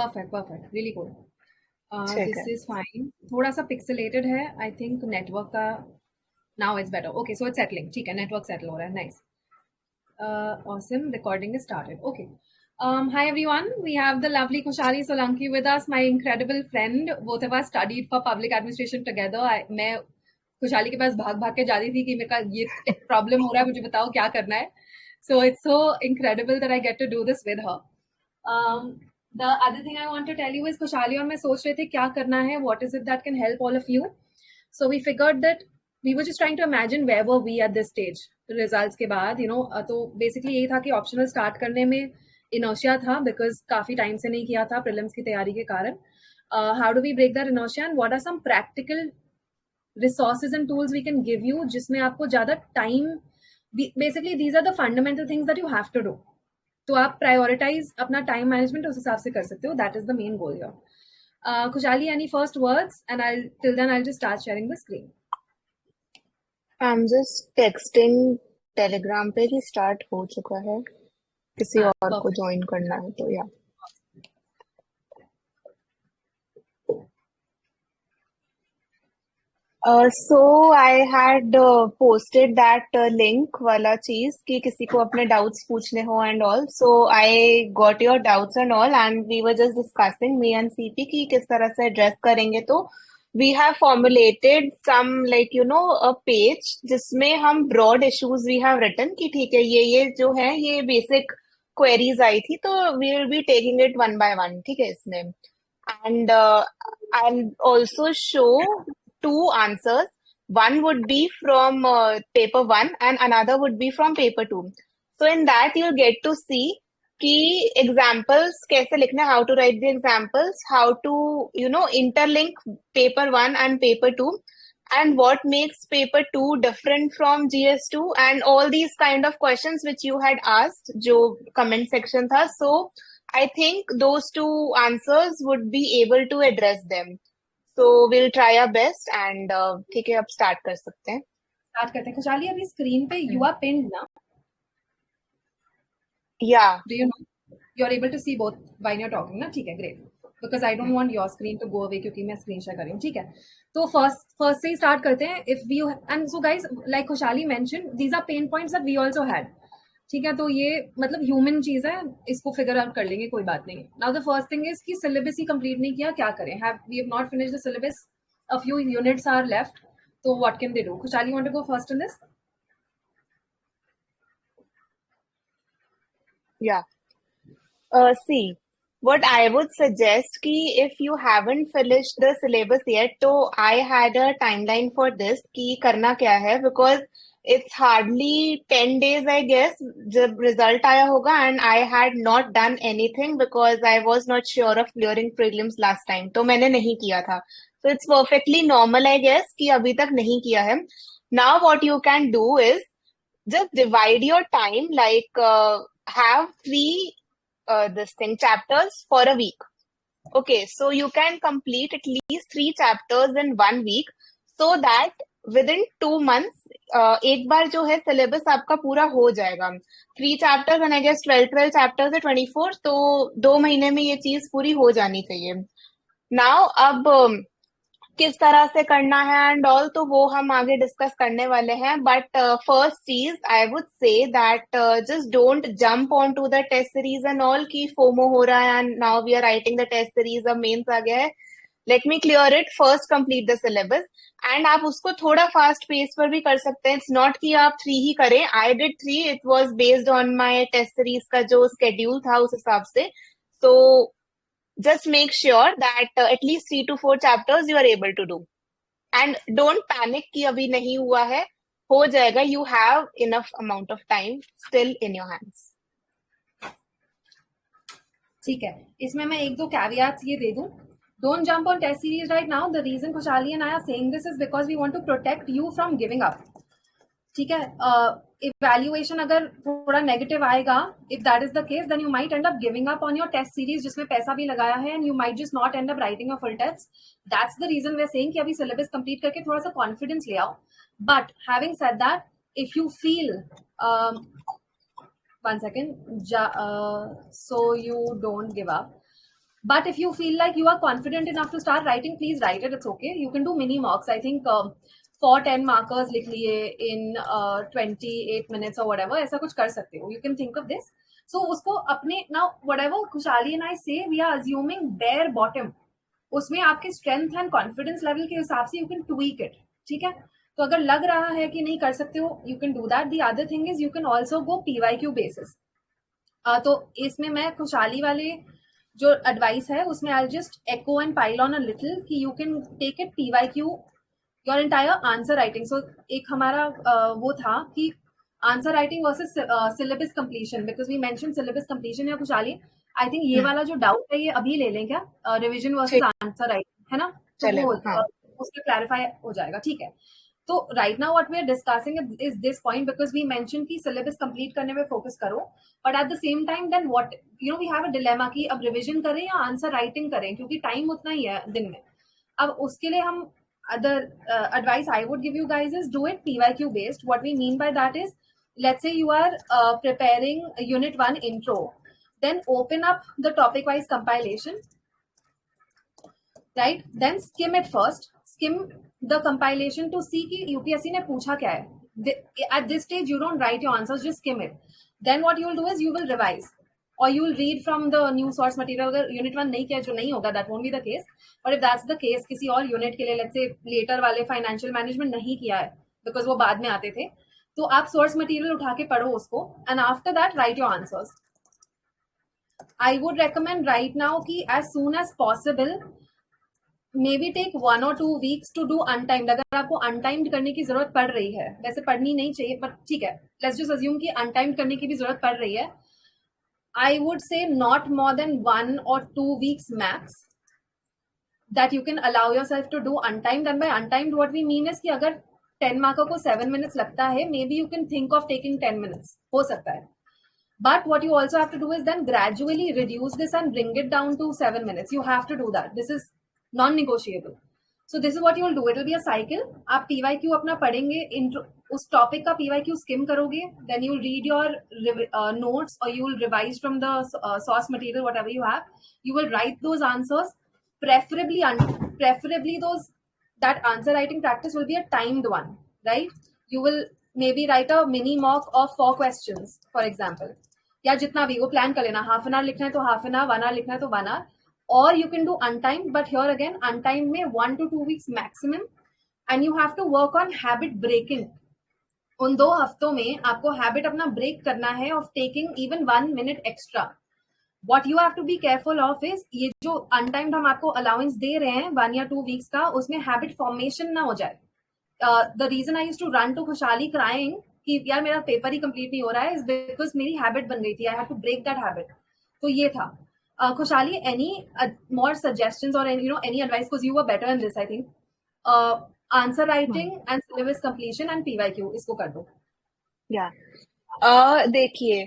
perfect, really good. ठीक This है. is fine. थोड़ा सा pixelated है. I think network का now it's better. Okay, so it's settling. ठीक है, network settle हो रहा है. Nice. Awesome. Recording is started. Okay. Hi everyone. We have the lovely Kushali Solanki with us, my incredible friend. Both of us studied for public administration together. मैं खुशहाली के पास भाग के जा रही थी कि मेरे का ये प्रॉब्लम हो रहा है, मुझे बताओ क्या करना है. So it's so incredible that I get to do this with her. The other thing I want to tell you is खुशहाली और मैं सोच रहे थे क्या करना है, what is it that can help all of you. So we figured that we were just trying to imagine where were we at this stage results के बाद, you know. तो basically यही था कि optional start करने में inertia था because काफी time से नहीं किया था prelims की तैयारी के कारण. How do we break that inertia and what are some practical resources and tools we can give you जिसमें आपको ज़्यादा time, basically these are the fundamental things that you have to do. तो आप prioritize अपना time management उस हिसाब से कर सकते हो. That is the main goal here. Kushali, any first words? And till then I'll just start sharing the screen. I'm just texting Telegram पे कि start हो चुका है. किसी और को join करना है तो या. So I had posted that link वाला चीज कि किसी को अपने doubts पूछने हो and all. So I got your doubts and all and we were just discussing me and CP कि किस तरह से address करेंगे. तो we have formulated some like you know a page जिसमें हम broad issues we have written कि ठीक है ये जो है ये basic queries आई थी तो we will be taking it one by one. ठीक है इसमें. And I'll also show two answers. One would be from paper 1 and another would be from paper 2. So in that you'll get to see कि examples कैसे लिखना, how to write the examples, how to you know interlink paper 1 and paper 2, and what makes paper 2 different from GS2 and all these kind of questions which you had asked जो comment section था. So I think those two answers would be able to address them. So we'll try our best and ठीक है अब start कर सकते हैं. Start करते हैं. खुशहाली अभी screen पे you are pinned ना? Yeah. Do you know? You're able to see both while you're talking ना? ठीक है, great. Because I don't want your screen to go away क्योंकि मैं screen share कर रही हूँ. ठीक है. तो first से ही start करते हैं. If we and so guys like खुशहाली mentioned, these are pain points that we also had. ठीक है, तो ये मतलब ह्यूमन चीज है, इसको फिगर आउट कर लेंगे, कोई बात नहीं. Now the first thing is कि सिलेबस ही कंप्लीट नहीं किया, क्या करें. We have not finished the syllabus, a few units are left, तो what can they do. Khushhali, want to go first in this? Yeah. See, what I would suggest कि if you haven't finished the syllabus yet, तो I had a timeline for this कि करना क्या है, because it's hardly 10 days I guess जब result आया होगा and I had not done anything because I was not sure of clearing prelims last time, तो मैंने नहीं किया था. So it's perfectly normal I guess कि अभी तक नहीं किया है. Now what you can do is just divide your time like have three this thing chapters for a week. Okay, so you can complete at least 3 chapters in 1 week so that within 2 months एक बार जो है syllabus आपका पूरा हो जाएगा. 3 chapters and I guess 12 chapters है 24, तो 2 महीने में ये चीज पूरी हो जानी चाहिए. Now अब किस तरह से करना है एंड ऑल तो वो हम आगे डिस्कस करने वाले हैं. बट फर्स्ट चीज I would say that just don't jump on to the test series and all की फोमो हो रहा है and now we are writing the test series, अब मेंस आ गया है. Let me clear it first, complete the syllabus. And आप उसको थोड़ा फास्ट पेस पर भी कर सकते हैं. इट्स नॉट कि आप 3 ही करें. I did 3, it was based on my test series का जो स्केड्यूल था उस हिसाब से. सो just make sure that at least 3 to 4 chapters you are able to do. And don't panic कि अभी नहीं हुआ है, हो जाएगा. You have enough amount of time still in your hands. ठीक है, इसमें मैं एक दो कैवियाट्स ये दे दूं. Don't jump on test series right now. The reason Kushali and I are saying this is because we want to protect you from giving up. ठीक है, इवैल्यूएशन अगर थोड़ा नेगेटिव आएगा, if that is the case, then you might end up giving up on your test series जिसमें पैसा भी लगाया है, and you might just not end up writing a full test. That's the reason we are saying कि अभी syllabus complete करके थोड़ा सा कॉन्फिडेंस ले आओ. But having said that, if you feel one second, so you don't give up. But if you feel like you are confident enough to start writing, please write it. It's okay. You can do mini mocks. I think for 10 markers लिख लिए in 28 minutes or whatever. ऐसा कुछ कर सकते हो. You can think of this. So उसको अपने now whatever खुशहाली and I say, we are assuming bare bottom. उसमें आपके स्ट्रेंथ एंड कॉन्फिडेंस लेवल के हिसाब से यू कैन ट्वीक इट. ठीक है. तो अगर लग रहा है कि नहीं कर सकते हो, you can do that. The other thing is you can also go PYQ basis. तो इसमें मैं खुशहाली वाले जो एडवाइस है उसमें I just echo and pile on a little कि you can take it PYQ your entire answer writing. So एक हमारा वो था कि answer writing versus syllabus completion, because we mention syllabus completion या खुशहाली. आई थिंक ये वाला जो डाउट है ये अभी ले लें क्या, रिविजन वर्सेस आंसर राइटिंग, है ना. तो वो उसका क्लैरिफाई हो जाएगा. ठीक है. तो right now what we are discussing is this point, because we mention कि सिलेबस कंप्लीट करने में फोकस करो, but at the same time then what you know we have a dilemma कि अब रिविजन करें या आंसर राइटिंग करें, क्योंकि टाइम उतना ही है दिन में. अब उसके लिए हम other advice I would give you guys is do it PYQ based. What we mean by that is, let's say you are preparing unit 1 intro, then open up the topic wise compilation, right? Then skim it first. Skim the compilation to see कि UPSC ने पूछा क्या है. At this stage you don't write your answers, just skim it. Then what you will do is you will revise or you will read from the new source material. अगर unit 1 नहीं किया, जो नहीं होगा, that won't be the case. But if that's the case, किसी और unit के लिए, let's say later वाले financial management नहीं किया है because वो बाद में आते थे, तो आप source material उठा के पढ़ो उसको and after that write your answers. I would recommend right now कि as soon as possible maybe take 1 or 2 weeks to do untimed. अगर आपको untimed करने की जरूरत पड़ रही है, वैसे पढ़नी नहीं चाहिए but ठीक है, let's just assume कि untimed करने की भी जरूरत पड़ रही है, I would say not more than 1 or 2 weeks max that you can allow yourself to do untimed. And by untimed what we mean is कि अगर 10 मार्कों को 7 minutes लगता है, maybe you can think of taking 10 minutes, हो सकता है. But what you also have to do is then gradually reduce this and bring it down to 7 minutes. You have to do that. This is non-negotiable. So this is what you will do. It will be a cycle. आप PYQ अपना पढ़ेंगे, उस topic का PYQ scheme करोगे, then you will read your notes or you will revise from the source material, whatever you have. You will write those answers. Preferably that answer writing practice will be a timed one, right? You will maybe write a mini mock of 4 questions, for example. या जितना भी वो plan कर लेना, half an hour लिखना है तो half an hour, 1 hour लिखना है तो 1 hour. Or you can do untimed, but here again untimed में 1 to 2 weeks maximum, and you have to work on habit breaking. उन 2 हफ्तों में आपको habit अपना break करना है of taking even 1 minute extra. What you have to be careful of is ये जो untimed हम आपको allowance दे रहे हैं 1 या 2 weeks का, उसमें habit formation ना हो जाए. The reason I used to run to खुशहाली crying कि यार मेरा पेपर ही कंप्लीट नहीं हो रहा है is because मेरी हैबिट बन गई थी. I had to break that habit. तो ये था. Khushali, any more suggestions or any advice, because you were better in this, I think. Answer writing and syllabus completion and PYQ, इसको कर दो. Yeah. देखिए,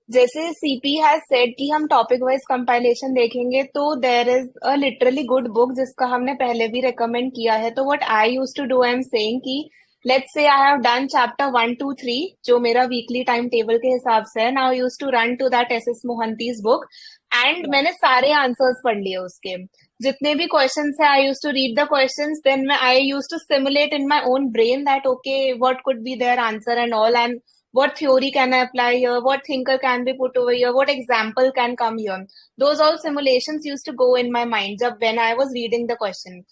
जैसे CP has said कि हम topic wise compilation देखेंगे, तो there is a literally good book जिसका हमने पहले भी recommend किया है. तो what I used to do, I'm saying कि let's say I have done chapter 1, 2, 3 जो मेरा weekly timetable के हिसाब से है. Now I used to run to that SS Mohanty's book and मैंने सारे answers पढ़ लिए उसके. जितने भी questions है, I used to read the questions, then I used to simulate in my own brain that okay, what could be their answer and all, and what theory can I apply here, what thinker can be put over here, what example can come here. Those all simulations used to go in my mind जब when I was reading the question.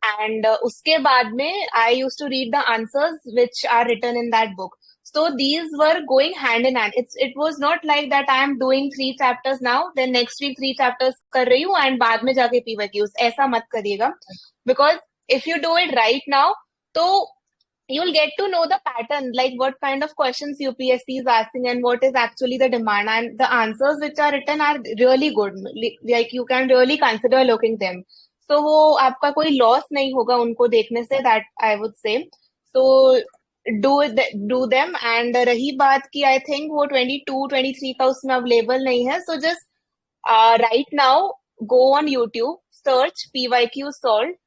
And उसके बाद में I used to read the answers which are written in that book. So these were going hand in hand. It was not like that I am doing 3 chapters now, then next week 3 chapters कर रही हूँ and बाद में जाके PYQs. ऐसा मत करिएगा. Because if you do it right now, तो you'll get to know the pattern, like what kind of questions UPSC is asking and what is actually the demand, and the answers which are written are really good. Like you can really consider looking them. So वो आपका कोई loss नहीं होगा उनको देखने से, that I would say. So do them. And रही बात की I think वो 22, 23 का उसमें available नहीं है. So just right now go on YouTube, search PYQ solved.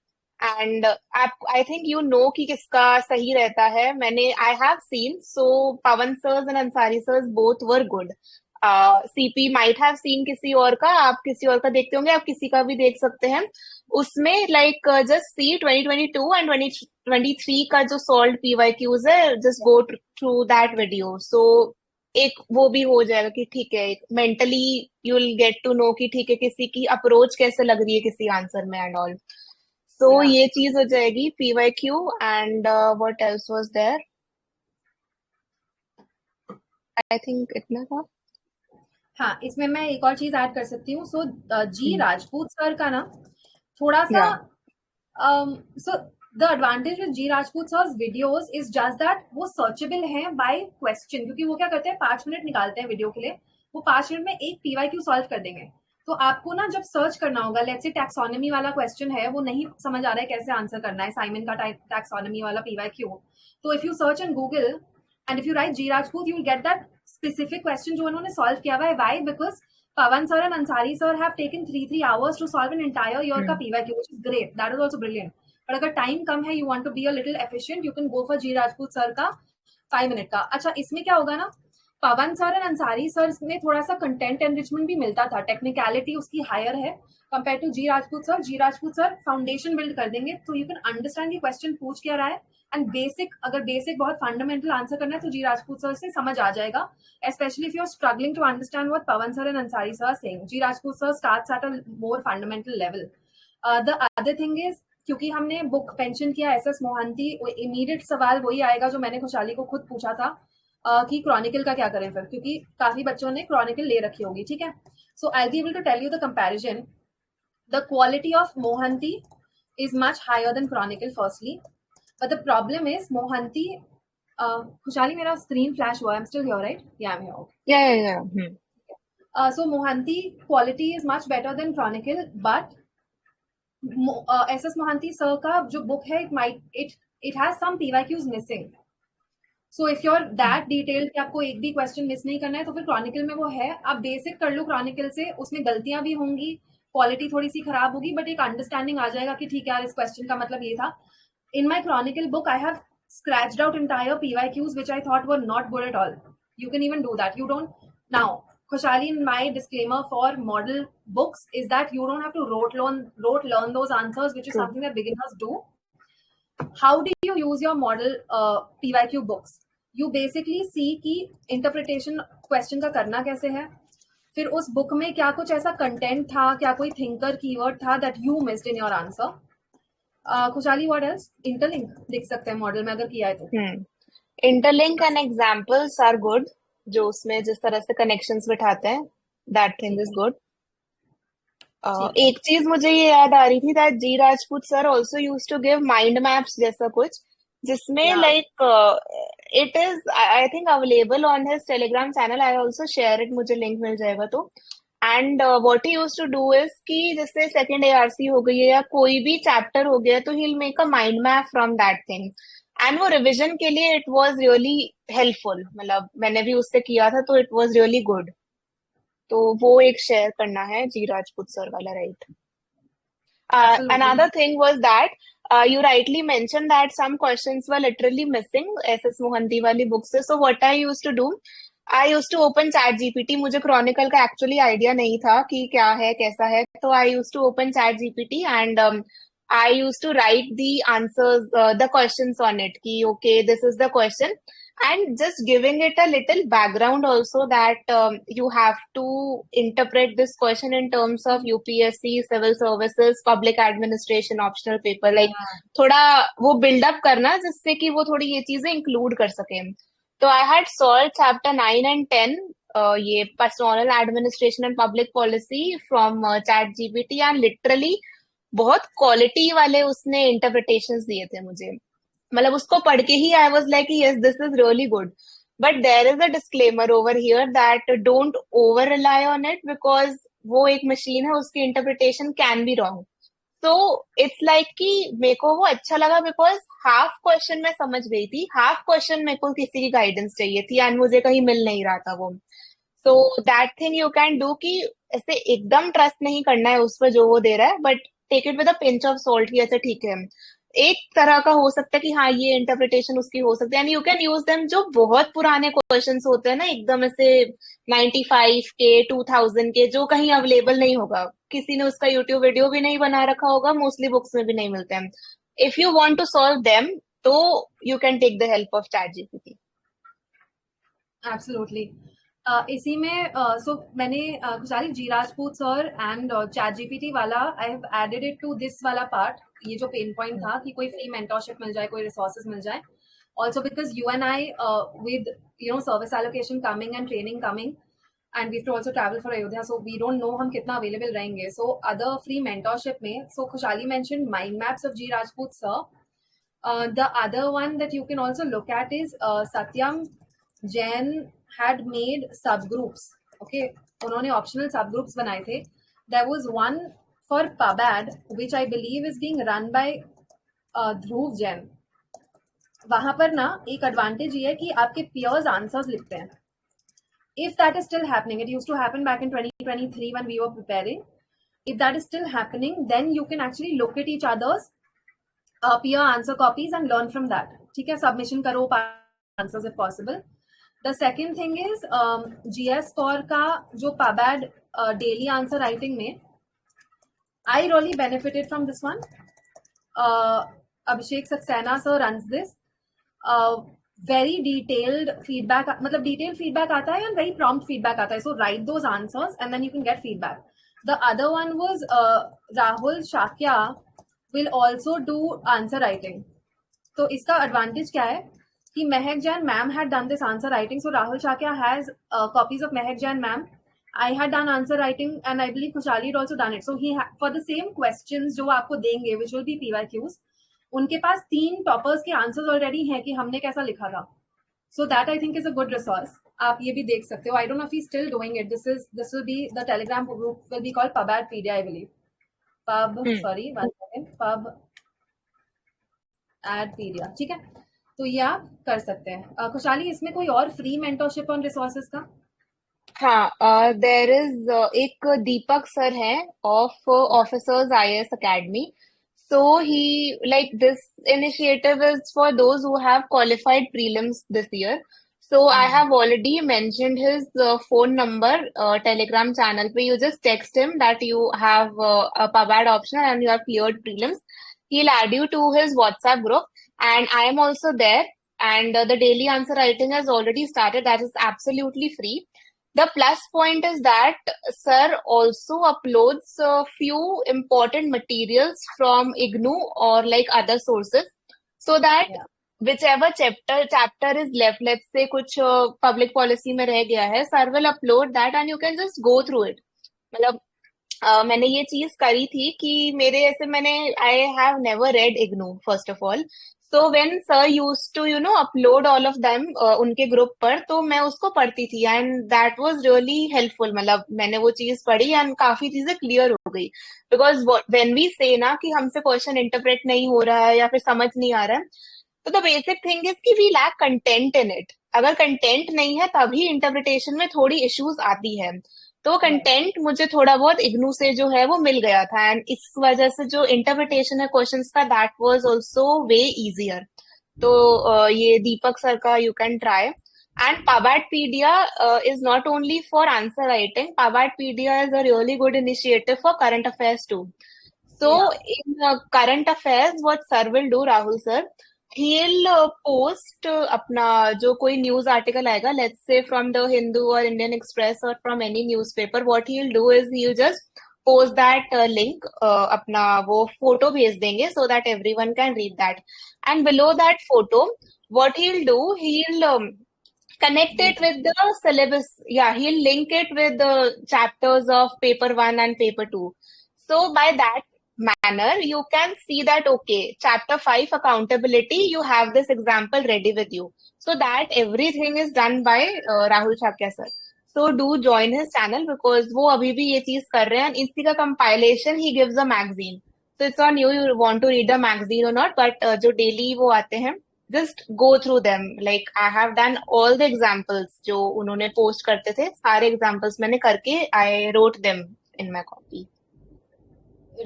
And आप आई थिंक यू नो कि किसका सही रहता है. मैंने I have seen, so Pavan sirs and Ansari sirs both were good. CP might have seen किसी और का, आप किसी और का देखते होंगे, आप किसी का भी देख सकते हैं। उसमें लाइक जस्ट सी 2022 एंड 2023 का जो सॉल्व पीवाईक्यूज है, just go through that video. So एक वो भी हो जाएगा कि ठीक है, mentally you will get to know कि ठीक है किसी की अप्रोच कैसे लग रही है किसी आंसर में एंड ऑल। सो या ये चीज हो जाएगी PYQ. And what else was there, I think इतना था। हाँ, इसमें मैं एक और चीज ऐड कर सकती हूँ। सो जी हम्म, राजपूत सर का ना थोड़ा सा, या so the advantage with G Rajput sir videos is just that वो सर्चेबल हैं बाय क्वेश्चन, क्योंकि वो क्या करते हैं 5 मिनट निकालते हैं वीडियो के लिए, वो 5 मिनट में एक पीवाईक्यू सॉल्व कर देंगे। तो आपको ना जब सर्च करना होगा, लेट्स से टैक्सोनॉमी वाला क्वेश्चन है, वो नहीं समझ आ रहा है कैसे आंसर करना है साइमन का टैक्सोनॉमी वाला पीवाईक्यू, तो if you search in Google and if you write G Rajput you will get that specific question जो उन्होंने सॉल्व किया हुआ है। Why? Because Pavan sir and Ansari sir have taken 3 hours to solve an entire year ka PYQ, which is great. That is also brilliant. But अगर time कम है, you want to be a little efficient, you can go for G Rajput sir का 5 minute का। अच्छा, इसमें क्या होगा ना, पवन sir and Ansari sir में थोड़ा सा कंटेंट एनरिचमेंट भी मिलता था, टेक्निकलिटी उसकी हायर है compare to G Rajput sir. G Rajput sir foundation build कर देंगे, तो यू कैन अंडरस्टैंड कि क्वेश्चन पूछ क्या रहा है, एंड बेसिक, अगर बेसिक बहुत फंडामेंटल आंसर करना है तो जी राजपूत सर से समझ आ जाएगा, especially if you're struggling to understand what Pawan sir and Ansari sir are saying. G Rajput sir starts at a more fundamental level. The other thing is, क्योंकि हमने book pension किया S S Mohanty, immediate सवाल वही आएगा जो मैंने खुशहाली को खुद पूछा था, कि क्रॉनिकल का क्या करें फिर, क्योंकि काफी बच्चों ने क्रॉनिकल ले रखी होगी। ठीक है, so I be able to tell you the comparison. The quality of Mohanty is much higher than chronicle firstly, but the problem is mohanty, खुशहाली मेरा स्क्रीन फ्लैश हुआ, I am still here right? या I am here, okay. या So mohanty quality is much better than chronicle, but S S Mohanty sir का जो book है, it has some PYQs missing. So if your that detailed कि आपको एक भी question miss नहीं करना है, तो फिर क्रॉनिकल में वो है, आप बेसिक कर लो क्रॉनिकल से, उसमें गलतियां भी होंगी, क्वालिटी थोड़ी सी खराब होगी, बट एक अंडरस्टैंडिंग आ जाएगा कि ठीक है यार, इस क्वेश्चन का मतलब ये था। In my chronicle book, I have scratched out entire PYQs which I thought were not good at all. You can even do that. You don't now. Khoshali, my disclaimer for model books is that you don't have to rote learn those answers, which is true. something that beginners do. How do you use your model PYQ books? You basically see कि interpretation question का करना कैसे है, फिर उस book में क्या कुछ ऐसा कंटेंट था, क्या कोई थिंकर कीवर्ड था that you missed in your answer. Khushhali what else? Interlink देख सकते हैं मॉडल में अगर किया है तो। Interlink and examples are good, जो उसमें जिस तरह से कनेक्शंस बिठाते हैं, दैट थिंग इज गुड। ठीक है, एक चीज मुझे ये याद आ रही थी that G Rajput sir also use to give mind maps जैसा कुछ, जिसमें या like it is I think available on his Telegram channel, I also share it, मुझे लिंक मिल जाएगा तो। And what he use to do is कि जैसे सेकंड एआरसी हो गई है या कोई भी चैप्टर हो गया, तो he will make a mind map from that thing, and वो रिविजन के लिए इट वाज रियली हेल्पफुल। मतलब मैंने भी उससे किया था तो इट वाज रियली गुड। तो वो एक शेयर करना है जी राजपूत सर वाला, right? Absolutely. Another thing was that you rightly mentioned that some questions were literally missing SS Mohanty वाली book से. So what I used to do, I used to open Chat GPT. मुझे Chronicle का actually idea नहीं था कि क्या है कैसा है, तो I used to open Chat GPT and I used to write the answers, the questions on it. कि okay, this is the question, and just giving it a little background also that you have to interpret this question in terms of UPSC, civil services, public administration optional paper, like थोड़ा वो build up करना जिससे कि वो थोड़ी ये चीजें include कर सके। तो I had solved chapter 9 and 10, ये personal administration and public policy from chat GPT, and literally बहुत क्वालिटी वाले उसने इंटरप्रिटेशंस दिए थे मुझे। मतलब उसको पढ़ के ही I was like yes this is really good, but there is a disclaimer over here that don't over rely on it, because वो एक मशीन है, उसकी इंटरप्रिटेशन कैन बी रॉन्ग। तो इट्स लाइक कि मेरे को वो अच्छा लगा बिकॉज हाफ क्वेश्चन मैं समझ गई थी, हाफ क्वेश्चन मेरे को किसी की गाइडेंस चाहिए थी एंड मुझे कहीं मिल नहीं रहा था वो। So that thing you can do कि ऐसे एकदम ट्रस्ट नहीं करना है उस पर जो वो दे रहा है, but take it with a pinch of salt कि अच्छा ठीक है, एक तरह का हो सकता है कि हाँ ये इंटरप्रिटेशन उसकी हो सकती है, and you can use them. जो बहुत पुराने क्वेश्चंस होते हैं ना, एकदम ऐसे 95 के 2000 के, जो कहीं अवेलेबल नहीं होगा, किसी ने उसका यूट्यूब वीडियो भी नहीं बना रखा होगा, मोस्टली बुक्स में भी नहीं मिलते हैं, if you want to solve them, तो you can take the help of chat GPT. Absolutely. इसी में सो मैंने Khushhali ji Rajput sir and chat GPT वाला I have added it to this वाला पार्ट। ये जो पेन पॉइंट था कि कोई फ्री मेंटरशिप मिल जाए, कोई रिसोर्सेज मिल जाए, also because you and I with service allocation coming and training coming, and we have to also travel for Ayodhya, so we don't know हम कितना available रहेंगे. So other free mentorship में, so Khushali mentioned mind maps of G Rajput sir. The other one that you can also look at is Satyam Jain had made subgroups. Okay, उन्होंने optional subgroups बनाए थे. There was one for PubAd, which I believe is being run by Dhruv Jain. वहां पर ना एक advantage ये है कि आपके पियर्स आंसर्स लिखते हैं. If that is still happening, it used to happen back in 2023 when we were preparing. If that is still happening, then you can actually look at each other's peer answer copies and learn from that. ठीक है, submission करो answers if possible. The second thing is GS score का जो PubAd daily answer writing में, I really benefited from this one. Abhishek Saxena sir runs this. Very detailed feedback, मतलब detailed feedback आता है and very prompt feedback आता है. So write those answers and then you can get feedback. The other one was Rahul Shakya will also do answer writing. तो इसका advantage क्या है कि Mehak Jain ma'am had done this answer writing. So Rahul Shakya has copies of Mehak Jain ma'am. I had done answer writing and I believe Khushali had also done it. So he for the same questions जो आपको देंगे, which will be PYQs, उनके पास 3 toppers के answers already हैं कि हमने कैसा लिखा था. सो that I think is a good resource. आप ये भी देख सकते हो. आई don't know if he still doing it. This will be the Telegram group will be called PubAdpedia, I believe. Sorry, one second. PubAdpedia, ठीक है. तो ये आप कर सकते हैं. खुशहाली, इसमें कोई और फ्री मेंटरशिप ऑन रिसोर्सेज का? हाँ, देर इज एक दीपक सर है of officers IAS academy. So he, like, this initiative is for those who have qualified prelims this year. So I have already mentioned his phone number, Telegram channel पे. You just text him that you have a PubAd option and you have cleared prelims. He'll add you to his WhatsApp group, and I am also there. And the daily answer writing has already started. That is absolutely free. The plus point is that sir also uploads a few important materials from IGNOU or like other sources, so that Yeah. whichever chapter is left, let's say कुछ public policy में रह गया है, sir will upload that and you can just go through it. मतलब मैंने ये चीज करी थी कि मेरे ऐसे मैंने I have never read IGNOU first of all. So when sir use to upload all of them उनके ग्रुप पर, तो मैं उसको पढ़ती थी and that was really helpful. मतलब मैंने वो चीज पढ़ी एंड काफी चीजें क्लियर हो गई. बिकॉज व्हेन वी से ना कि हमसे क्वेश्चन इंटरप्रेट नहीं हो रहा है या फिर समझ नहीं आ रहा है, तो द बेसिक थिंग इज कि we lack content in it. अगर कंटेंट नहीं है तभी इंटरप्रिटेशन में थोड़ी इश्यूज आती है. तो कंटेंट मुझे थोड़ा बहुत इग्नू से जो है वो मिल गया था, एंड इस वजह से जो इंटरप्रिटेशन है क्वेश्चंस का, that was also way easier. तो ये दीपक सर का you can try. And PubAdpedia is not only for answer writing. PubAdpedia is a really good initiative for current affairs too. So in current affairs, what sir will do, Rahul sir, he'll post अपना जो कोई news article आएगा, let's say from the Hindu और Indian express और from any newspaper, what he'll do is he'll just post that link, अपना वो photo भेज देंगे so that everyone can read that. And below that photo, what he'll do, he'll connect it with the syllabus. Yeah, he'll link it with the chapters of paper 1 and paper 2. So by that manner, you can see that, okay, chapter 5 accountability, you have this example ready with you. So that everything is done by Rahul Shakya sir. So do join his channel because वो अभी भी ये चीज कर रहे हैं. इसी का compilation he gives a magazine. So it's on you want to read the magazine or not, but जो daily वो आते हैं, just go through them. Like I have done all the examples जो उन्होंने post करते थे, सारे examples मैंने करके I wrote them in my copy.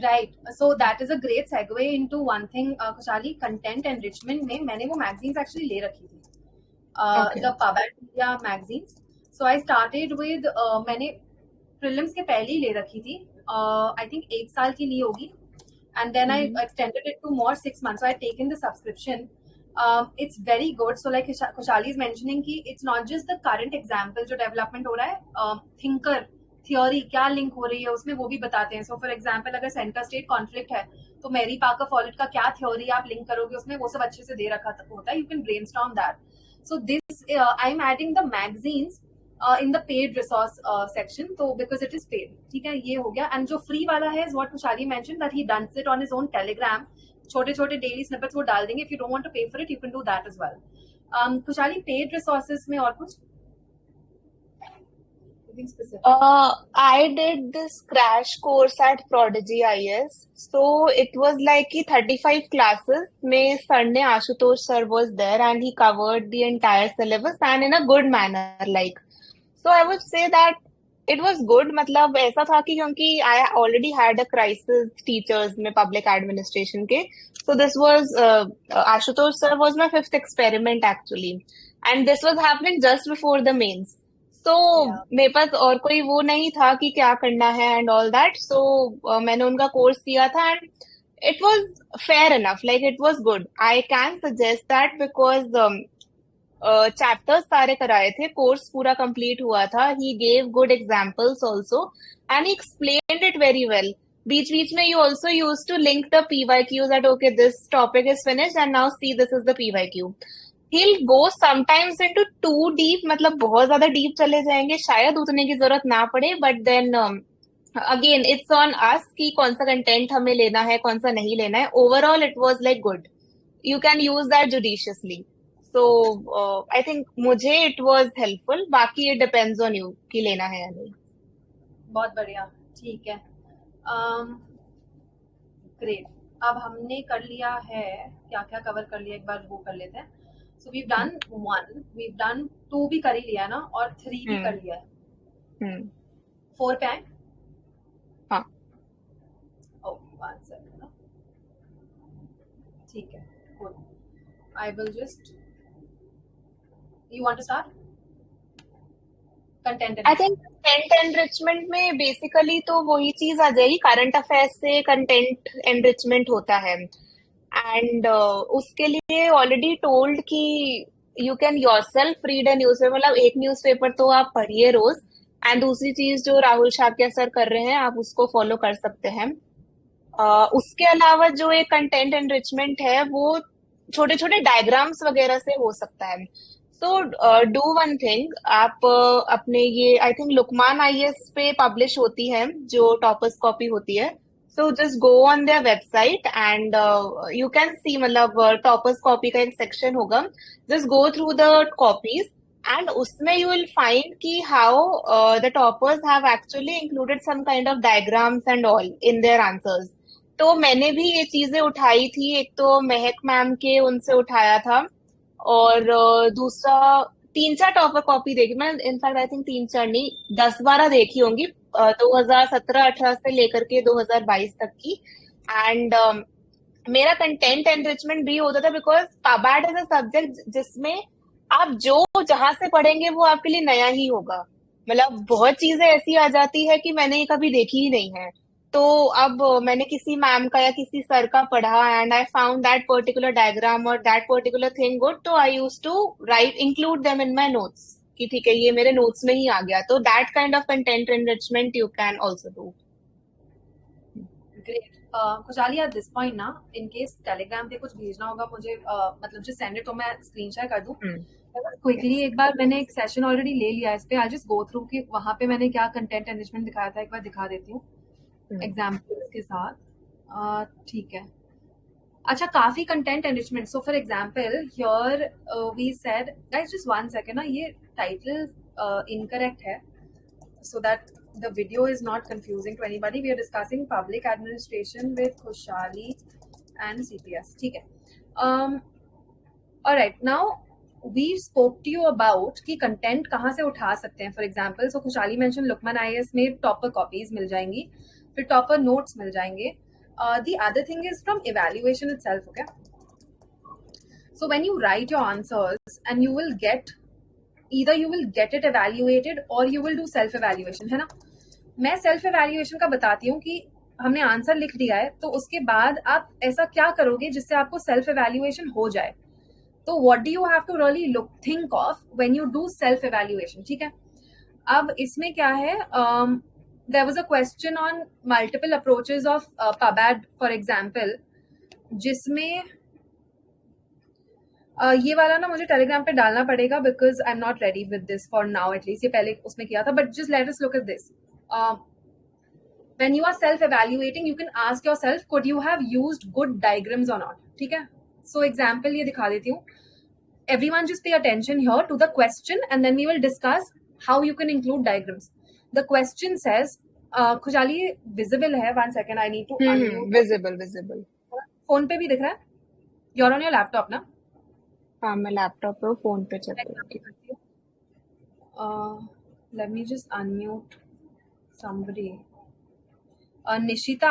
Right, so that is a great segue into one thing Khushhali. Content enrichment में मैंने वो मैगजीन्स एक्चुअली ले रखी थी, Okay. the Pabert Media magazines. So I started with मैंने प्रीलिम्स के पहले ही ले रखी थी, आई थिंक 1 साल की ली होगी, and then I Mm-hmm. extended it to more 6 months. So I taken the subscription. It's very good. So like Kushali is mentioning कि it's not just the current example जो development हो रहा है, thinker theory क्या link हो रही है उसमें वो भी बताते हैं. So for example अगर सेंटर स्टेट कॉन्फ्लिक्ट है तो मैरी पाकर फॉलेट का क्या थ्योरी आप लिंक करोगे उसमें, वो सब अच्छे से दे रखा होता है. You can brainstorm that. So this I am adding the magazines in the paid resource section, तो because it is paid. ठीक है, ये हो गया. And जो free वाला है is what Kushali mentioned that he does it on his oन Telegram. छोटे छोटे डेली स्निपेट्स वो डाल देंगे. If you don't want to pay for it, you can do that as well. Kushali, paid resources में और कुछ anything specific? I did this crash course at Prodigy IS. So it was like कि 35 classes में sir ने Ashutosh sir was there and he covered the entire syllabus and in a good manner like. So I would say that it was good. मतलब ऐसा था कि क्योंकि I already had a crisis teachers में public administration के. So this was Ashutosh sir was my fifth experiment actually, and this was happening just before the mains. तो Yeah. मेरे पास और कोई वो नहीं था कि क्या करना है एंड ऑल दैट. सो मैंने उनका कोर्स किया था and it was fair enough, like it was good. I can suggest that because chapters सारे कराए थे, कोर्स पूरा कंप्लीट हुआ था. He gave good examples also and he explained it very well. बीच बीच में you also use to link the PYQ that okay this topic is finished and now see this is the PYQ. he'll go sometimes into too deep, मतलब बहुत ज्यादा deep चले जाएंगे, शायद उतने की जरूरत ना पड़े. But then again it's on us कि कौन सा कंटेंट हमें लेना है कौन सा नहीं लेना है. Overall it was like good. You can use that judiciously. So I think मुझे इट वाज हेल्पफुल. बाकी इट डिपेंड्स ऑन यू कि लेना है या नहीं. बहुत बढ़िया, ठीक है. ग्रेट. अब हमने कर लिया है, क्या क्या कवर कर लिया एक बार वो कर लेते हैं. So we done 1, we done 2 भी कर ही लिया है ना, और 3 भी कर लिया है. 4 पे आए. हाँ. ओ 1 सेकंड ना, ठीक है. Good. I will just, you want to start content? I think content enrichment में बेसिकली तो वही चीज आ जाएगी, करंट अफेयर्स से कंटेंट एनरिचमेंट होता है. एंड उसके लिए ऑलरेडी टोल्ड कि you can yourself read a newspaper. मतलब एक न्यूज़पेपर तो आप पढ़िए रोज, एंड दूसरी चीज जो राहुल शाक्या सर कर रहे हैं आप उसको फॉलो कर सकते हैं. उसके अलावा जो एक कंटेंट एनरिचमेंट है वो छोटे छोटे डायग्राम्स वगैरह से हो सकता है. सो डू वन थिंग, आप अपने ये आई थिंक लुकमान आईएएस पे पब्लिश होती है जो टॉपर्स कॉपी होती है. So just go on their website and you can see, मतलब टॉपर्स कॉपी का एक सेक्शन होगा. Just go through the copies and उसमें यू विल फाइंड कि how the toppers have actually included some kind of diagrams and all in their answers. तो मैंने भी ये चीजें उठाई थी. एक तो महक मैम के उनसे उठाया था, और दूसरा 3-4 टॉपर कॉपी देखी मैं. इनफैक्ट आई थिंक 3-4 नहीं 10-12 देखी होंगी 2017-18 से लेकर के 2022 तक की. एंड मेरा कंटेंट एनरिचमेंट भी होता था बिकॉज पबैट इज अ सब्जेक्ट जिसमें आप जो जहां से पढ़ेंगे वो आपके लिए नया ही होगा. मतलब बहुत चीजें ऐसी आ जाती है कि मैंने ये कभी देखी ही नहीं है. तो अब मैंने किसी मैम का या किसी सर का पढ़ा and I found that particular diagram और दैट पर्टिकुलर थिंग गुड, तो I use to write include them in my notes कि ठीक है ये मेरे नोट्स में ही आ गया. तो that kind of content enrichment you can also do. Great. खुशहाली एट दिस पॉइंट ना, इन केस टेलीग्राम पे कुछ भेजना होगा मुझे, मतलब जस्ट सेंड इट तो मैं स्क्रीन शेयर कर दूं क्विकली. एक बार मैंने एक सेशन ऑलरेडी ले लिया इस पे. आई जस्ट गो थ्रू कि वहां पे मैंने क्या कंटेंट एनरिचमेंट दिखाया था, एक बार दिखा देती हूँ एग्जाम्पल्स के साथ. ठीक है. अच्छा, काफी content enrichment. So for example here we said, guys just 1 second ना, ये टाइटल इनकरेक्ट है so that the video is not confusing to anybody. We are discussing public administration with Khushali and CPS. ठीक है. All right, now we spoke to you about कि content कहाँ से उठा सकते हैं. फॉर एग्जाम्पल सो खुशहाली मेंशन लुकमान आईएएस में टॉपर कॉपीज मिल जाएंगी. फिर टॉप पर नोट्स मिल जाएंगे. The other thing is from evaluation itself, okay? So when you write your answers and you will get, either you will get it evaluated or you will do self evaluation, है ना? मैं self evaluation का बताती हूँ कि हमने answer लिख दिया है, तो उसके बाद आप ऐसा क्या करोगे जिससे आपको सेल्फ एवेल्युएशन हो जाए. तो what do you have to really look think of when you do self evaluation, ठीक है? अब इसमें क्या है, there was a question on multiple approaches of पबैड फॉर एग्जांपल, जिसमें ये वाला ना मुझे टेलीग्राम पे डालना पड़ेगा because I am not ready with this for now at least. ये पहले उसमें किया था, but just let us look at this. When you are self evaluating, you can ask yourself, could you have used good diagrams or not? ठीक है? So example ये दिखा देती हूँ. Everyone just pay attention here to the question and then we will discuss how you can include diagrams. The question says, खुशहाली visible है, 1 second I need to unmute. Visible. Phone पे भी दिख रहा है? You're on your laptop ना? हाँ, मैं लैपटॉप पे फोन पे चेक करती हूँ. Let me just unmute somebody. Nishita,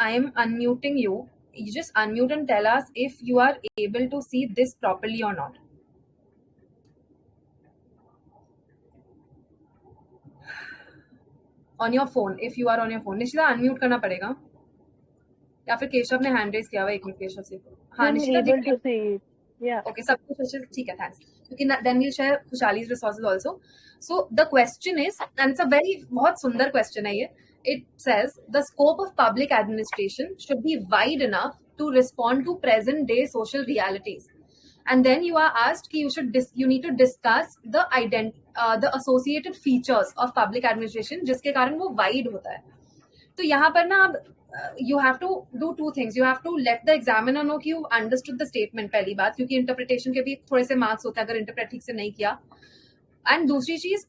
I am unmuting you. You just unmute and tell us if you are able to see this properly or not. On your phone, if you are on your phone. Nishita, unmute करना पड़ेगा. या फिर केशव ने hand raise किया हुआ, एक minute Keshav से. हाँ निशिता दिख रही है. Okay, सब कुछ अच्छे से ठीक है, thanks. क्योंकि then we'll share खुशहाली's resources also. So the question is, and it's a very बहुत सुंदर question है ये. It says the scope of public administration should be wide enough to respond to present day social realities. And then you are asked कि you need to discuss the associated features of public administration जिसके कारण वो wide होता है. तो यहाँ पर ना अब you have to do two things. You have to let the examiner know कि you understood the statement, पहली बात, क्योंकि interpretation के भी थोड़े से marks होते हैं अगर interpret ठीक से नहीं किया. And दूसरी चीज,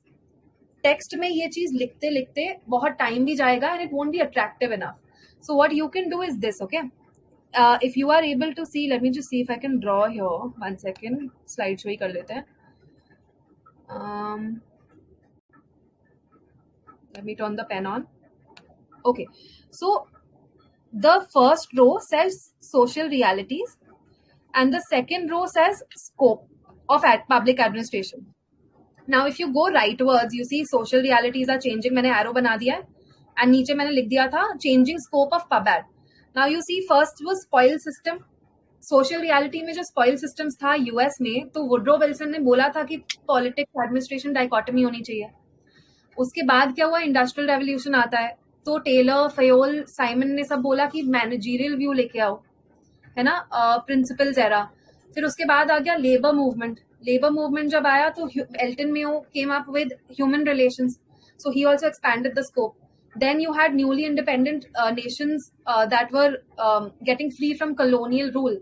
टेक्स्ट में ये चीज लिखते लिखते बहुत टाइम भी जाएगा and it won't be attractive enough. So what you can do is this, okay? If you are able to see, let me just see if I can draw here. 1 second, slide show ही कर लेते हैं. Let me turn the pen on. Okay, so the first row says social realities and the second row says scope of public administration. Now if you go rightwards, you see social realities are changing. मैंने arrow बना दिया है and नीचे मैंने लिख दिया था changing scope of PubAd. Now you see first was spoil system. Social reality में जो spoil systems था US में, तो वुड्रो विल्सन ने बोला था कि politics administration dichotomy होनी चाहिए. उसके बाद क्या हुआ, इंडस्ट्रियल रेवोल्यूशन आता है, तो टेलर, फयोल, साइमन ने सब बोला कि मैनेजरियल व्यू लेके आओ, है ना, प्रिंसिपल्स एरा. फिर उसके बाद आ गया लेबर मूवमेंट. लेबर मूवमेंट जब आया तो Elton Mayo came up with human relations, so he also expanded the scope. Then you had newly independent nations that were getting free from colonial rule.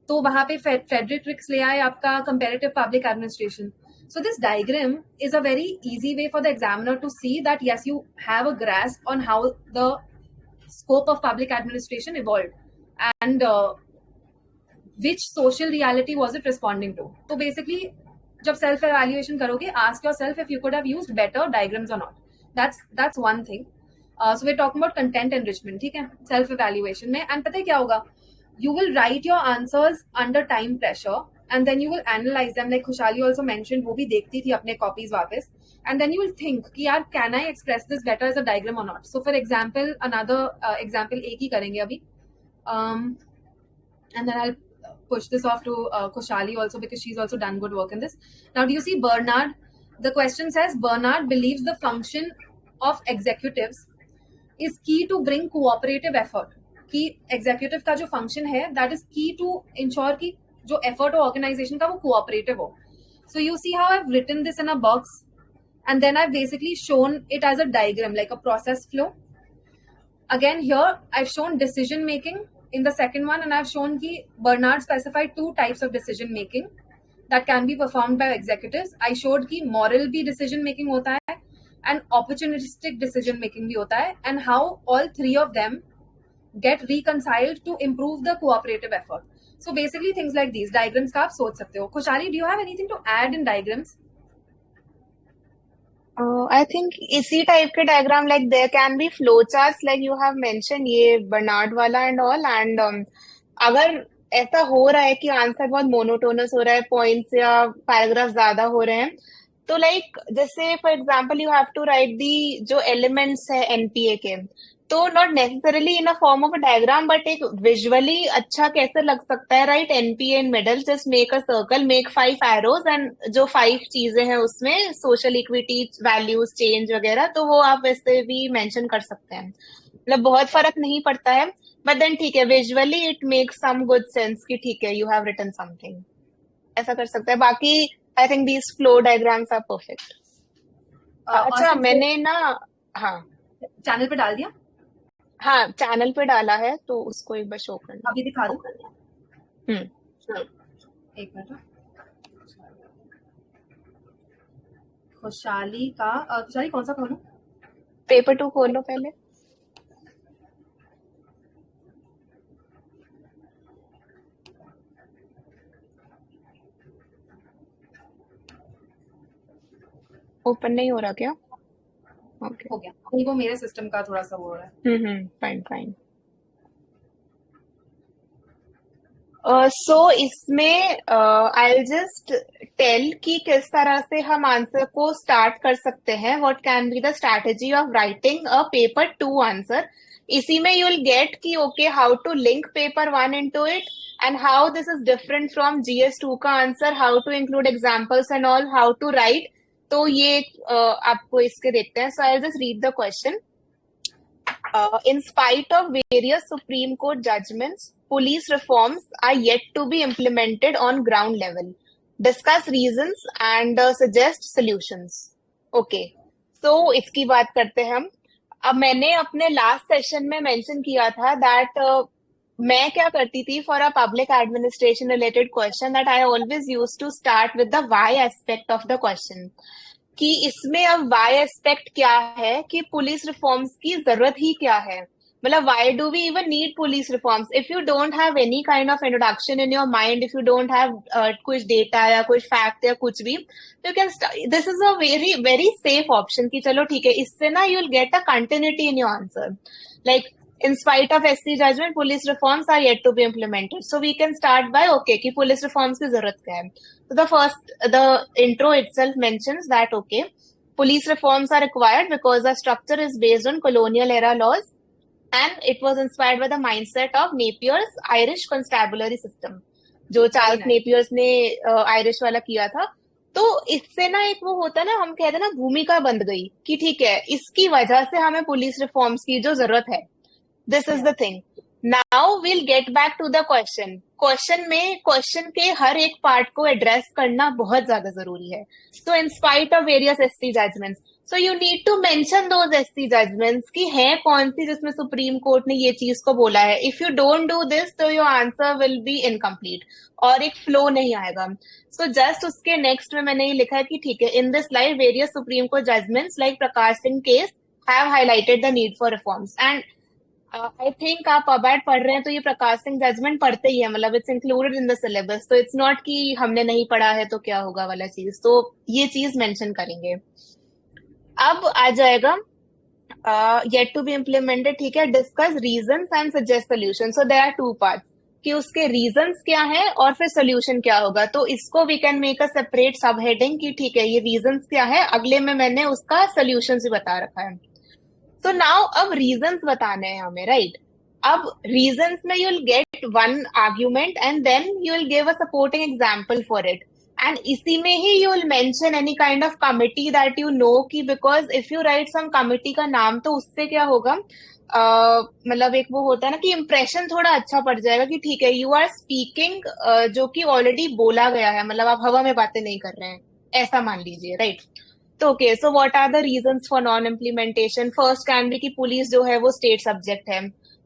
तो वहां पे फ्रेडरिक रिक्स ले आए आपका comparative public administration. So this diagram is a very easy way for the examiner to see that yes, you have a grasp on how the scope of public administration evolved and which social reality was it responding to. So basically, जब self evaluation करोगे, ask yourself if you could have used better diagrams or not. That's one thing. So we're talking about content enrichment, ठीक है, self evaluation में. And पता है क्या होगा, you will write your answers under time pressure and then you will analyze them, like खुशहाली also mentioned, वो भी देखती थी अपने copies वापस, and then you will think कि यार can I express this better as a diagram or not. So for example, another example एक ही करेंगे अभी, and then I'll push this off to Kushali also because she's also done good work in this. Now do you see Bernard? The question says Bernard believes the function of executives is key to bring cooperative effort. कि executive का जो function है, that is key to ensure कि जो effort हो organization का वो cooperative हो. So you see how I've written this in a box and then I've basically shown it as a diagram, like a process flow. Again here I've shown decision making in the second one, and I've shown कि Bernard specified 2 types of decision making that can be performed by executives. I showed कि moral भी decision making होता है and opportunistic decision making भी होता है, and how all 3 of them get reconciled to improve the cooperative effort. So basically things like these diagrams का आप सोच सकते हो. खुशहाली, do you have anything to add in diagrams? I think इसी टाइप के diagram, like there can be flow charts like you have mention, ये Bernard वाला एंड ऑल, एंड अगर ऐसा हो रहा है कि आंसर बहुत मोनोटोनस हो रहा है, पॉइंट्स या पैराग्राफ ज्यादा हो रहे हैं, तो लाइक जैसे for example you have to write the जो एलिमेंट्स है एनपीए के, तो not necessarily in a form of a diagram but एक विजुअली अच्छा कैसे लग सकता है, right? NPA in middle, just make a circle, make 5 arrows, and जो 5 चीजें हैं उसमें सोशल इक्विटी, वैल्यूज, चेंज वगैरह, तो वो आप वैसे भी मेंशन कर सकते हैं। मतलब बहुत फर्क नहीं पड़ता है, बट देन ठीक है, visually it makes some good sense कि ठीक है, यू हैव रिटन समथिंग, ऐसा कर सकते हैं। बाकी I think these flow diagrams are perfect. अच्छा, औसम मैंने ना, हाँ चैनल पे डाल दिया, हाँ, चैनल पे डाला है तो उसको एक बार शो करना। अभी दिखा दूं? हम्म। एक मिनट। खुशहाली का खुशहाली कौन सा खोलूं? पेपर 2 खोलो पहले। ओपन नहीं हो रहा क्या? ओके। हो गया, नहीं वो मेरे सिस्टम का थोड़ा सा वो हो रहा है। Fine fine. सो इसमें आई जस्ट टेल कि किस तरह से हम आंसर को स्टार्ट कर सकते हैं, what can be the strategy of writing a paper 2 answer. इसी में यू विल गेट कि okay, how to link paper 1 into it, and how this is different from GS 2 का answer, how to include examples and all, how to write. तो ये आपको इसके देखते हैं। So I just read the question. In spite of various Supreme Court judgments, police reforms are yet to be implemented on ground level. Discuss reasons and suggest solutions. Okay, so इसकी बात करते हैं हम। अब मैंने अपने लास्ट सेशन में mention किया था दैट मैं क्या करती थी for a public administration related question, that I always use to start with the why aspect of the question, कि इसमें अब वाई एस्पेक्ट क्या है, कि पुलिस रिफॉर्म्स की जरूरत ही क्या है। मतलब why do we even need police reforms? If you don't have any kind of introduction in your mind, if you don't have कुछ डेटा या कुछ फैक्ट या कुछ भी, तो you can, this is a very very safe option कि चलो ठीक है, इससे ना you will get a continuity in your answer. Like in spite of SC judgment, police reforms are yet to be implemented. So we can start by okay कि police reforms की जरूरत क्या है। So the intro itself mentions that okay, police reforms are required because the structure is based on colonial era laws and it was inspired by the mindset of Napier's Irish constabulary system, जो very Charles nice. Napier's ने Irish वाला किया था। तो इससे ना एक वो होता है ना, हम कहते हैं ना, भूमिका बंध गई कि ठीक है, इसकी वजह से हमें पुलिस रिफॉर्म्स की जो जरूरत है। This is the thing. Now will get back to the question. Question में क्वेश्चन के हर एक पार्ट को एड्रेस करना बहुत ज्यादा जरूरी है। So in spite of various SC judgements, so you need to mention those SC judgements की है कौन सी जिसमें सुप्रीम कोर्ट ने ये चीज को बोला है। If you don't do this तो your answer will be incomplete और एक फ्लो नहीं आएगा। सो जस्ट उसके नेक्स्ट में मैंने ये लिखा है कि ठीक है, in this life various Supreme Court judgments like Prakash Singh case have highlighted the need for reforms. And I think आप अबैट पढ़ रहे हैं तो ये प्रकाश सिंह जजमेंट पढ़ते ही है, मतलब it's included in the syllabus, तो इट्स नॉट कि हमने नहीं पढ़ा है तो क्या होगा वाला चीज, तो ये चीज मेंशन करेंगे। अब आ जाएगा येट टू बी इम्प्लीमेंटेड, ठीक है। Discuss reasons and suggest solution. So there are 2 parts कि उसके रीजंस क्या है और फिर सोल्यूशन क्या होगा। तो इसको we can make a separate sub heading कि ठीक है, ये रीजंस क्या है, अगले में मैंने उसका सोल्यूशन भी बता रखा है। तो नाउ अब रीजंस बताने हैं हमें, राइट? अब रीजंस में you will get one argument and then you will give a supporting example for it, and इसी में ही you will mention any kind of committee that you know की, because if you write some committee का नाम तो उससे क्या होगा, मतलब एक वो होता है ना कि इम्प्रेशन थोड़ा अच्छा पड़ जाएगा कि ठीक है, यू आर स्पीकिंग जो कि ऑलरेडी बोला गया है, मतलब आप हवा में बातें नहीं कर रहे हैं, ऐसा मान लीजिए, राइट? तो okay, so what are the reasons for non implementation? First can be कि पुलिस जो है वो स्टेट सब्जेक्ट है,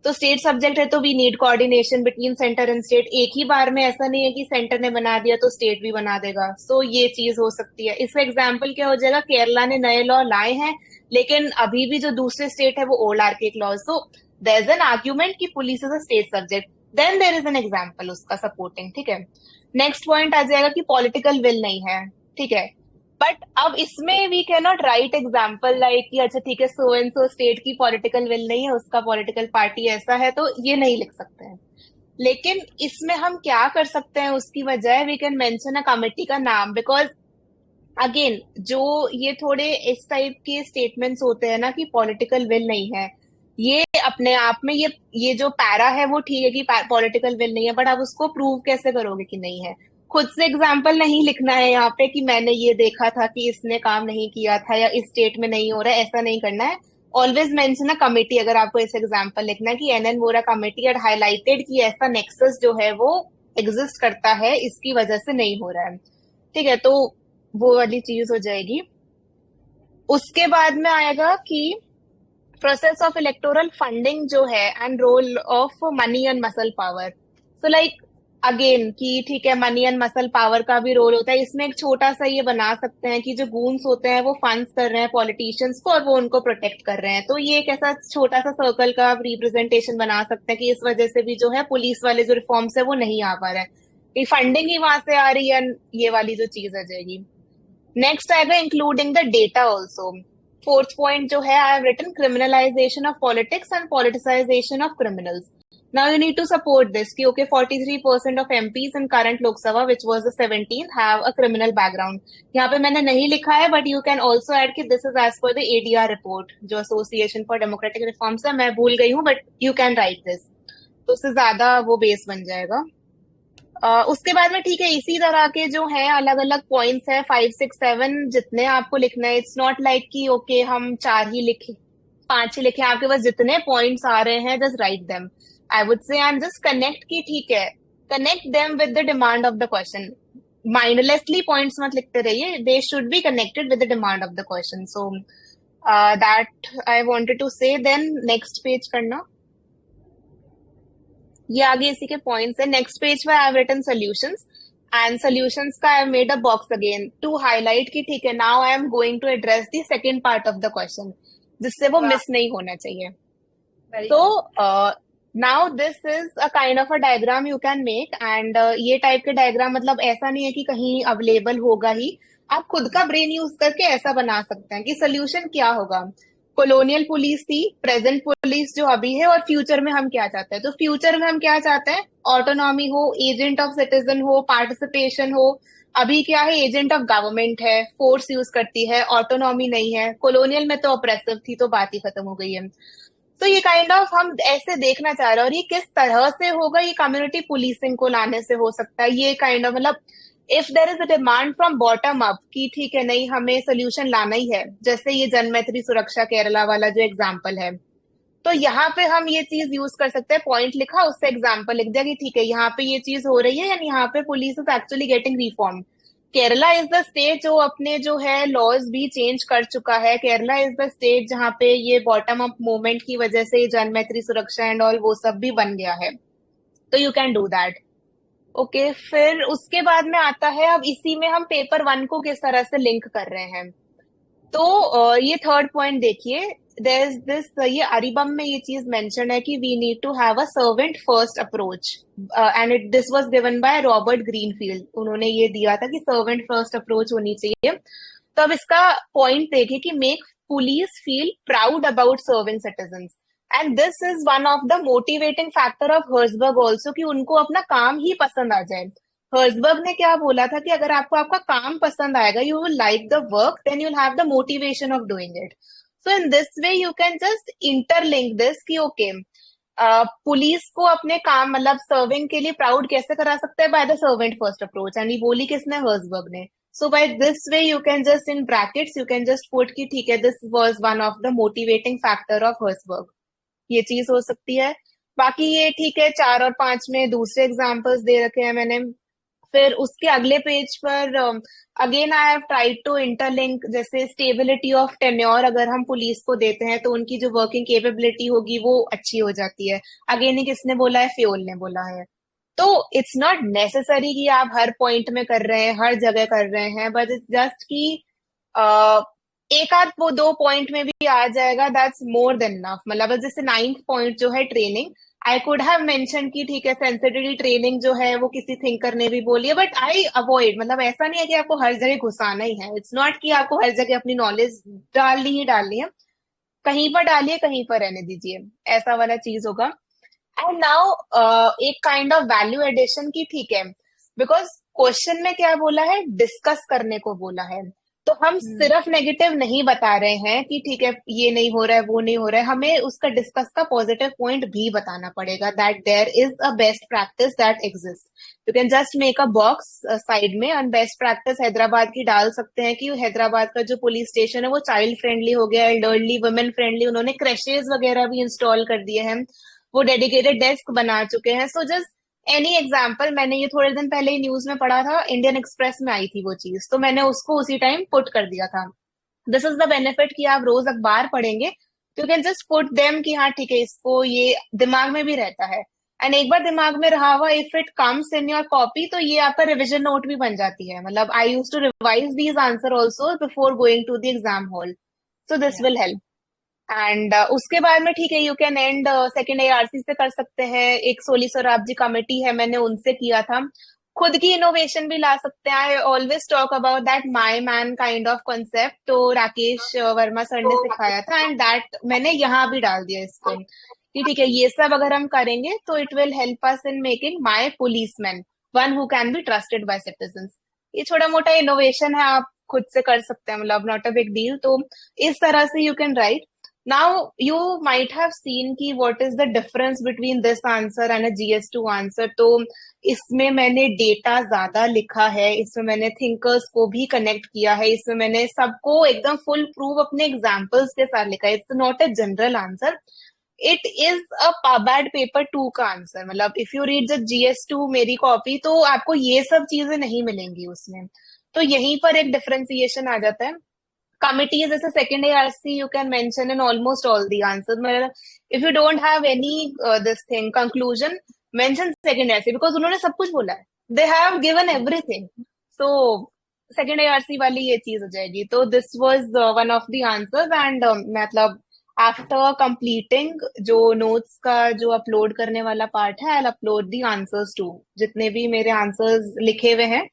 तो स्टेट सब्जेक्ट है तो we need coordination between centre and state. एक ही बार में ऐसा नहीं है कि सेंटर ने बना दिया तो स्टेट भी बना देगा, सो ये चीज हो सकती है। इसका एग्जाम्पल क्या हो जाएगा, केरला ने नए लॉ लाए हैं लेकिन अभी भी जो दूसरे स्टेट है वो old archaic laws, so there is an argument कि police is a state subject, then there is an example उसका सपोर्टिंग, ठीक है। नेक्स्ट पॉइंट आ जाएगा कि पॉलिटिकल विल नहीं है, ठीक है। बट अब इसमें we can not write example like कि अच्छा ठीक है सो एंड सो स्टेट की पॉलिटिकल विल नहीं है, उसका पॉलिटिकल पार्टी ऐसा है, तो ये नहीं लिख सकते हैं। लेकिन इसमें हम क्या कर सकते हैं, उसकी बजाय we can mention a committee का नाम, बिकॉज अगेन जो ये थोड़े इस टाइप के स्टेटमेंट्स होते हैं ना कि पॉलिटिकल विल नहीं है, ये अपने आप में ये जो पैरा है वो ठीक है कि पॉलिटिकल विल नहीं है, बट आप उसको प्रूव कैसे करोगे कि नहीं है? खुद से एग्जाम्पल नहीं लिखना है यहाँ पे कि मैंने ये देखा था कि इसने काम नहीं किया था या इस स्टेट में नहीं हो रहा है, ऐसा नहीं करना है। ऑलवेज मेंशन अ कमिटी, अगर आपको ऐसे एग्जाम्पल लिखना है कि N Vora committee had highlighted कि ऐसा नेक्सस जो है वो एग्जिस्ट करता है, इसकी वजह से नहीं हो रहा है। ठीक है, तो वो वाली चीज हो जाएगी। उसके बाद में आएगा कि प्रोसेस ऑफ इलेक्टोरल फंडिंग जो है and role of money and muscle power. So like again कि ठीक है मनी एंड मसल पावर का भी रोल होता है इसमें। एक छोटा सा ये बना सकते हैं कि जो गूंस होते हैं वो फंड्स कर रहे हैं पॉलिटिशियंस को और वो उनको प्रोटेक्ट कर रहे हैं, तो ये एक ऐसा छोटा सा सर्कल का रिप्रेजेंटेशन बना सकते हैं कि इस वजह से भी जो है पुलिस वाले जो रिफॉर्म्स है वो नहीं आ पा रहे हैं, कि फंडिंग ही वहां से आ रही है। ये वाली जो चीज आ जाएगी। नेक्स्ट आएगा including the data also. Fourth point जो है, I have written criminalization of politics and politicization of criminals. Now you need to support this कि okay 43% of MPs in current Lok Sabha which was the 17th have a criminal background. यहाँ पे मैंने नहीं लिखा है but you can also add कि this is as per the ADR report जो association for democratic reforms है, मैं भूल गई हूँ but you can write this, तो उससे ज्यादा वो बेस बन जाएगा। उसके बाद में ठीक है इसी तरह के जो है अलग अलग पॉइंट्स है, 5 6 7 जितने आपको लिखना है। इट्स नॉट लाइक कि ओके हम चार ही लिखे, पांच ही लिखे, आपके पास जितने पॉइंट्स आ रहे हैं just write them. I would say and just connect की ठीक है, connect them with the demand of the question. Mindlessly points मत लिखते रहिए, they should be connected with the demand of the question. So that I wanted to say. Then next page करना, ये आगे इसी के पॉइंट्स है। नेक्स्ट पेज पे I have written solutions and solutions का I have made a box again to highlight कि ठीक है now I am going to address the second part of the question, जिससे वो Wow, मिस नहीं होना चाहिए। very तो cool. Now this is a kind of a diagram you can make and ये टाइप के डायग्राम मतलब ऐसा नहीं है कि कहीं अवेलेबल होगा ही, आप खुद का ब्रेन यूज करके ऐसा बना सकते हैं कि सोल्यूशन क्या होगा। कॉलोनियल पुलिस थी, प्रेजेंट पुलिस जो अभी है, और फ्यूचर में हम क्या चाहते हैं। तो फ्यूचर में हम क्या चाहते हैं, ऑटोनॉमी हो, एजेंट ऑफ सिटीजन हो, पार्टिसिपेशन हो। अभी क्या है, एजेंट ऑफ गवर्नमेंट है, फोर्स यूज करती है, ऑटोनॉमी नहीं है। कॉलोनियल में तो ऑप्रेसिव थी, तो बात ही खत्म हो गई है। तो ये काइंड ऑफ हम ऐसे देखना चाह रहे हैं, और ये किस तरह से होगा, ये कम्युनिटी पुलिसिंग को लाने से हो सकता है। ये काइंड ऑफ मतलब if there is a demand from bottom up कि ठीक है नहीं हमें सोल्यूशन लाना ही है, जैसे ये जनमैत्री सुरक्षा केरला वाला जो एग्जाम्पल है, तो यहाँ पे हम ये चीज यूज कर सकते हैं। पॉइंट लिखा, उससे एग्जाम्पल लिख दिया कि ठीक है यहाँ पे ये चीज हो रही है यानी यहाँ पे police is actually getting reform. Kerala is the state जो अपने जो है लॉज भी चेंज कर चुका है। केरला इज द स्टेट जहाँ पे ये बॉटम अप मूवमेंट की वजह से ये जनमैत्री सुरक्षा एंड ऑल वो सब भी बन गया है, तो you can do that. Okay, फिर उसके बाद में आता है, अब इसी में हम पेपर 1 को किस तरह से लिंक कर रहे हैं। तो ये थर्ड पॉइंट देखिए, देयर इज दिस, ये अरिबम में ये चीज मेंशन है कि we need to have a servant first approach and it this was given by Robert Greenfield. उन्होंने ये दिया था कि सर्वेंट फर्स्ट अप्रोच होनी चाहिए। तो अब इसका पॉइंट देखिए कि make police feel proud about serving citizens, and this is one of the motivating factor of Herzberg also, कि उनको अपना काम ही पसंद आ जाए। हर्सबर्ग ने क्या बोला था कि अगर आपको आपका काम पसंद आएगा, you will like the work, then you will have the motivation of doing it. So in this way you can just interlink this कि ओके पुलिस को अपने काम मतलब सर्विंग के लिए प्राउड कैसे करा सकते हैं, by the servant first approach. And ये बोली किसने, हर्सबर्ग ने। So by this way you can just in brackets you can just put कि ठीक है this was one of the motivating factor of Herzberg. ये चीज हो सकती है। बाकी ये ठीक है 4 और 5 में दूसरे एग्जाम्पल्स दे रखे हैं मैंने। फिर उसके अगले पेज पर again I have tried to interlink, जैसे स्टेबिलिटी ऑफ टेन्योर अगर हम पुलिस को देते हैं तो उनकी जो वर्किंग केपेबिलिटी होगी वो अच्छी हो जाती है। अगेन ही किसने बोला है, फ्योल ने बोला है। तो इट्स नॉट नेसेसरी कि आप हर पॉइंट में कर रहे हैं, हर जगह कर रहे हैं, बट इट्स जस्ट कि अ, एक आध वो 2 पॉइंट में भी आ जाएगा, दैट्स मोर देन इनफ। मतलब जैसे 9th पॉइंट जो है training, I could have mention कि ठीक है सेंसिटिविटी ट्रेनिंग जो है वो किसी थिंकर ने भी बोली है, बट आई अवॉइड, मतलब ऐसा नहीं है कि आपको हर जगह घुसाना ही है, इट्स नॉट कि आपको हर जगह अपनी नॉलेज डालनी ही डालनी है, कहीं पर डालिए कहीं पर रहने दीजिए, ऐसा वाला चीज होगा। एंड नाउ एक काइंड ऑफ वैल्यू एडिशन की, ठीक है, बिकॉज क्वेश्चन में क्या बोला है, डिस्कस करने को बोला है, तो हम हम्म। सिर्फ नेगेटिव नहीं बता रहे हैं कि ठीक है ये नहीं हो रहा है वो नहीं हो रहा है, हमें उसका डिस्कस का पॉजिटिव पॉइंट भी बताना पड़ेगा, that there is a best practice that exist. You can just make a box side में, और बेस्ट प्रैक्टिस हैदराबाद की डाल सकते हैं कि हैदराबाद का जो पुलिस स्टेशन है वो चाइल्ड फ्रेंडली हो गया, एल्डरली वुमेन फ्रेंडली, उन्होंने क्रैशेज वगैरह भी इंस्टॉल कर दिए हैं, वो डेडिकेटेड डेस्क बना चुके हैं। सो जस्ट एनी एग्जाम्पल, मैंने ये थोड़े दिन पहले ही न्यूज में पढ़ा था, इंडियन एक्सप्रेस में आई थी वो चीज, तो मैंने उसको उसी टाइम पुट कर दिया था। दिस इज द बेनिफिट कि आप रोज अखबार पढ़ेंगे, you can just put them कि हाँ ठीक है, इसको ये दिमाग में भी रहता है, एंड एक बार दिमाग में रहा हुआ, if it comes in your copy तो ये आपका रिविजन नोट भी बन जाती है, मतलब I use to revise these answer also before going to the exam hall, so this yeah will help. And उसके बाद में ठीक है, you can and second ARC से कर सकते हैं, एक सोली सौराब जी कमेटी है, मैंने उनसे किया था, खुद की इनोवेशन भी ला सकते हैं। I always talk about that my man kind of concept, तो राकेश वर्मा सर ने सिखाया था, एंड दैट मैंने यहाँ भी डाल दिया इसको कि ठीक है ये सब अगर हम करेंगे तो it will help us in making my policeman one who can be trusted bye citizens. ये छोटा मोटा इनोवेशन है, आप खुद से कर सकते हैं, मतलब नॉट अ बिग डील, तो इस तरह से you can right. Now you might have seen कि what is the difference between this answer and a GS2 answer, तो इसमें मैंने डेटा ज्यादा लिखा है, इसमें मैंने थिंकर्स को भी कनेक्ट किया है, इसमें मैंने सबको एकदम फुल प्रूफ अपने एग्जांपल्स के साथ लिखा है, it's not a general answer, it is a pad paper 2 का आंसर, मतलब if you read the GS2 मेरी कॉपी तो आपको ये सब चीजें नहीं मिलेंगी उसमें, तो यहीं पर एक डिफरेंशिएशन आ जाता है। Committees as a second ARC you can mention in almost all the answers. If you don't have any this thing conclusion, mention second ARC because उन्होंने सब कुछ बोला है. They have given everything. So second ARC वाली ये चीज हो जाएगी. तो this was one of the answers, and मतलब after completing जो notes का जो upload करने वाला part है, I'll upload the answers too. जितने भी मेरे answers लिखे हुए हैं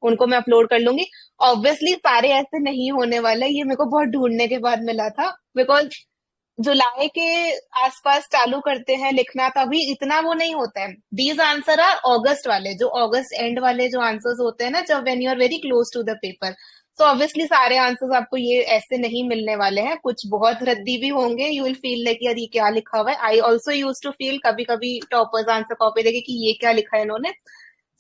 उनको मैं अपलोड कर लूंगी। ऑब्वियसली सारे ऐसे नहीं होने वाले, ये मेरे को बहुत ढूंढने के बाद मिला था, बिकॉज जुलाई के आसपास चालू करते हैं लिखना, तभी इतना वो नहीं होता है। दीज आंसर आर अगस्त वाले, जो अगस्त एंड वाले जो आंसर्स होते हैं ना, जब when you are very close to the paper, तो ऑब्वियसली सारे आंसर्स आपको ये ऐसे नहीं मिलने वाले हैं, कुछ बहुत रद्दी भी होंगे, यू विल फील लाइक यार ये क्या लिखा हुआ है। I also use to feel कभी कभी टॉपर्स आंसर कॉपी देखे कि ये क्या लिखा है इन्होंने,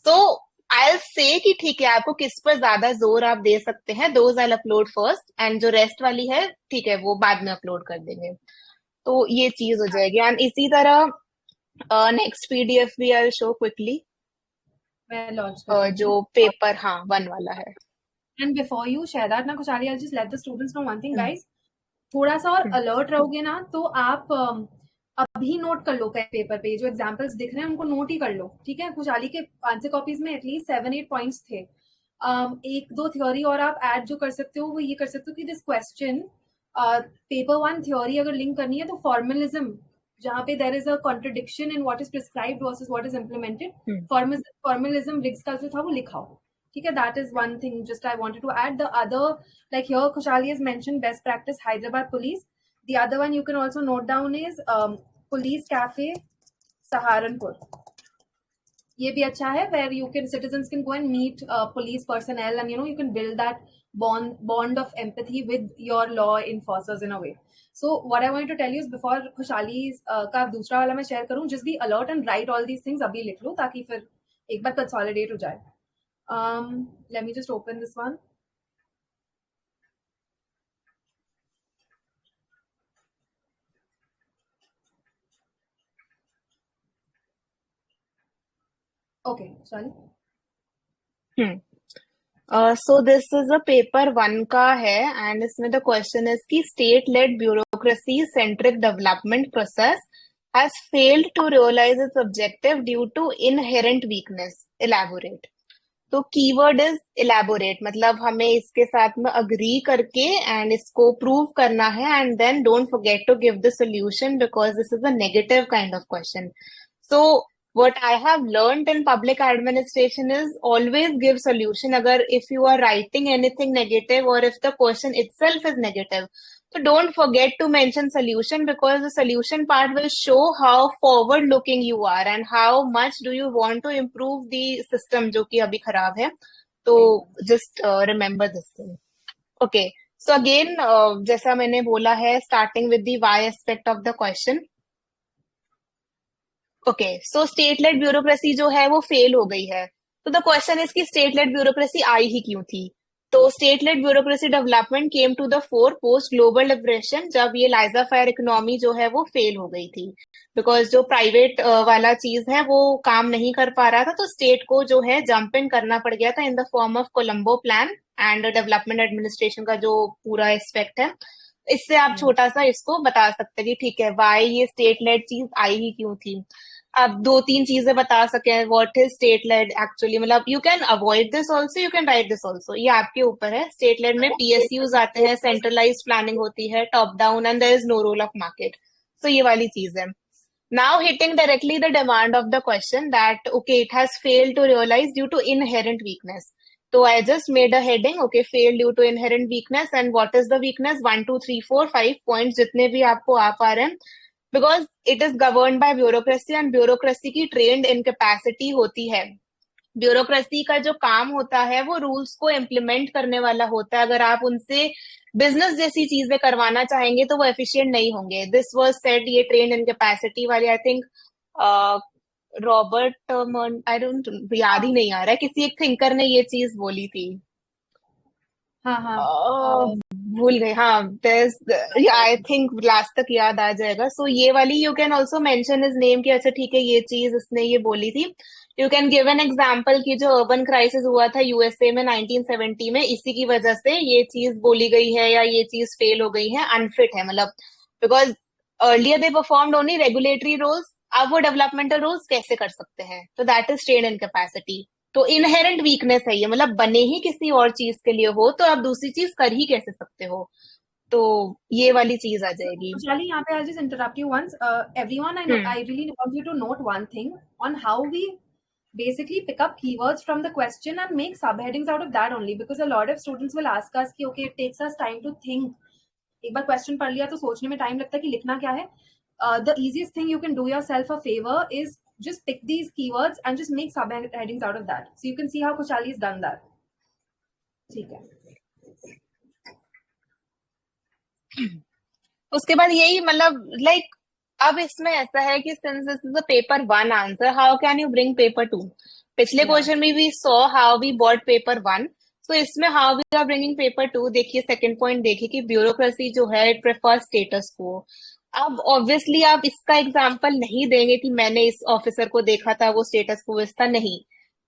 तो आई से कि ठीक है आपको किस पर ज्यादा जोर आप दे सकते हैं, those I upload first, and जो रेस्ट वाली है ठीक है वो बाद में अपलोड कर देंगे, तो ये चीज हो जाएगी। एंड इसी तरह नेक्स्ट PDF भी आई शो क्विकली, मैं लॉन्च कर देती हूँ। जो पेपर हाँ 1 वाला है। And before you share that ना Khushali, I just let the students know one thing hmm, guys, थोड़ा सा और हम्म, अलर्ट रहोगे ना तो आप अभी नोट कर लो पेपर पे जो एग्जाम्पल्स दिख रहे हैं उनको नोट ही कर लो, ठीक है। खुशहाली के आंसर कॉपीज में एटलीस्ट 7-8 पॉइंट्स थे। एक दो थ्योरी और आप ऐड जो कर सकते हो वो ये कर सकते हो कि दिस क्वेश्चन पेपर 1 थ्योरी अगर लिंक करनी है तो फॉर्मलिज्म जहाँ पे there is a contradiction in what is prescribed versus what is implemented, hmm, formalism Riggs का जो था वो लिखाओ, ठीक है। That is one thing just I wanted to add. The other, like here Khushali has mentioned best practice Hyderabad police. The other one you can also note down is police cafe Saharanpur. ये भी अच्छा है, where you can citizens can go and meet police personnel, and you can build that bond of empathy with your law enforcers in a way. So what I wanted to tell you is before खुशहाली's का दूसरा वाला मैं share करूं, just be alert and write all these things अभी लिख लो ताकि फिर एक बार consolidate हो जाए। Let me just open this one. Okay, sorry. So this is a paper 1 का है, एंड इसमें द क्वेश्चन इज कि state led bureaucracy centric development process has failed to realise its objective due to inherent weakness, elaborate. तो keyword is elaborate, मतलब हमें इसके साथ में अग्री करके एंड इसको प्रूव करना है, and then don't forget to give the solution because this is a negative kind of question. So what I have learned in public administration is always give solution. अगर if you are writing anything negative or if the question itself is negative, so don't forget to mention solution because the solution part will show how forward looking you are and how much do you want to improve the system जो कि अभी खराब है. तो just remember this thing. Okay. So again, जैसा मैंने बोला है, starting with the why aspect of the question. Okay, so state led bureaucracy जो है वो फेल हो गई है. तो द क्वेश्चन इज कि स्टेट लेड ब्यूरोक्रेसी आई ही क्यों थी. तो state led bureaucracy development came to the fore post global liberation, जब ये लाइजा फायर इकोनॉमी जो है वो फेल हो गई थी. बिकॉज जो प्राइवेट वाला चीज है वो काम नहीं कर पा रहा था, तो स्टेट को जो है जंप इन करना पड़ गया था in the form of Colombo plan and development administration का जो पूरा एस्पेक्ट है. इससे आप छोटा सा इसको बता सकते हैं कि ठीक है वाई ये स्टेट लेड चीज आई ही क्यों थी. आप दो तीन चीजें बता सके what is state led actually, मतलब you can avoid this also, you can write this also, ये आपके ऊपर है. स्टेट लेड में पीएसयूज आते हैं, सेंट्रलाइज प्लानिंग होती है, top down, and there is no role of market. तो ये वाली चीज है. Now hitting directly the demand of the question that okay it has failed to realize due to inherent weakness. So I just made a heading, okay, failed due to inherent weakness, and what is the weakness? 1 2 3 4 5 points जितने भी आपको आ पा रहे हैं. Because it is govern by bureaucracy and bureaucracy की trend incapacity होती है. Bureaucracy का जो काम होता है वो रूल्स को इम्प्लीमेंट करने वाला होता है. अगर आप उनसे बिजनेस जैसी चीजें करवाना चाहेंगे तो वो एफिशिएंट नहीं होंगे. दिस वाज सेड, ये ट्रेंड इनकेपेसिटी वाली, I think Robert, I don't, याद ही नहीं आ रहा है, किसी एक थिंकर ने ये चीज बोली थी. हाँ हाँ. भूल गए. हाँ, आई थिंक लास्ट तक याद आ जाएगा. सो ये वाली you can also mention his name कि अच्छा ठीक है ये चीज इसने ये बोली थी. You can give an example की जो अर्बन क्राइसिस हुआ था यूएसए में 1970 में, इसी की वजह से ये चीज बोली गई है या ये चीज फेल हो गई है, अनफिट है, मतलब because earlier they performed only regulatory roles, अब वो डेवलपमेंटल रोल्स कैसे कर सकते हैं. तो that is trade in capacity. तो इनहेरेंट वीकनेस है ये, मतलब बने ही किसी और चीज के लिए हो तो आप दूसरी चीज कर ही कैसे सकते हो. तो ये वाली चीज आ जाएगी. Shali, यहाँ पे I'll just interrupt you once. Everyone, I really want you to note one thing on how we basically pick up keywords from the question and make subheadings out of that only, because a lot of students will ask us कि okay, it takes us time to think. एक बार question पढ़ लिया तो सोचने में time लगता है कि लिखना क्या है. The easiest thing you can do yourself a favor is just pick these keywords and just make subheadings out of that. So you can see how Kushali's done that. ठीक है. उसके बाद यही, मतलब लाइक अब इसमें ऐसा है कि since this is a paper one answer, how can you bring paper two. पिछले क्वेश्चन में we saw how we bought paper one, तो इसमें how we are bringing paper two. देखिए सेकंड पॉइंट देखिए कि ब्यूरोक्रेसी जो है इट प्रेफर्स स्टेटस को. अब ऑब्वियसली आप इसका एग्जाम्पल नहीं देंगे कि मैंने इस ऑफिसर को देखा था वो स्टेटस को था, नहीं.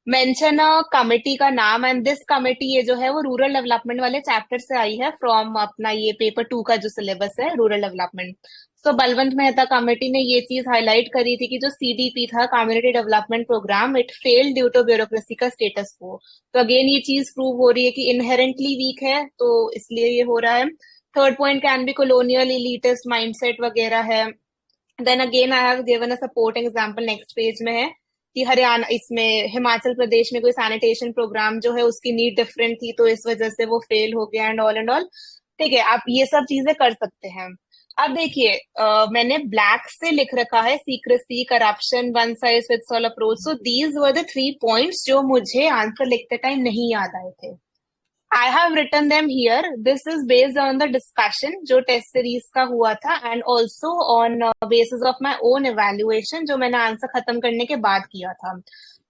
मेंशन अ कमिटी का नाम, एंड दिस कमिटी ये जो है वो रूरल डेवलपमेंट वाले चैप्टर से आई है फ्रॉम अपना ये पेपर टू का जो सिलेबस है रूरल डेवलपमेंट. सो बलवंत मेहता कमेटी ने ये चीज हाईलाइट करी थी कि जो सीडीपी था, community development programme, it failed due to bureaucracy का स्टेटस को. तो अगेन ये चीज प्रूव हो रही है कि इनहेरेंटली वीक है, तो इसलिए ये हो रहा है. Third point can be colonial elitist mindset वगैरह है. Then again I have given a supporting example, next page में है कि हरियाणा, इसमें हिमाचल प्रदेश में कोई सैनिटेशन प्रोग्राम जो है उसकी नीड डिफरेंट थी तो इस वजह से वो फेल हो गया एंड ऑल. ठीक है, आप ये सब चीजें कर सकते हैं. अब देखिए मैंने ब्लैक से लिख रखा है secrecy, corruption, one size fits all approach. So these were the 3 points जो मुझे आंसर लिखते टाइम नहीं याद आए थे. I have written them here. This is based on the discussion जो टेस्ट सीरीज का हुआ था and also on basis of my own evaluation जो मैंने आंसर खत्म करने के बाद किया था.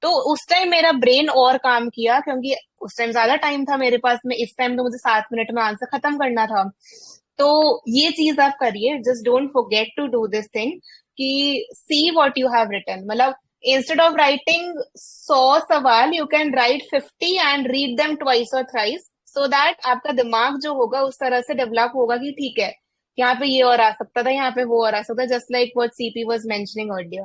तो उस टाइम मेरा ब्रेन और काम किया क्योंकि उस टाइम ज्यादा टाइम था मेरे पास में. इस टाइम तो मुझे 7 मिनट में आंसर खत्म करना था. तो ये चीज आप करिए, just don't forget to do this thing कि see what you have written. मतलब instead of writing 100 सवाल you can write 50 and read them twice or thrice, so that आपका दिमाग जो होगा उस तरह से डेवलप होगा कि ठीक है यहाँ पे ये और आ सकता था, यहाँ पे वो और आ सकता, just like what CP was mentioning earlier.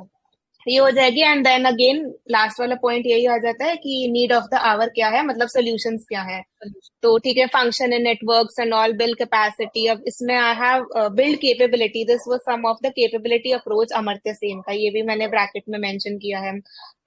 ये हो जाएगी। एंड देन अगेन लास्ट वाला पॉइंट यही आ जाता है कि नीड ऑफ द आवर क्या है, मतलब सोल्यूशंस क्या है। Solution. तो ठीक है, function in networks and all, build capacity. अब इसमें I have build capability, this was some of the capability approach Amartya Sen का, ये भी मैंने ब्रैकेट में मेंशन किया है।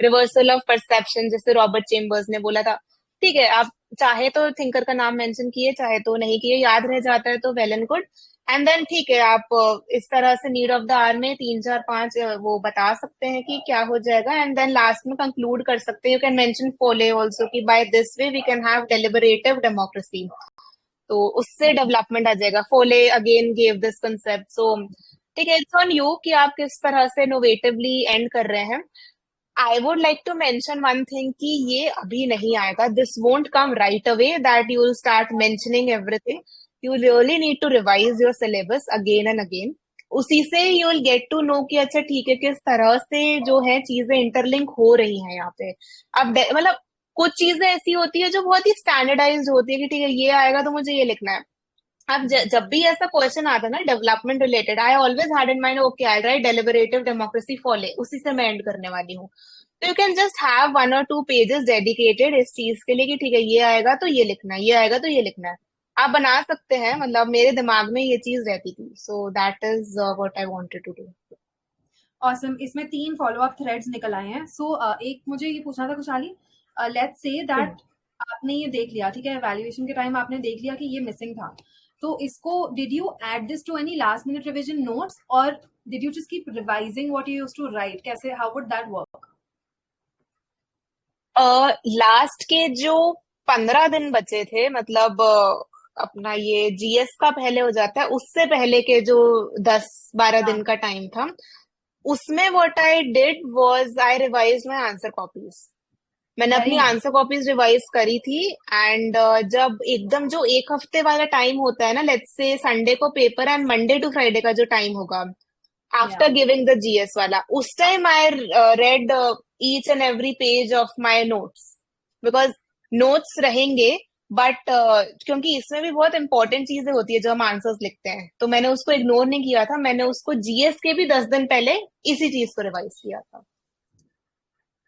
रिवर्सल ऑफ परसेप्शन, जैसे रॉबर्ट चेम्बर्स ने बोला था। ठीक है, आप चाहे तो थिंकर का नाम मेंशन किए, चाहे तो नहीं किए, याद रह जाता है तो well and good. And then ठीक है, आप इस तरह से नीड ऑफ द आवर में तीन चार पांच वो बता सकते हैं कि क्या हो जाएगा। एंड देन लास्ट में कंक्लूड कर सकते हैं, you can mention Follett also कि by this way we can have deliberative democracy. तो उससे डेवलपमेंट आ जाएगा। Follett again gave this concept. So ठीक है, इट्स ऑन यू कि आप किस तरह से इनोवेटिवली एंड कर रहे हैं। I would like to mention one thing कि ये अभी नहीं आएगा, this won't come right away that you will start mentioning everything. You really need to revise your syllabus again and again. उसी से you will get to know कि अच्छा ठीक है, किस तरह से जो है चीजें इंटरलिंक हो रही हैं यहाँ पे। अब मतलब कुछ चीजें ऐसी होती है जो बहुत ही स्टैंडर्डाइज्ड होती है कि ठीक है, ये आएगा तो मुझे ये लिखना है। अब जब भी ऐसा क्वेश्चन आता है ना development related, I always had in mind okay I write deliberative democracy Follett, उसी से मैं एंड करने वाली हूँ। तो you can just have one और टू पेजेस डेडिकेटेड इस चीज के लिए कि ठीक है, ये आएगा तो ये लिखना है, ये आएगा तो ये लिखना है। आप बना सकते हैं, मतलब मेरे दिमाग में ये चीज रहती थी। So that is what I wanted to do. Awesome. इसमें 3 फ़ॉलो-अप थ्रेड्स निकल आए हैं। सो एक मुझे ये पूछना था खुशहाली, लेट्स से दैट आपने ये देख लिया, ठीक है, इवैल्यूएशन के टाइम आपने देख लिया कि ये मिसिंग था। तो इसको did you add this to any last minute revision notes और did you just keep revising what you used to write? कैसे, how would that work? Last के जो 15 दिन बचे थे, मतलब अपना ये जीएस का पहले हो जाता है, उससे पहले के जो 10-12 दिन हाँ, का टाइम था, उसमें what I did was I revise my answer copies. मैंने वेरी अपनी नाइस। आंसर कॉपीज रिवाइज करी थी। एंड जब एकदम जो एक हफ्ते वाला टाइम होता है ना, लेट्स से संडे को paper and Monday to Friday का जो टाइम होगा या आफ्टर गिविंग द जीएस वाला, उस time I read each and every page of my notes. Because notes रहेंगे, बट क्योंकि इसमें भी बहुत इंपॉर्टेंट चीजें होती है जो हम आंसर्स लिखते हैं, तो मैंने उसको इग्नोर नहीं किया था। मैंने उसको जीएस के भी 10 दिन पहले इसी चीज को रिवाइज किया था।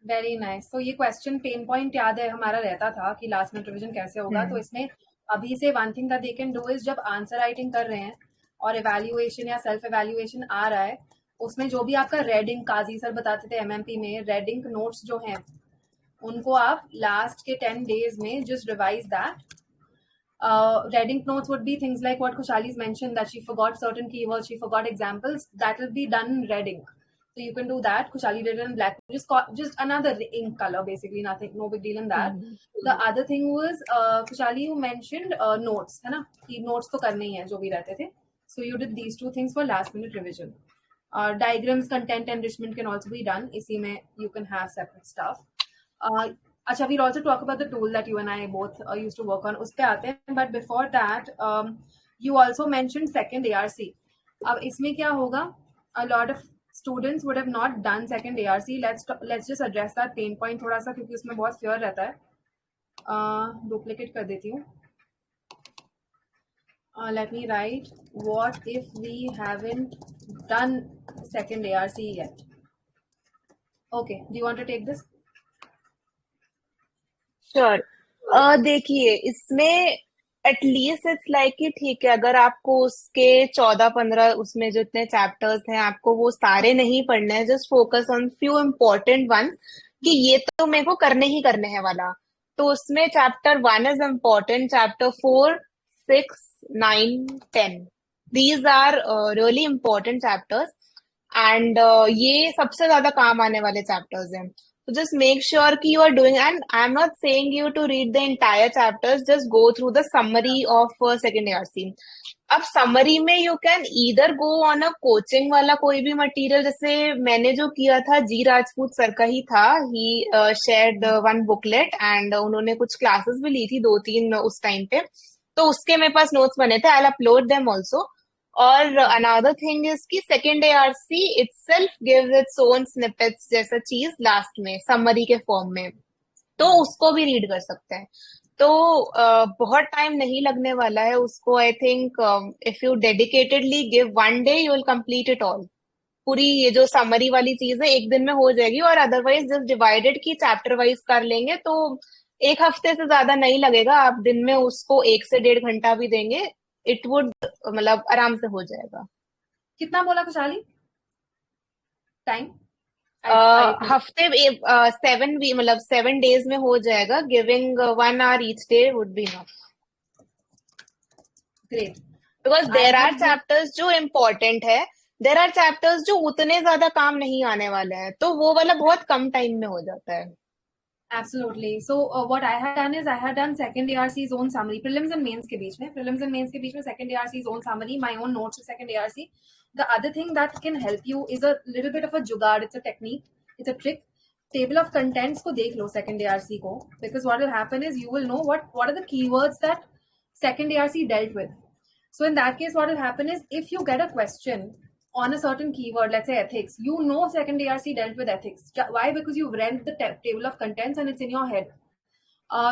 Very nice. तो ये क्वेश्चन पेन पॉइंट याद है हमारा रहता था कि लास्ट मिनट रिविजन कैसे होगा, तो हम्म। इसमें अभी से one thing that they can do is, जब आंसर राइटिंग कर रहे हैं और इवैल्यूएशन या सेल्फ इवैल्यूएशन आ रहा है, उसमें जो भी आपका रेडिंग, काजी सर बताते थे एमएमपी में, रेडिंग नोट्स जो हैं उनको आप लास्ट के 10 days में just revise that. Reading notes would be things like what Kushali's mentioned, that she forgot certain keywords, she forgot examples. That will be done in red ink. So you can do that. Kushali did it in black. Just another ink color, basically nothing, no big deal in that. Hmm. The other thing was, Kushali, you mentioned notes, है ना? कि notes तो करने ही हैं जो भी रहते थे. So you did these two things for last minute revision. Diagrams, content enrichment can also be done. इसी में you can have separate stuff. Uh, अच्छा, we'll also talk about the tool that you and I both used to work on. उस पे आते हैं, but before that, you also mentioned second ARC. अब इसमें क्या होगा? A lot of students would have not done second ARC. Let's just address that pain point थोड़ा सा, क्योंकि उसमें बहुत fear रहता है. Duplicate कर देती हूँ. Let me write. What if we haven't done second ARC yet? Okay. Do you want to take this? Sure. देखिए, इसमें एटलीस्ट इट्स लाइक कि ठीक है, अगर आपको उसके 14-15 उसमें जो इतने चैप्टर्स हैं, आपको वो सारे नहीं पढ़ने हैं, just focus on few important ones कि ये तो मेरे को करने ही करने हैं वाला। तो उसमें chapter 1 is important, chapter 4, 6, 9, 10, these are really important chapters. And ये सबसे ज्यादा काम आने वाले चैप्टर्स हैं। So just make sure कि you are doing, and I'm not saying you to read the entire chapters, just go through the summary of second ARC. अब summary में you can either go on a coaching वाला कोई भी material, जैसे मैंने जो किया था जी राजपूत सर का ही था। he shared one booklet and उन्होंने कुछ classes भी ली थी 2-3 उस टाइम पे, तो उसके मेरे पास notes बने थे। I'll upload them also. और अनदर थिंग इज कि second ARC itself gives its own snippets जैसा चीज लास्ट में समरी के फॉर्म में, तो उसको भी रीड कर सकते हैं। तो बहुत टाइम नहीं लगने वाला है उसको। I think if you dedicatedly give 1 day you will complete it all. पूरी ये जो समरी वाली चीज है एक दिन में हो जाएगी, और अदरवाइज जस्ट डिवाइडेड की चैप्टर वाइज कर लेंगे तो एक हफ्ते से ज्यादा नहीं लगेगा। आप दिन में उसको 1 से 1.5 घंटा भी देंगे, इट वुड मतलब आराम से हो जाएगा। कितना बोला खुशहाली टाइम? आई हफ्ते 7 वी मतलब 7 डेज में हो जाएगा। Giving 1 hour each day would be enough, great. Because I there are have chapters जो इम्पोर्टेंट है, देर आर चैप्टर्स जो उतने ज्यादा काम नहीं आने वाले हैं, तो वो वाला बहुत कम टाइम में हो जाता है। Absolutely. So what I had done is I had done second ARC's own summary, prelims and mains के बीच में, second ARC's own summary, my own notes for second ARC. The other thing that can help you is a little bit of a jugaad. It's a technique. It's a trick. Table of contents को देख लो second ARC को, because what will happen is you will know what are the keywords that second ARC dealt with. So in that case, what will happen is if you get a question on a certain keyword, let's say ethics, you know second ARC dealt with ethics. Why? Because you've read the table of contents and it's in your head.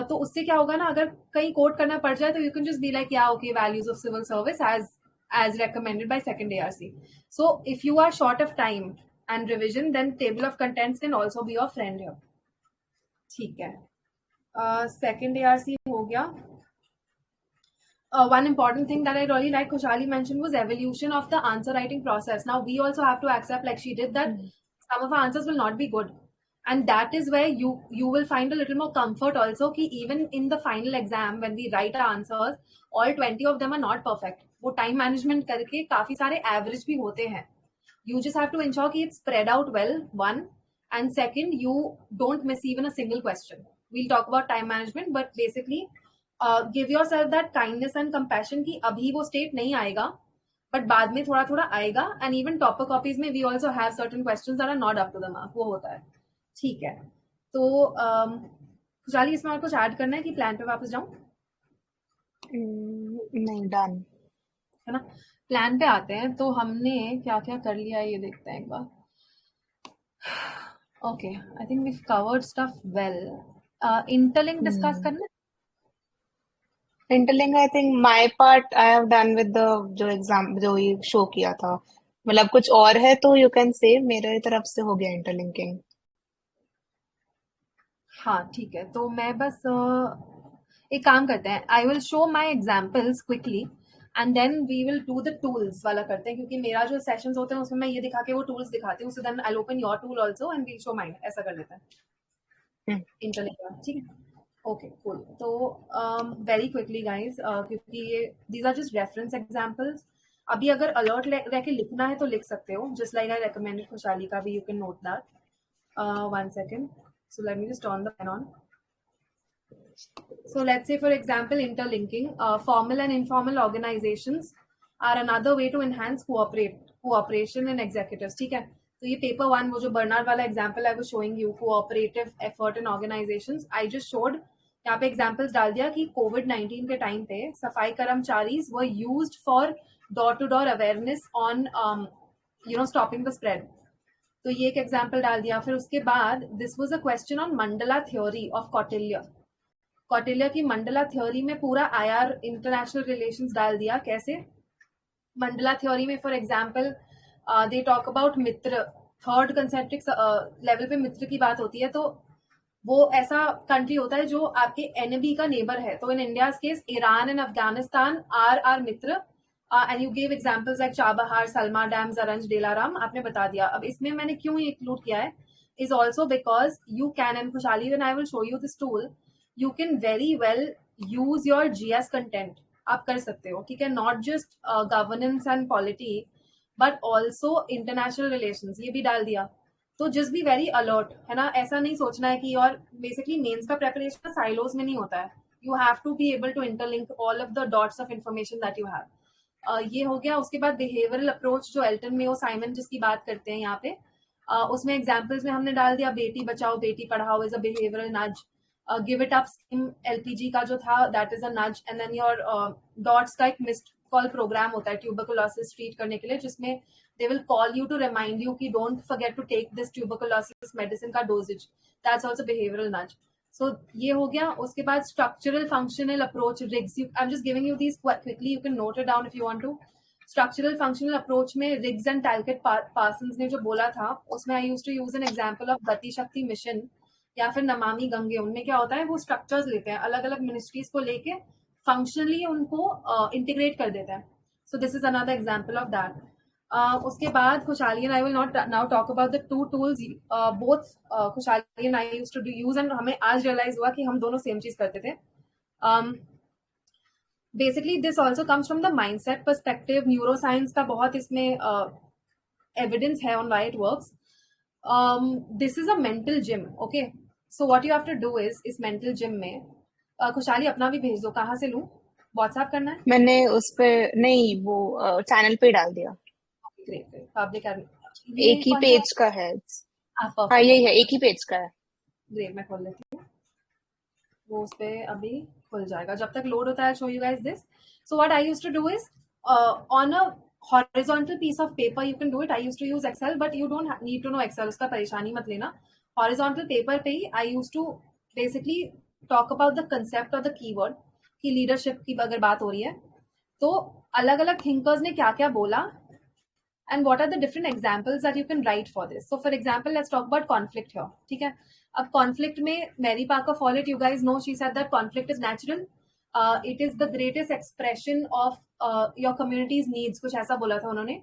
तो उससे क्या होगा ना, अगर कहीं coat करना पड़ जाए तो you can just be like या okay, values of civil service as recommended by second ARC. So if you are short of time and revision, then table of contents can also be your friend here. ठीक है, second ARC हो गया. One important thing that I really like Khushali mentioned was evolution of the answer writing process. Now we also have to accept, like she did, that some of our answers will not be good, and that is where you will find a little more comfort also. Ki even in the final exam when we write our answers, all 20 of them are not perfect. वो time management करके काफी सारे average भी होते हैं. You just have to ensure कि it's spread out well. One, and second, you don't miss even a single question. We'll talk about time management, but basically give your self that kindness and compassion की अभी वो state नहीं आएगा, but बाद में थोड़ा थोड़ा आएगा. एंड इवन टॉपर कॉपीज में we also have certain questions that are not up to the mark, वो होता है. ठीक है, तो खुशहाली इसमें और कुछ ऐड करना है कि प्लान पे वापस जाऊं? नहीं, डन है ना. प्लान पे आते हैं, तो हमने क्या क्या कर लिया ये देखते हैं एक बार. Okay, I think we covered stuff well. Interlink discuss करना है. Interlink I think my part I have done with the जो एग्जाम जो ये शो किया था, मतलब कुछ और है तो यू कैन से मेरे तरफ से हो गया इंटरलिंकिंग. हाँ ठीक है, तो मैं बस एक काम करते हैं, I will show my examples quickly and then we will do the tools वाला करते हैं, क्योंकि मेरा जो सेशंस होते हैं उसमें मैं ये दिखा के वो टूल्स दिखाती हूँ. So then I open your tool also and will show mine. ऐसा कर लेते हैं इंटरनेट. ठीक है, ओके कूल. तो वेरी क्विकली गाइज, क्योंकि ये these are just reference examples. अभी अगर अलर्ट रह के लिखना है तो लिख सकते हो, जस्ट लाइक आई रिकमेंडेड खुशहाली का भी. You can note that. 1 second. So let me just turn the pen on. So let's say, for example, interlinking. Formal and informal organizations are another way to enhance cooperation in executives. ठीक है, तो ये paper 1 वो जो Bernard वाला example I was showing you, cooperative effort in organizations. I just showed यहाँ पे examples डाल दिया कि COVID-19 के टाइम पे सफाई कर्मचारी were used for door-to-door awareness on stopping the spread. तो ये एक एग्जाम्पल डाल दिया. फिर उसके बाद this was a question on Mandla theory of Kautilya. Kautilya की मंडला थ्योरी में पूरा आईआर इंटरनेशनल रिलेशंस डाल दिया. कैसे मंडला थ्योरी में, for example, they talk about Mitra. Third concentric level पे मित्र की बात होती है, तो वो ऐसा कंट्री होता है जो आपके एनिमी का नेबर है. तो in India's case Iran and Afghanistan are मित्र. And you give examples like Chabahar, Salma dam, Zaranj, Delaram. आपने बता दिया. अब इसमें मैंने क्यों इंक्लूड किया है is also because you can, and Khushhali when I will show you this tool, you can very well use your GS content. आप कर सकते हो, ठीक है, not just governance and polity but also international relations. ये भी डाल दिया. तो जस्ट बी वेरी अलर्ट, है ना. ऐसा नहीं सोचना है कि, और बेसिकली मेंस का प्रेपरेशन साइलोज में नहीं होता है. You have to be able to interlink all of the dots of information that you have. ये हो गया. उसके बाद बिहेवियरल अप्रोच जो एल्टन मेयो साइमन जिसकी बात करते हैं यहाँ पे, उसमें एग्जाम्पल्स में हमने डाल दिया Beti Bachao Beti Padhao is a behavioural नज. Give it up scheme LPG का जो था दैट इज अ नज. एंड देन योर डॉट्स का एक मिस्ड कॉल प्रोग्राम होता है ट्यूबरकुलोसिस ट्रीट करने के लिए, जिसमें they will call you to remind you कि don't forget to take this tuberculosis medicine का doses. That's also behavioural nudge. So ये हो गया. उसके बाद structural functional approach Riggs. I am just giving you these quickly, you can note it down if you want to. Structural functional approach में Riggs and Talcott Parsons ने जो बोला था, उसमें I used to use an example of गति शक्ति mission या फिर नमामि गंगे। उनमें क्या होता है, वो स्ट्रक्चर्स लेते हैं अलग अलग मिनिस्ट्रीज को लेके, फंक्शनली उनको इंटीग्रेट कर देता है। So this is another example of that. उसके बाद Khushhali and I will not now talk about the two tools both Khushhali and I used to do use, and हमें आज रियलाइज हुआ कि हम दोनों सेम चीज करते थे। Basically this also comes from the mindset perspective. Neuroscience का बहुत इसमें एविडेंस है on why it works. This is a mental gym, okay. So what you have to do is, इस मेंटल जिम में खुशहाली अपना भी भेज दो। कहाँ से लूं? व्हाट्सएप करना है? मैंने उस पे नहीं, वो चैनल पे डाल दिया। Great great. पब्लिक एक ये ही कौन सा? पेज का है। हाँ, परफेक्ट। यही है, एक ही पेज का है। ग्रेट, मैं खोल लेती हूँ। वो उस पे अभी खुल जाएगा। जब तक लोड होता है, show you guys this. So what I used to do is, on a horizontal piece of paper you can do it. I used to use Excel, but you don't need to know Excel, उसका परेशानी मत लेना। horizontal paper पे ही I used to basically talk about the concept or the keyword कि leadership की अगर बात हो रही है तो अलग अलग थिंकर्स ने क्या क्या बोला, and what are the different examples that you can write for this. So for example, let's talk about conflict here. ठीक है, अब conflict में Mary Parker Follett, you guys know, she said that conflict is natural. It is the greatest expression of your community's needs, कुछ ऐसा बोला था उन्होंने।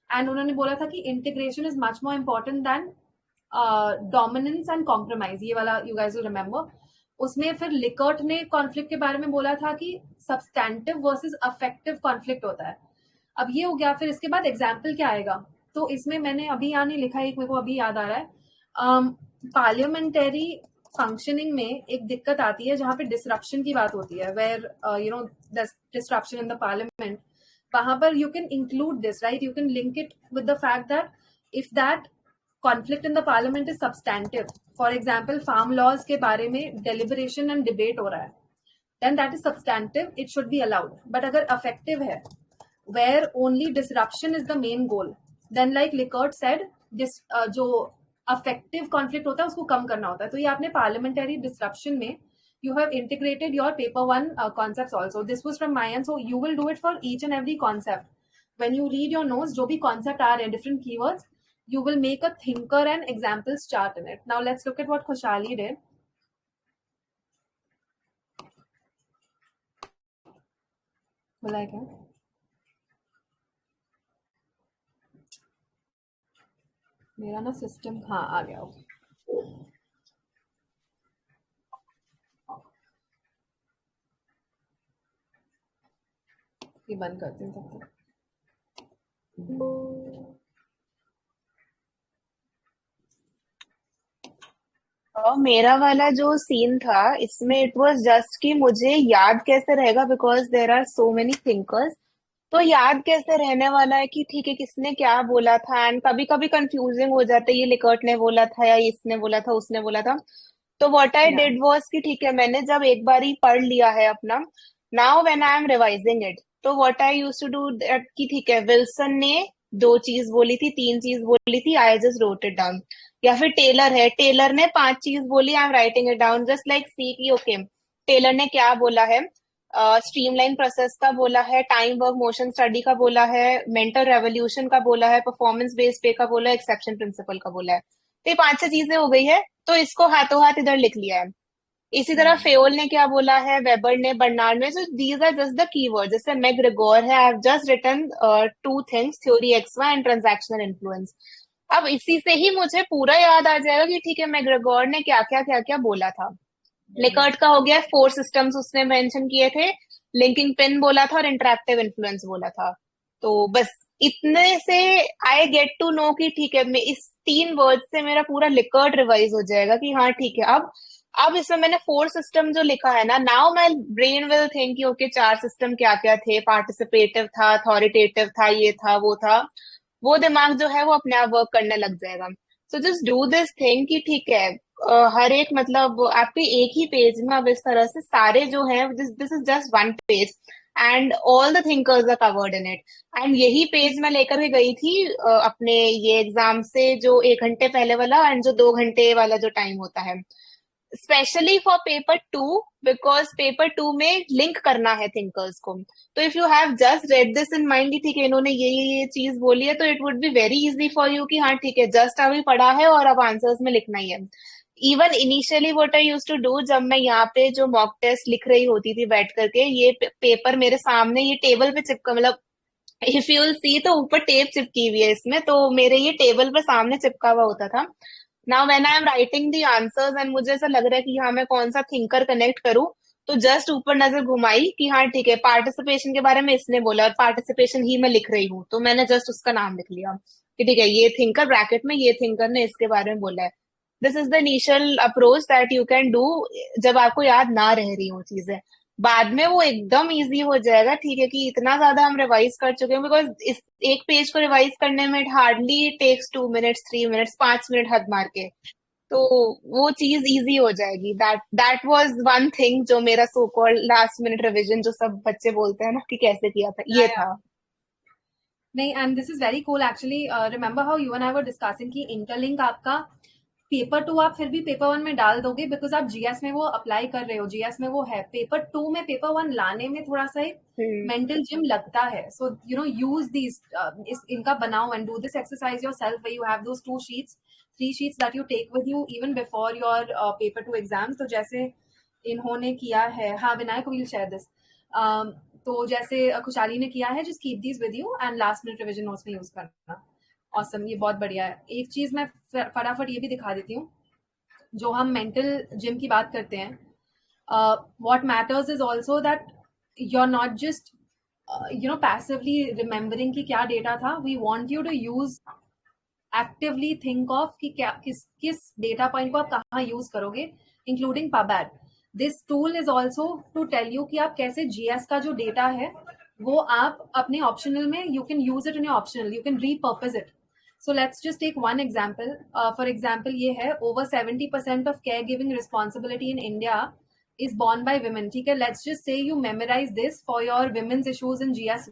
and उन्होंने बोला था कि integration is much more important than dominance and compromise, ये वाला you guys will remember। उसमें फिर लिकर्ट ने कॉन्फ्लिक्ट के बारे में बोला था कि सब्सटैंटिव वर्सेस अफेक्टिव कॉन्फ्लिक्ट होता है। अब ये हो गया, फिर इसके बाद एग्जाम्पल क्या आएगा, तो इसमें मैंने अभी यहाँ नहीं लिखा है, एक मेरे को अभी याद आ रहा है। पार्लियामेंटरी फंक्शनिंग में एक दिक्कत आती है जहाँ पे डिसरप्शन की बात होती है, where you know disruption in the parliament. वहां पर you can include this, right, you can link it with the fact that if that conflict in the parliament is substantive, for example farm laws के बारे में deliberation and debate हो रहा है, then that is substantive, it should be allowed. But अगर affective है, where only disruption is the main goal, then like Likert said, जो affective conflict होता है उसको कम करना होता है। तो ये आपने parliamentary disruption में you have integrated your paper one concepts also. This was from my end, so you will do it for each and every concept. When you read your notes, जो भी concept आ रहे हैं, different keywords, you will make a thinker and examples chart in it. Now let's look at what Khushali did. बोला है क्या? मेरा ना system, हाँ आ गया। ये बंद करती हूँ तब तक। मेरा वाला जो सीन था इसमें इट वाज जस्ट कि मुझे याद कैसे रहेगा, because there are so many thinkers. तो याद कैसे रहने वाला है कि ठीक है किसने क्या बोला था, एंड कभी कभी कंफ्यूजिंग हो जाता है, ये लिकर्ट ने बोला था या इसने बोला था उसने बोला था। तो व्हाट आई या डिड वाज कि ठीक है मैंने जब एक बार ही पढ़ लिया है अपना, now when I am revising it, तो what I used to do that कि ठीक है विल्सन ने दो चीज बोली थी, तीन चीज बोली थी, I just wrote it down. या फिर टेलर है, टेलर ने पांच चीज बोली, I am writing it down just like see की ओके टेलर ने क्या बोला है, स्ट्रीमलाइन प्रोसेस का बोला है, टाइम वर्क मोशन स्टडी का बोला है, मेंटल रेवोल्यूशन का बोला है, परफॉर्मेंस बेस्ड पे का बोला है, एक्सेप्शन प्रिंसिपल का बोला है। तो ये पांच छह चीजें हो गई है, तो इसको हाथों हाथ इधर लिख लिया है। इसी तरह फेयोल ने क्या बोला है, वेबर ने, बर्नार्ड ने, so these are just the keyword. जैसे मैग्रेगोर है, I have just written two things, theory एक्सवा एंड ट्रांजैक्शनल इन्फ्लुएंस। अब इसी से ही मुझे पूरा याद आ जाएगा कि ठीक है मैग्रेगोर ने क्या क्या बोला था। लिकर्ट का हो गया, फोर सिस्टम्स उसने मेंशन किए थे, लिंकिंग पिन बोला था और इंटरैक्टिव इन्फ्लुएंस बोला था। तो बस इतने से आई गेट टू नो कि ठीक है, मैं इस तीन वर्ड से मेरा पूरा लिकर्ट रिवाइज हो जाएगा कि हाँ ठीक है। अब इसमें मैंने फोर सिस्टम जो लिखा है ना, now my brain will think कि ओके चार सिस्टम क्या क्या थे, पार्टिसिपेटिव था, अथॉरिटेटिव था, ये था वो था। वो दिमाग जो है वो अपने आप वर्क करने लग जाएगा। So just do this thing कि ठीक है हर एक मतलब आपके एक ही पेज में अब इस तरह से सारे जो है, this is just one page and all the thinkers are covered in it. And यही पेज मैं लेकर के गई थी अपने ये एग्जाम से जो 1 घंटे पहले वाला एंड जो 2 घंटे वाला जो टाइम होता है। Specially for paper two, because paper two में लिंक करना है थिंकर्स को। तो if you have just read this in mind, ठीक है इन्होंने ये चीज बोली है, तो it would be very easy for you कि हाँ ठीक है जस्ट अभी पढ़ा है और अब आंसर्स में लिखना ही है। Even initially what I use to do, जब मैं यहाँ पे जो मॉक टेस्ट लिख रही होती थी बैठ करके, ये पेपर मेरे सामने ये टेबल पे चिपका, मतलब इफ यू विल सी तो ऊपर टेप चिपकी हुई है इसमें, तो मेरे ये टेबल पे सामने चिपका हुआ होता था। Now when I am writing the answers and मुझे ऐसा लग रहा है कि हाँ मैं कौन सा थिंकर कनेक्ट करूँ, तो जस्ट ऊपर नजर घुमाई कि हाँ ठीक है पार्टिसिपेशन के बारे में इसने बोला और पार्टिसिपेशन ही मैं लिख रही हूँ, तो मैंने जस्ट उसका नाम लिख लिया कि ठीक है ये थिंकर ब्रैकेट में ये थिंकर ने इसके बारे में बोला है। This is the initial approach that you can do जब आपको याद ना रह रही हो चीजें। बाद में वो एकदम इजी हो जाएगा, ठीक है कि इतना ज्यादा हम रिवाइज कर चुके हैं, बिकॉज इस एक पेज को रिवाइज करने में it hardly takes 2 minutes 3 minutes, 5 minute हद मार के, तो वो चीज इजी हो जाएगी। दैट वाज वन थिंग जो मेरा so called last minute revision, जो सब बच्चे बोलते हैं ना कि कैसे किया था, ये Yeah, yeah. था। नहीं, and this is very cool actually. Remember how you and I were discussing कि इंटरलिंक आपका पेपर टू आप फिर भी पेपर वन में डाल दोगे बिकॉज आप जीएस में वो अप्लाई कर रहे हो, जीएस में वो है। पेपर टू में पेपर वन लाने में थोड़ा सा एक हम्म। मेंटल जिम लगता है। So you know use these, इनका बनाओ and do this exercise yourself, you have those 2 sheets 3 sheets that you take with you even before your paper to exam. तो जैसे इन्होंने किया है, हाँ विनायक विल शेयर दिस। तो जैसे खुशहाली ने किया है, just keep these with you and last minute revision notes में यूज करना। ऑसम, ये बहुत बढ़िया है। एक चीज मैं फटाफट ये भी दिखा देती हूँ, जो हम मेंटल जिम की बात करते हैं, what matters is also that you are not just passively remembering कि क्या डेटा था। We want you to use actively think of कि क्या किस किस डेटा पॉइंट को आप कहाँ यूज करोगे, including PubAd. This tool is also to tell you कि आप कैसे जीएस का जो डेटा है वो आप अपने ऑप्शनल में, you can use it in your optional, you can repurpose it. So let's just take one example. For example ये है, over 70% of caregiving responsibility in India is borne by women. ठीक है, let's just say you memorize this for your women's issues in GS.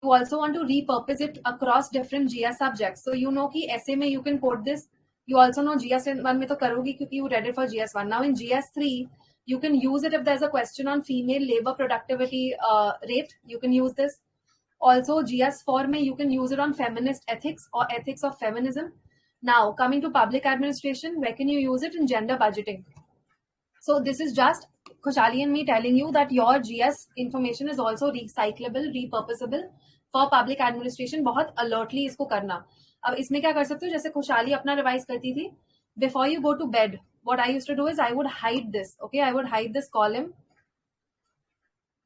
You also want to repurpose it across different GS subjects. So you know कि essay में you can quote this. You also know GS1 में तो करोगी क्योंकि you read it for GS1. Now in GS3 you can use it if there's a question on female labor productivity rate. You can use this. Also GS4 में you can use it on feminist ethics or ethics of feminism. Now coming to public administration, where can you use it? In gender budgeting. So this is just Khushali and me telling you that your GS information is also recyclable, repurposable for public administration. बहुत alertly इसको करना। अब इसमें क्या कर सकते हो, जैसे खुशहाली अपना रिवाइज करती थी, before you go to bed, what I used to do is I would hide this, okay? I would hide this column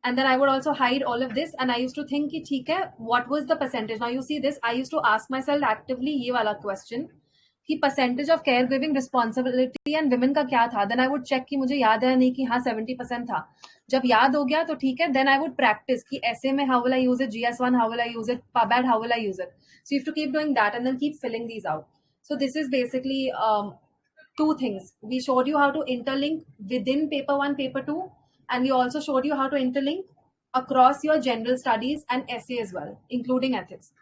and then I would also hide all of this and I used to think कि ठीक है, what was the percentage? Now you see this, I used to ask myself actively ये वाला question कि percentage of caregiving responsibility and women का क्या था। Then I would check कि मुझे याद है नहीं कि हाँ 70% था। जब याद हो गया तो ठीक है, देन आई वुड प्रैक्टिस कि ऐसे में how will I use it, GS1 how will I use it, PubAd how will I use it. So you have to keep doing that and then keep filling these out. So this is basically two things. We showed you how to interlink within paper 1, paper 2, and we also showed you how to interlink across your general studies and essay as well, including ethics.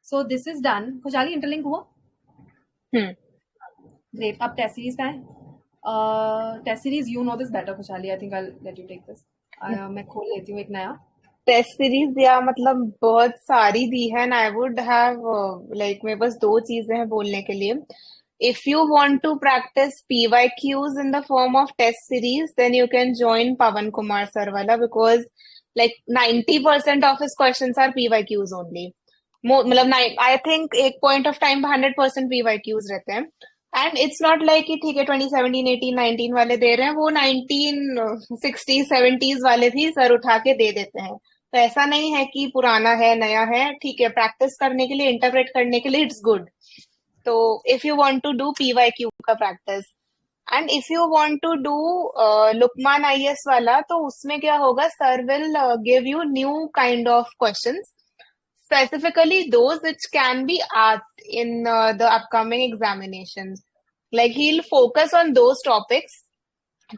So this is done. खुशहाली interlink हुआ? Great. अब test series का है। Test series you know this better Khushhali, I think I let you take this. मैं खोल लेती हूँ एक नया टेस्ट सीरीज दिया, मतलब बहुत सारी दी है, and I would have like मेरे पास दो चीजें हैं बोलने के लिए। If you want to practice PYQs in the form of test series, then you can join Pavan Kumar sir wala, because like 90% of his questions are PYQs only. मतलब I think एक point of time पे 100% PYQs रहते हैं। And it's not like कि ठीक है 2017 18 19 वाले दे रहे हैं, वो 1960 70s वाले भी सर उठा के दे देते हैं। तो ऐसा नहीं है कि पुराना है नया है, ठीक है प्रैक्टिस करने के लिए, इंटरप्रेट करने के लिए इट्स गुड। तो if you want to do PYQ का practice, and if you want to do Luqman IAS वाला, तो उसमें क्या होगा, sir will give you new kind of questions, specifically those which can be asked in the upcoming examinations. Like he'll focus on those topics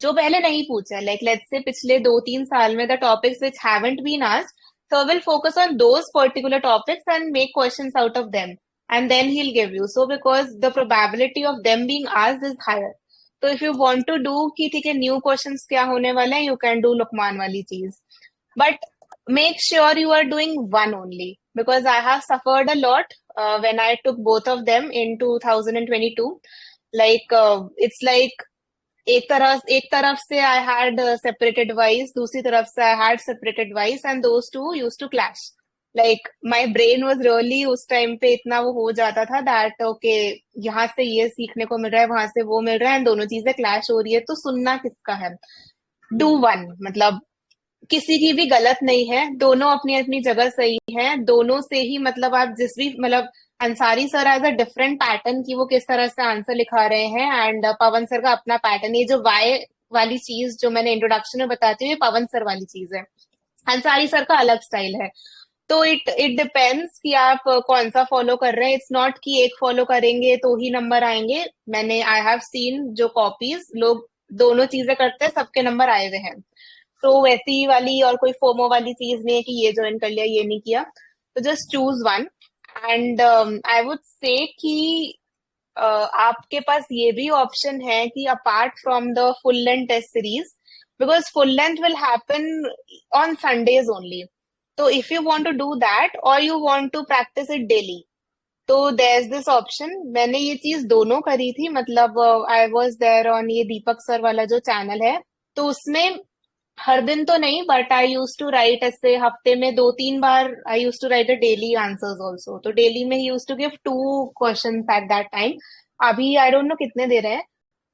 जो पहले नहीं पूछा है, like let's say पिछले 2-3 साल में the topics which haven't been asked, so will focus on those particular topics and make questions out of them, and then he'll give you. So because the probability of them being asked is higher, तो if you want to do कि ठीक है new questions क्या होने वाले हैं, you can do Lukman वाली चीज, but make sure you are doing one only, because I have suffered a lot when I took both of them in 2022. Like it's like एक तरफ से I had separate advice, दूसरी तरफ से I had separate advice, and those two used to clash. Like my brain was really उस time पे इतना वो हो जाता था that okay, यहाँ से ये सीखने को मिल रहा है, वहां से वो मिल रहा है, and दोनों चीजें क्लैश हो रही है, तो सुनना किसका है? डू वन, मतलब किसी की भी गलत नहीं है, दोनों अपनी अपनी जगह सही है, दोनों से ही मतलब आप जिस भी मतलब Ansari sir as a different pattern की वो किस तरह से आंसर लिखा रहे हैं, एंड पवन सर का अपना पैटर्न, ये जो वाई वाली चीज जो मैंने इंट्रोडक्शन में बताती हूँ, ये पवन सर वाली चीज है, अंसारी सर का अलग स्टाइल है। तो इट इट डिपेंड्स कि आप कौन सा फॉलो कर रहे हैं। इट्स नॉट कि एक फॉलो करेंगे तो ही नंबर आएंगे। मैंने आई हैव सीन जो कॉपीज लोग दोनों चीजें करते हैं, सबके नंबर आए हुए हैं। तो वैसी वाली और कोई फोमो वाली चीज नहीं है कि ये ज्वाइन कर लिया ये नहीं किया। तो just choose one, and I would say कि आपके पास ये भी ऑप्शन है कि apart from the full length test series, because full length will happen on Sundays only, तो if you want to do that और you want to practise it daily, तो देयर इज दिस ऑप्शन। मैंने ये चीज दोनों करी थी, मतलब आई वाज देयर ऑन ये दीपक सर वाला जो चैनल है, तो उसमें हर दिन तो नहीं, but I use to write ऐसे हफ्ते में 2-3 बार I use to write the daily answers also. तो डेली में ही use to give 2 question at that time. अभी आई डोंट नो कितने दे रहे हैं।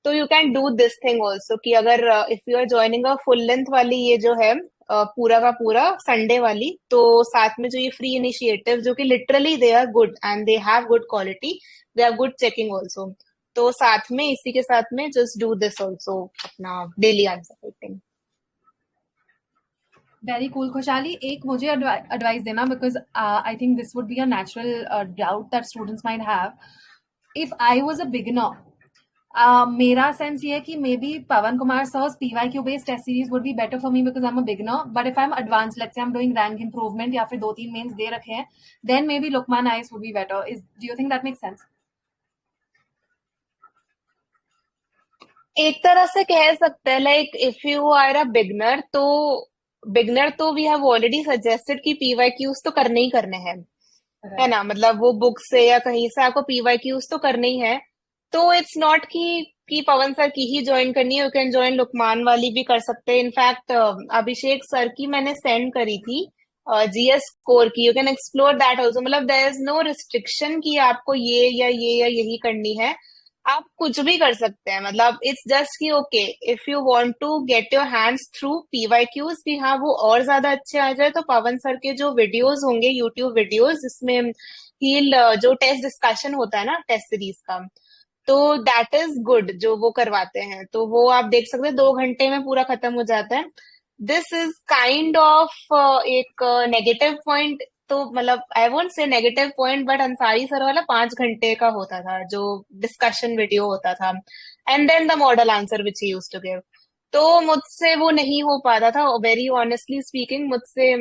तो you can do this thing also कि अगर if you are joining a full length वाली ये जो है पूरा का पूरा संडे वाली, तो साथ में जो ये फ्री इनिशिएटिव जो कि literally they are good and they have good quality, they are good checking also, तो साथ में इसी के साथ में जस्ट डू दिस ऑल्सो, अपना daily answer writing. Very cool Khushhali, एक मुझे एडवाइस देना, because I think this would be a natural doubt that students might have. If I was a beginner, मेरा सेंस ये है कि maybe Pawan Kumar sir's PYQ based test series would be better for me because I am a beginner, but if I am advance, let's say I am doing rank improvement या फिर 2-3 mains दे रखे हैं, then maybe Lukmaan IAS would be better. Is do you think that makes sense? एक तरह से कह सकते हैं, like if you are a beginner तो वी हैव ऑलरेडी सजेस्टेड कि पीवाईक्यूज तो करने ही करने हैं, है राइट। ना? मतलब वो बुक से या कहीं से आपको पीवाईक्यूज तो करने ही है। तो इट्स नॉट कि पवन सर की ही ज्वाइन करनी है, यू कैन ज्वाइन लुकमान वाली भी कर सकते हैं। इनफैक्ट अभिषेक सर की मैंने सेंड करी थी GS स्कोर की, you can explore that also. मतलब देयर इज नो रिस्ट्रिक्शन कि आपको ये या यही करनी है, आप कुछ भी कर सकते हैं। मतलब इट्स जस्ट कि okay, if you want to get your hands through PYQs कि हाँ वो और ज्यादा अच्छे आ जाए, तो पवन सर के जो वीडियोस होंगे यूट्यूब वीडियोस जिसमें जो टेस्ट डिस्कशन होता है ना टेस्ट सीरीज का, तो दैट इज गुड जो वो करवाते हैं, तो वो आप देख सकते हैं 2 घंटे में पूरा खत्म हो जाता है। दिस इज काइंड ऑफ एक नेगेटिव पॉइंट, तो मतलब I won't say negative point, but Ansari sir वाला 5 घंटे का होता था जो डिस्कशन वीडियो होता था, and then the model answer which he used to give. तो मुझसे वो नहीं हो पाता था, वेरी ऑनेस्टली स्पीकिंग, मुझसे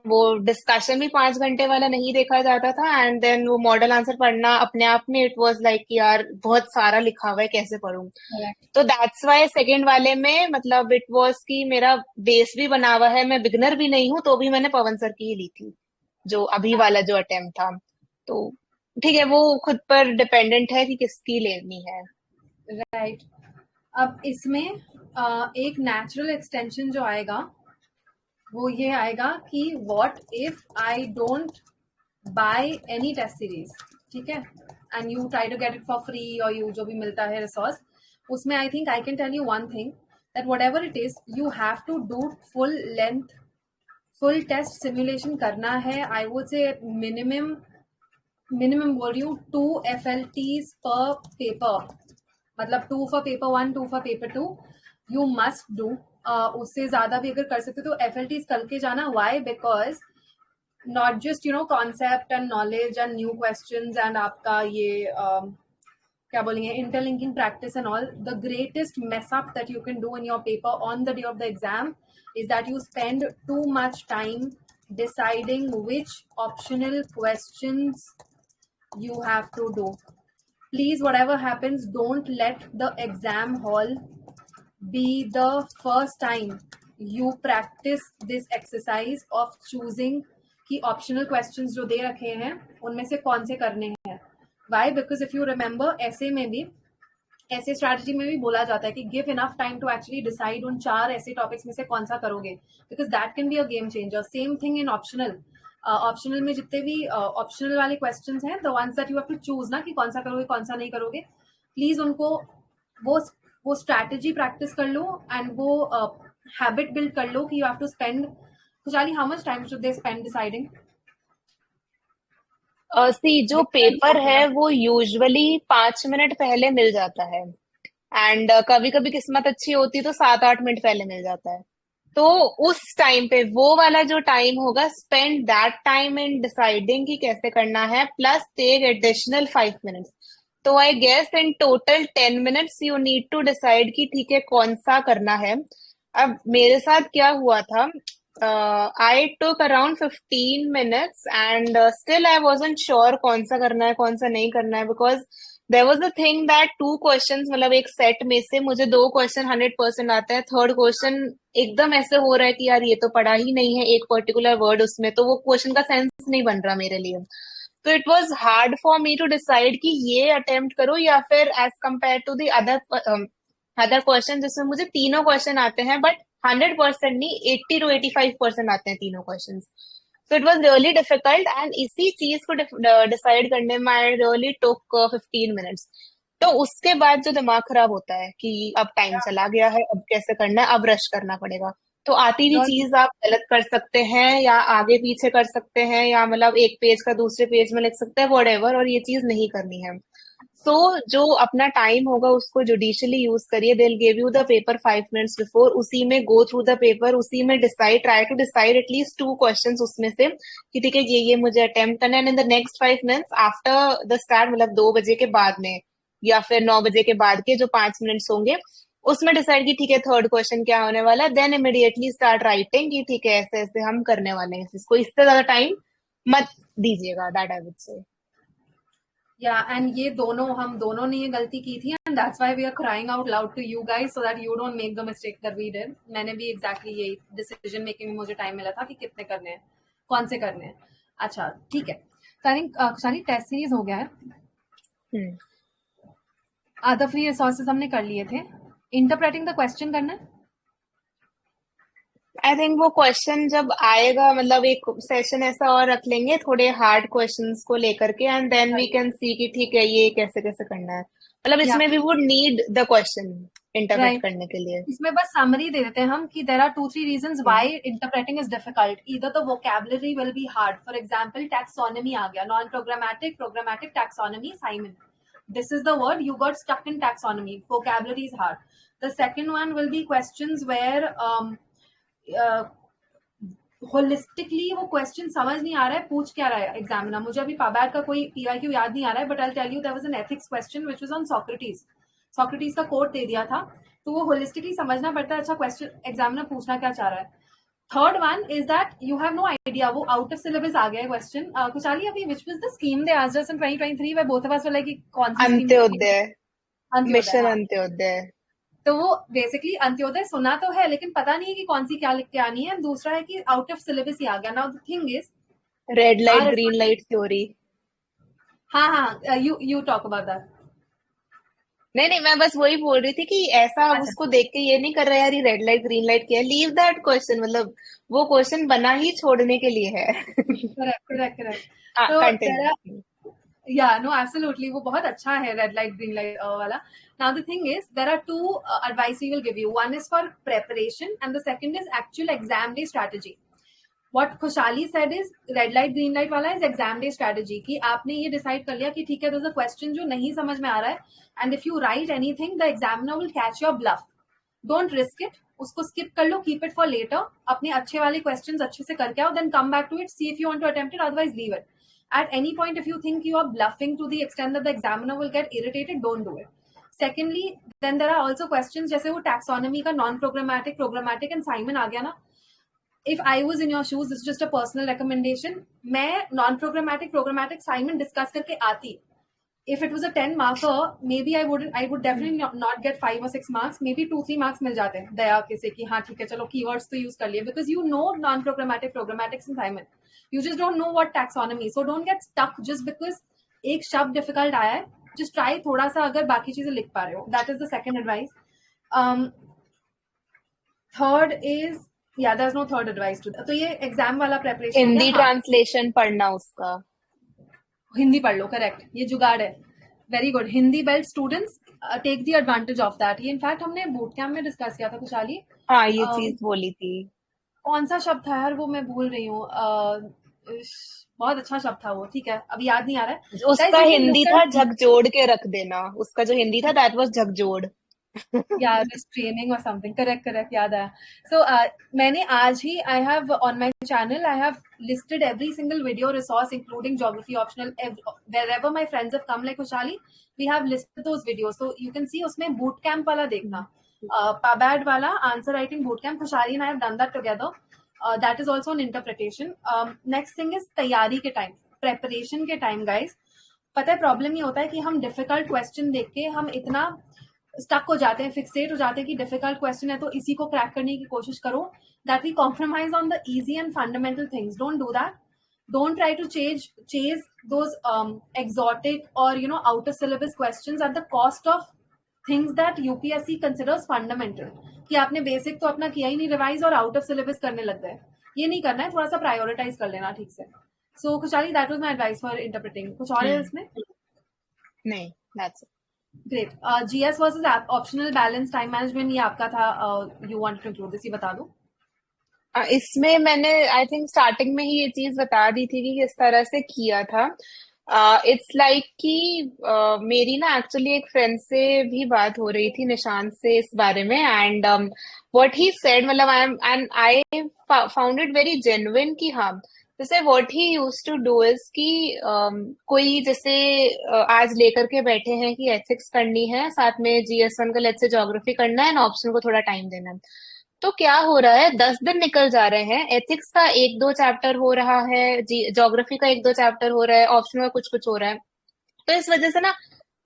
वो डिस्कशन भी 5 घंटे वाला नहीं देखा जाता था, एंड देन वो मॉडल आंसर पढ़ना अपने आप में इट वाज लाइक यार बहुत सारा लिखा हुआ है, कैसे पढूं? करेक्ट। तो दैट्स वाई सेकंड वाले में मतलब इट वाज कि मेरा बेस भी बना हुआ है, मैं बिगनर भी नहीं हूं, तो भी मैंने पवन सर की ही ली थी जो अभी वाला जो अटेम्प्ट था। तो ठीक है, वो खुद पर डिपेंडेंट है कि किसकी लेनी है। राइट। अब इसमें एक नेचुरल एक्सटेंशन जो आएगा वो ये आएगा कि what if I don't buy any test series, ठीक है, and you try to get it for free, और यू जो भी मिलता है रिसोर्स, उसमें I think I can tell you one thing, that whatever it is you have to do full length full test simulation करना है। आई would से minimum बोल रही हूँ 2 FLTs पर पेपर, मतलब 2 for paper 1, 2 for paper 2, you must do. उससे ज्यादा भी अगर कर सकते तो FLTs करके जाना। Why? Because not just concept and knowledge and new questions and आपका ये क्या बोलेंगे interlinking practice and all, the greatest mess up that you can do in your paper on the day of the exam is that you spend too much time deciding which optional questions you have to do. please, whatever happens, don't let the exam hall be the first time you practice this exercise of choosing कि optional questions जो दे रखे हैं उनमें से कौन से करने हैं. Why? Because if you remember, ऐसे में भी, ऐसे स्ट्रैटेजी में भी बोला जाता है कि give enough time to actually decide उन 4 ऐसे टॉपिक्स में से कौन सा करोगे, because that can be a game changer. Same thing in optional. Optional में जितने भी ऑप्शनल वाले क्वेश्चंस हैं, the ones that you have to choose ना कि कौन सा करोगे कौन सा नहीं करोगे, प्लीज उनको वो स्ट्रैटेजी प्रैक्टिस कर लो एंड वो हैबिट बिल्ड कर लो कि you have to spend. Khushhali, how much time should they spend deciding? See जो पेपर है वो यूजुअली 5 मिनट पहले मिल जाता है, एंड कभी कभी किस्मत अच्छी होती है तो 7-8 मिनट पहले मिल जाता है. तो उस टाइम पे वो वाला जो टाइम होगा, spend that time in deciding कि कैसे करना है, प्लस टेक एडिशनल 5 मिनट्स. तो I guess in total 10 minutes you need to decide कि ठीक है कौन सा करना है. अब मेरे साथ क्या हुआ था, I took around 15 minutes and still I wasn't sure कौन सा करना है कौन सा नहीं करना है, because there was a thing that 2 question, मतलब एक सेट में से मुझे 2 क्वेश्चन 100% आता है, थर्ड क्वेश्चन एकदम ऐसे हो रहा है कि यार ये तो पढ़ा ही नहीं है एक पर्टिकुलर वर्ड उसमें, तो वो क्वेश्चन का सेंस नहीं बन रहा मेरे लिए. तो it was hard for me to decide कि ये अटेम्प्ट करो या फिर as compared to the other question जिसमें मुझे तीनों क्वेश्चन आते हैं, बट 100% नहीं, 80 to 85% आते हैं तीनों question. So it was really difficult, and इसी चीज को डिसाइड करने में आई रियली टुक 15 मिनट्स. तो उसके बाद जो दिमाग खराब होता है कि अब टाइम चला गया है, अब कैसे करना है, अब रश करना पड़ेगा. तो आती हुई चीज आप गलत कर सकते हैं या आगे पीछे कर सकते हैं, या मतलब एक पेज का दूसरे पेज में लिख सकते हैं, व्हाटएवर, और ये चीज नहीं करनी है. सो जो अपना टाइम होगा उसको जुडिशियली यूज करिए. They will give you the paper 5 minutes before, उसी में गो थ्रू द पेपर, उसी में decide, try to decide at least 2 questions उसमें से कि ठीक है ये मुझे अटेम्प्ट करना है. In the next 5 minutes after the start, मतलब 2 बजे के बाद में या फिर 9 बजे के बाद के जो 5 मिनट्स होंगे, उसमें डिसाइड की ठीक है थर्ड क्वेश्चन क्या होने वाला है. देन इमिडिएटली स्टार्ट राइटिंग कि ठीक है ऐसे ऐसे हम करने वाले हैं, इसको इससे ज्यादा टाइम मत दीजिएगा. दैट आई वुड से. या एंड ये दोनों, हम दोनों ने ये गलती की थी, and that's why we are crying out loud to you guys so that you don't make the mistake that we did. मैंने भी एग्जैक्टली यही डिसीजन मेकिंग में मुझे टाइम मिला था कि कितने करने हैं, कौन से करने हैं. अच्छा ठीक है, सारी टेस्ट सीरीज हो गया है. हम्म. आधा फ्री रिसोर्सेज हमने कर लिए थे. इंटरप्रेटिंग द क्वेश्चन करना है. आई थिंक वो क्वेश्चन जब आएगा, मतलब एक सेशन ऐसा और रख लेंगे थोड़े हार्ड क्वेश्चंस को लेकर के, and then we can see कि ठीक है ये कैसे कैसे करना है. मतलब या इसमें we would need the question interpret right, करने के लिए. इसमें बस समरी दे देते हैं हम कि there are 2-3 reasons why interpreting is difficult. Either the vocabulary will be hard. For example taxonomy आ गया, non programmatic, programmatic, taxonomy, Simon. This is the word you got stuck in taxonomy. Vocabulary is hard. The second one will be questions where holistically वो question समझ नहीं आ रहा है, पूछ क्या रहा है एग्जामिनर. मुझे अभी पाबैक का कोई पीवाईक्यू याद नहीं आ रहा है, but I tell you there was an ethics question which was on Socrates. Socrates का कोट दे दिया था, तो वो होलिस्टिकली समझना पड़ता है. अच्छा क्वेश्चन एग्जामिनर पूछना क्या चाह रहा है. Third one is that you have no idea, वो आउट ऑफ सिलेबस आ गया है क्वेश्चन. कुशाली अभी which was the scheme they asked us in 2023 where both of us were like कौन सी स्कीम? अंत्योदय. अंत्योदय. मिशन हाँ, अंत्योदय. तो वो बेसिकली अंत्योदय सुना तो है लेकिन पता नहीं है कि कौन सी क्या लिख के आनी है. दूसरा है कि आउट ऑफ सिलेबस ही आ गया. Now the thing is red light or, green light theory. हाँ हाँ, यू टॉक अबाउट दैट. नहीं नहीं, मैं बस वही बोल रही थी कि ऐसा अब अच्छा, उसको देख के ये नहीं कर रहा यार ये रेड लाइट ग्रीन लाइट क्या है. लीव दैट क्वेश्चन, मतलब वो क्वेश्चन बना ही छोड़ने के लिए है. Correct correct correct. हाँ, तो तेरा, कंटिन्यू. या नो एब्सोल्युटली वो बहुत अच्छा है रेड लाइट ग्रीन लाइट वाला. Now the thing is there are two advice we will give you. One is for preparation and the second is actual exam day strategy. What खुशहाली said is red light green light वाला is exam day strategy, कि आपने ये decide कर लिया कि ठीक है there's a क्वेश्चन जो नहीं समझ में आ रहा है, and if you write anything the examiner will catch your bluff. Don't risk it, उसको स्किप कर लो, कीप इट फॉर लेटर. अपने अच्छे वाले क्वेश्चंस अच्छे से करके आओ, then come back to it, see if you want to attempt it, otherwise leave it. At any point, if you think you are bluffing to the extent that the examiner will get irritated, don't do it. Secondly, then there are also questions जैसे वो taxonomy का non-programmatic, programmatic and Simon आ गया ना. If I was in your shoes, this is just a personal recommendation. मैं non-programmatic, programmatic, Simon discuss करके आती, if it was a 10 marker, maybe I would definitely not get 5 or 6 marks, maybe 2-3 marks मिल जाते हैं दया के से कि हाँ ठीक है चलो keywords तो use कर लिए, because you know non-programmatic, programmatic assignment, you just don't know what taxonomy, so don't get stuck just because एक शब्द difficult आया है, just try थोड़ा सा अगर बाकी चीजें लिख पा रहे हो. That is the second advice. Third is, yeah, there's no third advice to that. तो ये एग्जाम वाला प्रेपरेशन हो हिंदी गया. हाँ, ट्रांसलेशन पढ़ना उसका. हिंदी पढ़ लो, करेक्ट, ये जुगाड़ है. Very good. Hindi belt students take the advantage of that. ये इनफैक्ट हमने बूट कैम्प में डिस्कस किया था खुशहाली. हाँ, ये चीज बोली थी. कौन सा शब्द था यार, वो मैं भूल रही हूँ. बहुत अच्छा शब्द था वो, ठीक है अभी याद नहीं आ रहा है. उसका Guys, you can Hindi look था at, झकझोड़ के रख देना. उसका जो हिंदी था दैट वाज झकझोड़. yeah, restraining or something. Correct, याद आया. So मैंने आज ही, I have on my channel, I have listed every single video resource including geography optional, wherever my friends have come like Kushali, we have listed those videos, so you can see उसमें boot camp वाला देखना, PABAD वाला answer writing boot camp, Kushali and I have done that together. That is also an interpretation. Next thing is तैयारी के time, preparation के time guys. पता है problem ये होता है कि हम डिफिकल्ट क्वेश्चन देख के हम इतना स्टक हो जाते हैं, फिक्सेट हो जाते हैं कि डिफिकल्ट क्वेश्चन है तो इसी को क्रैक करने की कोशिश करो, that we compromise on the easy and fundamental things. Don't do that. Don't try to chase those exotic or out of syllabus questions at the cost of things that UPSC considers fundamental. कि आपने basic तो अपना किया ही नहीं revise और out of syllabus करने लग गए. ये नहीं करना है, थोड़ा सा प्रायोरिटाइज कर लेना ठीक से. So Khushhali, that was my advice for interpreting. कुछ और है इसमें? नहीं, that's it. Great. GS versus optional balance time management, ये आपका था. You want to include this, ये बता दो. इसमें मैंने आई थिंक स्टार्टिंग में ही ये चीज बता दी थी कि किस तरह से किया था. इट्स लाइक कि मेरी ना एक्चुअली एक फ्रेंड से भी बात हो रही थी, निशांत से, इस बारे में. एंड व्हाट ही सेड, मतलब I found it very genuine कि हाँ, जैसे what he use to do is कि कोई जैसे आज लेकर के बैठे हैं कि एथिक्स करनी है, साथ में GS1 का लेट्स से ज्योग्राफी करना है, एंड ऑप्शन को थोड़ा टाइम देना है. तो क्या हो रहा है, 10 दिन निकल जा रहे हैं, एथिक्स का 1-2 चैप्टर हो रहा है, ज्योग्राफी का 1-2 चैप्टर हो रहा है, ऑप्शन का कुछ कुछ हो रहा है. तो इस वजह से ना,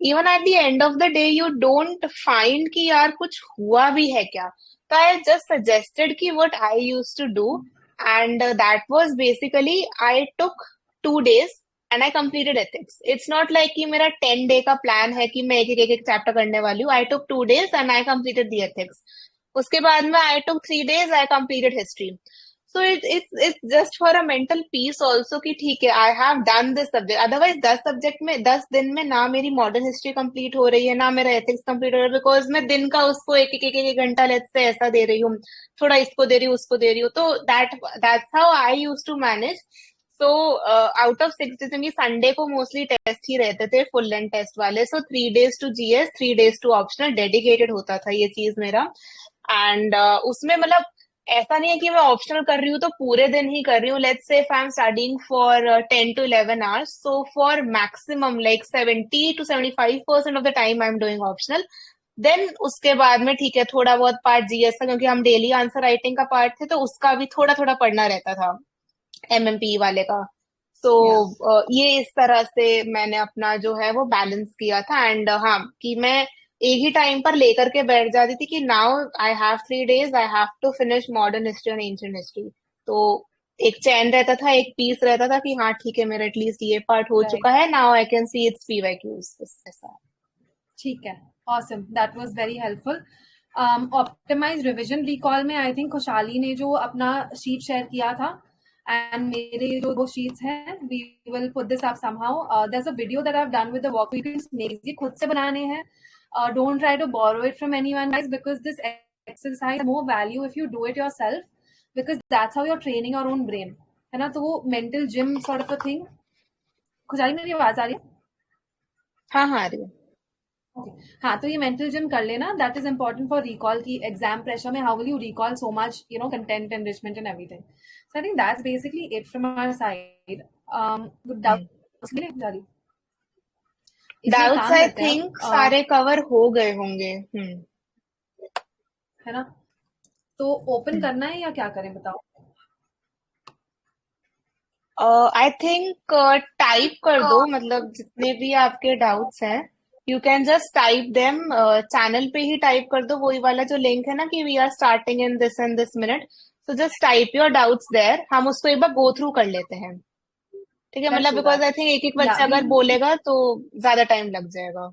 even at the end of the day you don't find कि यार कुछ हुआ भी है क्या. तो आई जस्ट सजेस्टेड कि what I use to do, and that was basically I took 2 days and I completed ethics. It's not like कि मेरा 10 day का प्लान है कि मैं एक चैप्टर करने वाली हूँ. आई took 2 days and I completed the ethics. उसके बाद में आई टुक 3 days, I completed history. So it's just for a mental peace also कि ठीक है, I have done this subject. Otherwise 10 subject में 10 दिन में ना मेरी मॉडर्न हिस्ट्री कंप्लीट हो रही है, ना मेरा एथिक्स कंप्लीट हो रहा है, बिकॉज मैं दिन का उसको एक घंटा लेट से ऐसा दे रही हूँ, थोड़ा इसको दे रही हूँ, उसको दे रही हूँ. तो that's how I use to manage. So out of 6 days, क्योंकि संडे को मोस्टली टेस्ट ही रहते थे, फुल लेंथ टेस्ट वाले. So 3 days to GS, 3 days to optional, dedicated होता था ये चीज मेरा. एंड उसमें मतलब ऐसा नहीं है कि मैं ऑप्शनल कर रही हूँ तो पूरे दिन ही कर रही हूँ. Let's say if I am studying for 10 to 11 hours, so for maximum like 70 to 75% of the time I am doing optional. Then उसके बाद में ठीक है, थोड़ा बहुत पार्ट GS का, क्योंकि हम डेली आंसर राइटिंग का पार्ट थे, तो उसका भी थोड़ा थोड़ा पढ़ना रहता था, MMP वाले का. तो Yeah. ये इस तरह से मैंने अपना जो है वो बैलेंस किया था. एंड हाँ, कि मैं एक ही टाइम पर लेकर के बैठ जाती थी कि now I have 3 days, I have to finish modern history and ancient history. तो एक चैन रहता था, एक पीस रहता था कि हाँ ठीक है, मेरा एटलीस्ट ये पार्ट हो Right. चुका है, now I can see it's PYQs. ऐसा. ठीक है. Awesome. That was very helpful. Optimized revision recall में I think खुशहाली ने जो अपना शीट शेयर किया था, and मेरे जो 2 sheets हैं, we will put this up somehow. There's a video that I've done with the work. You can make ये खुद से बनाने हैं. Don't try to borrow it from anyone, guys, because this exercise has more value if you do it yourself, because that's how you're training your own brain. है ना? तो वो mental gym sort of a thing. खुशहाली, मेरी आवाज आ रही है? हाँ हाँ, आ रही है. Okay. हाँ, तो ये मेंटल जिम कर लेना. That is important for recall की एग्जाम प्रेशर में how will you recall so much content enrichment and everything. So I think that's basically it from our side. Doubts जारी इसमें डाउट्स काम आई करते हैं थिंक सारे कवर हो गए होंगे. है ना? तो ओपन करना है या क्या करें, बताओ. आई थिंक टाइप कर दो, मतलब जितने भी आपके डाउट्स हैं you can just type them, channel पे ही टाइप कर दो, वही वाला जो लिंक है ना कि we are starting in this and this minute, so just type your doubts there, हम उसको एक बार गो थ्रू कर लेते हैं। ठीक है, लेट्स मतलब do because that. I think एक एक या बच्चा वी अगर बोलेगा तो ज्यादा टाइम लग जाएगा।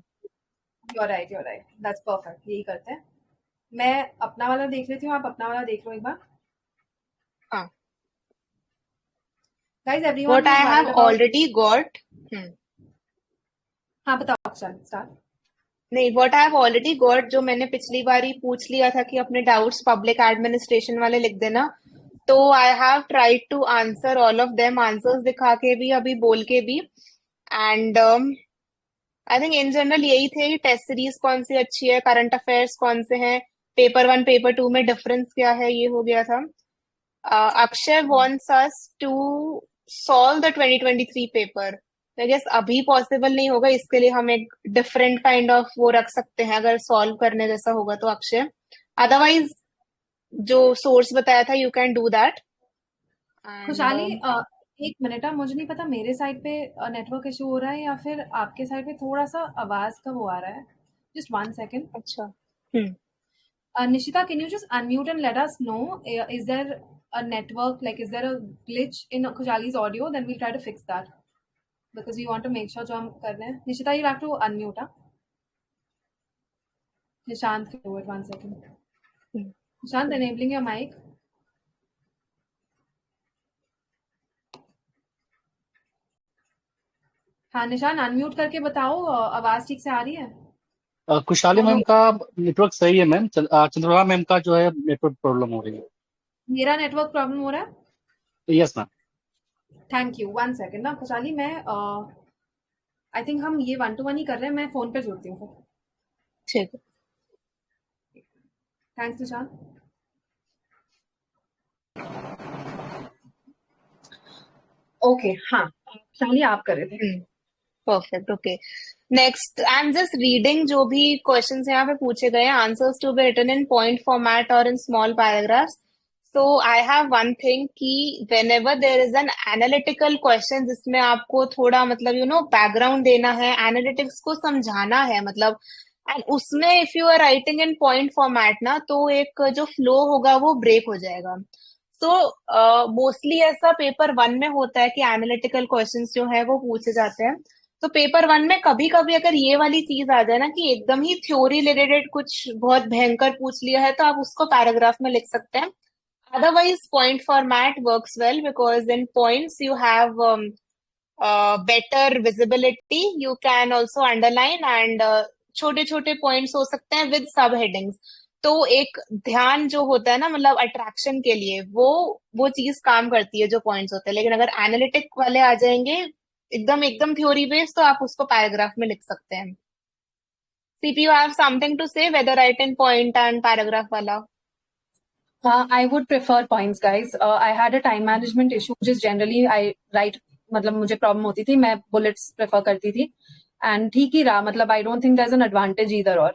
You are right, that's perfect. यही करते हैं. मैं अपना वाला देख लेती हूँ, आप अपना वाला देख लो एक बार. हाँ, guys, everyone what who is I have worried about. Already got. हाँ, बताओ अक्षर, स्टार्ट. नहीं, what I have already got जो मैंने पिछली बार ही पूछ लिया था कि अपने डाउट्स पब्लिक एडमिनिस्ट्रेशन वाले लिख देना, तो I have tried to answer all of them, answers दिखा के भी अभी बोल के भी। And I think in general यही थे, टेस्ट सीरीज कौन सी अच्छी है, करंट अफेयर्स कौन से हैं, पेपर वन पेपर टू में डिफरेंस क्या है, ये हो गया था। Akshay wants us to solve the 2023 paper. I guess अभी पॉसिबल नहीं होगा, इसके लिए हम एक डिफरेंट काइंड ऑफ वो रख सकते हैं अगर सॉल्व करने जैसा होगा तो अक्षय, अदरवाइज जो सोर्स बताया था you can do that. And खुशहाली, एक मिनट. मुझे नहीं पता मेरे साइड पे नेटवर्क इशू हो रहा है या फिर आपके साइड पे थोड़ा सा आवाज का वो आ रहा है. Just 1 second. अच्छा। हम्म। Nishita, can you just unmute and let us know? Is there a network, like, is there a glitch in Khushali's audio? Then we'll try to fix that. Because we want to make sure जो हम कर रहे हैं. Nishita, you'll have to unmute, huh? Nishant can do it. 1 second. Hmm. Nishant, enabling your mic. हाँ निशान, unmute करके बताओ. आवाज ठीक से आ रही है? खुशहाली दोनों. मैम का नेटवर्क सही है मैम। चंद्रभागा मैम का जो है नेटवर्क प्रॉब्लम हो रही है। मेरा नेटवर्क प्रॉब्लम हो रहा है. Yes ma'am. Thank you. 1 second ना खुशहाली, मैं आई थिंक हम ये 1 to 1 ही कर रहे हैं. मैं फोन पे जुड़ती हूँ. ठीक है। थैंक्स निशान. ओके, हाँ खुशहाली आप कर रहे थे. Perfect, okay. Next I am just reading जो भी क्वेश्चंस यहाँ पे पूछे गए हैं, answers to be written in point format और in small paragraphs. So I have one thing कि whenever there is an analytical question जिसमें आपको थोड़ा मतलब बैकग्राउंड देना है, एनालिटिक्स को समझाना है, मतलब एंड उसमें if you are writing in point format ना, तो एक जो फ्लो होगा वो ब्रेक हो जाएगा। तो मोस्टली ऐसा पेपर वन में होता है कि एनालिटिकल क्वेश्चंस जो है वो पूछे जाते हैं। तो पेपर वन में कभी कभी अगर ये वाली चीज आ जाए ना कि एकदम ही थ्योरी रिलेटेड कुछ बहुत भयंकर पूछ लिया है, तो आप उसको पैराग्राफ में लिख सकते हैं। Otherwise point format works well because in points you have better visibility, you can also underline and छोटे छोटे पॉइंट्स हो सकते हैं विद सब हेडिंग्स। तो एक ध्यान जो होता है ना, मतलब अट्रैक्शन के लिए वो चीज काम करती है जो पॉइंट्स होते हैं। लेकिन अगर एनालिटिक वाले आ जाएंगे एकदम एकदम थ्योरी बेस्ड, तो आप उसको पैराग्राफ में लिख सकते हैं। CP, you have something to say whether write in point and paragraph वाला? I would prefer points, guys. I had a time management issue, just generally I write, मतलब मुझे प्रॉब्लम होती थी, मैं बुलेट्स प्रेफर करती थी एंड ठीक ही रहा. मतलब I don't think there is an advantage either और.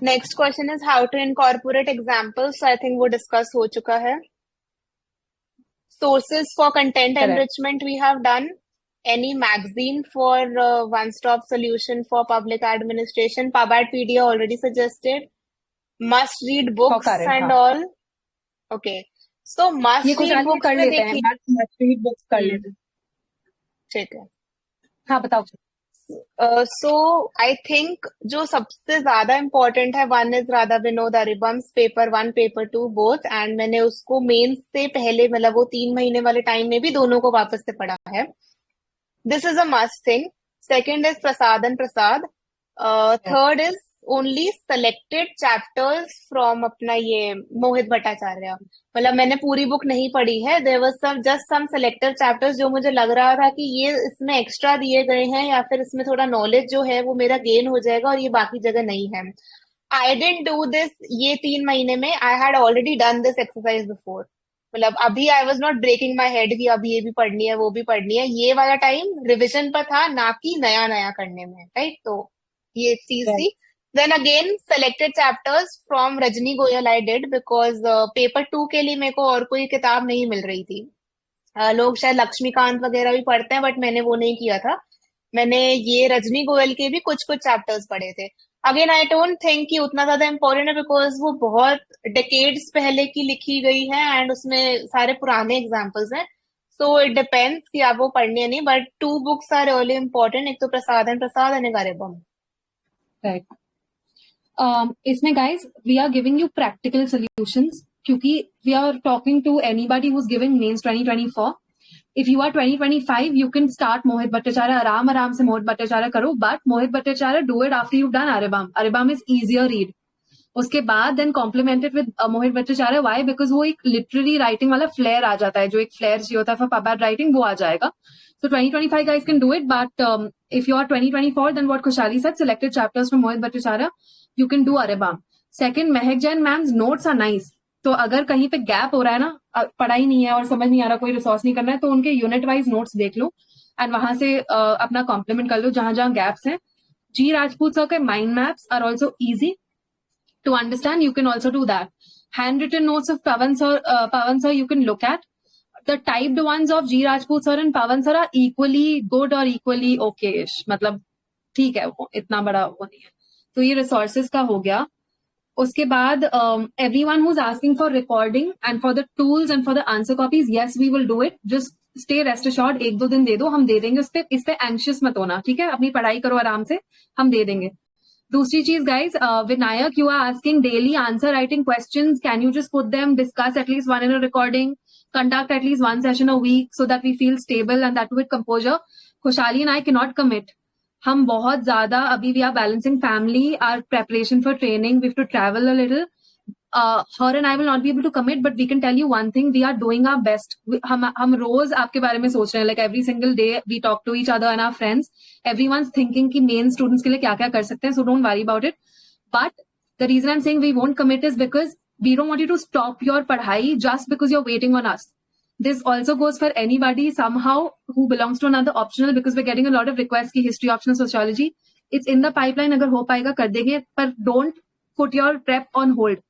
Next question is how to incorporate examples, I think वो डिस्कस हो चुका है। Sources for content correct. Enrichment we have done. Any magazine for one-stop solution for public administration? PubAdpedia already suggested. Must read for books current, and हाँ. all. Okay. So ये must कुछ read आगे books कर में लेते हैं, देखिए। Must read books कर लेते हैं. ठीक है। हाँ बताओ. सो आई थिंक जो सबसे ज्यादा इम्पोर्टेंट है, one is Radha Vinod Aribam's paper one paper two both, and मैंने उसको मेंस से पहले मतलब वो 3 महीने वाले टाइम में भी दोनों को वापस से पढ़ा है। This is a must thing. Second is Prasad and Prasad. Third is only selected chapters from अपना ये मोहित भट्टाचार्य। मतलब मैंने पूरी बुक नहीं पढ़ी है, there was some just some selected chapters जो मुझे लग रहा था कि ये इसमें एक्स्ट्रा दिए गए हैं या फिर इसमें थोड़ा नॉलेज जो है वो मेरा गेन हो जाएगा और ये बाकी जगह नहीं है। आई डिडंट डू दिस ये 3 महीने में, I had already done this exercise before. मतलब अभी I was not breaking my head कि अभी ये भी पढ़नी है वो भी पढ़नी है, ये वाला टाइम रिविजन पर था ना कि नया नया करने में, राइट? तो ये चीज थी। Then again selected chapters from Rajni Goyal I did because paper two के लिए मेरे को और कोई किताब नहीं मिल रही थी। लोग शायद लक्ष्मीकांत वगैरह भी पढ़ते हैं, बट मैंने वो नहीं किया था। मैंने ये रजनी गोयल के भी कुछ कुछ चैप्टर्स पढ़े थे। अगेन आई डोंट थिंक कि उतना ज्यादा इम्पोर्टेंट है, बिकॉज वो बहुत डेकेड्स पहले की लिखी गई है एंड उसमें सारे पुराने एग्जाम्पल्स हैं। सो इट डिपेंड्स कि आप वो पढ़नी है नहीं, but two books are really important, एक तो प्रसाद एंड प्रसाद एंड एक अरेबम। राइट। इसमें guys we are giving you practical solutions, क्योंकि we are talking to anybody who is giving mains 2024। If you are 2025 you can start Mohit Bhattacharya, आराम आराम से मोहित भट्टाचार्य करो, but Mohit Bhattacharya do it after you done Aribam. Aribam is easier read. उसके बाद then complimented with Mohit Bhattacharya. Why? Because वो एक literary writing वाला flair आ जाता है, जो एक फ्लेयर चाहिए होता है फॉर पब्लिक राइटिंग, वो आ जाएगा। So 2025 guys can do it, but if you are 2024, then what Khushali said, selected chapters from Mohit Bhattacharya, you can do Arebam. Second, Mehak Jain ma'am's notes are nice. तो अगर कहीं पे gap हो रहा है ना, पढ़ाई नहीं है और समझ नहीं आ रहा, कोई रिसोर्स नहीं करना है, तो उनके यूनिट वाइज नोट्स देख लो एंड वहां से अपना कॉम्प्लीमेंट कर लो जहां जहां गैप्स हैं। जी राजपूत सर के mind maps are also easy to understand. You can also do that. Handwritten notes of Pavan sir you can look at. The typed ones of G Rajput sir and Pavan sir are equally good or equally okay-ish. मतलब ठीक है, वो इतना बड़ा वो नहीं है। तो ये resources का हो गया। उसके बाद everyone who's asking for recording and for the tools and for the answer copies, yes we will do it. Just stay rest assured, एक दो दिन दे दो, हम दे देंगे। इस पे anxious मत होना, ठीक है? अपनी पढ़ाई करो आराम से, हम दे देंगे। दूसरी चीज guys, Vinayak you are asking daily answer writing questions, can you just put them, discuss at least one in a recording, conduct at least one session a week so that we feel stable and that with composure. Khushali and I cannot commit. हम बहुत ज्यादा अभी we are balancing family, our preparation for training, we have to travel a little. Her and I will not be able to commit, but we can tell you one thing, we are doing our best. हम रोज आपके बारे में सोच रहे हैं, like every single day we talk to each other and our friends. Everyone's thinking कि main students के लिए क्या क्या कर सकते हैं, so don't worry about it. But the reason I'm saying we won't commit is because we don't want you to stop your padhai just because you're waiting on us. This also goes for anybody somehow who belongs to another optional, because we're getting a lot of requests ki history optional, sociology. It's in the pipeline, agar ho payega kar denge, but don't put your prep on hold.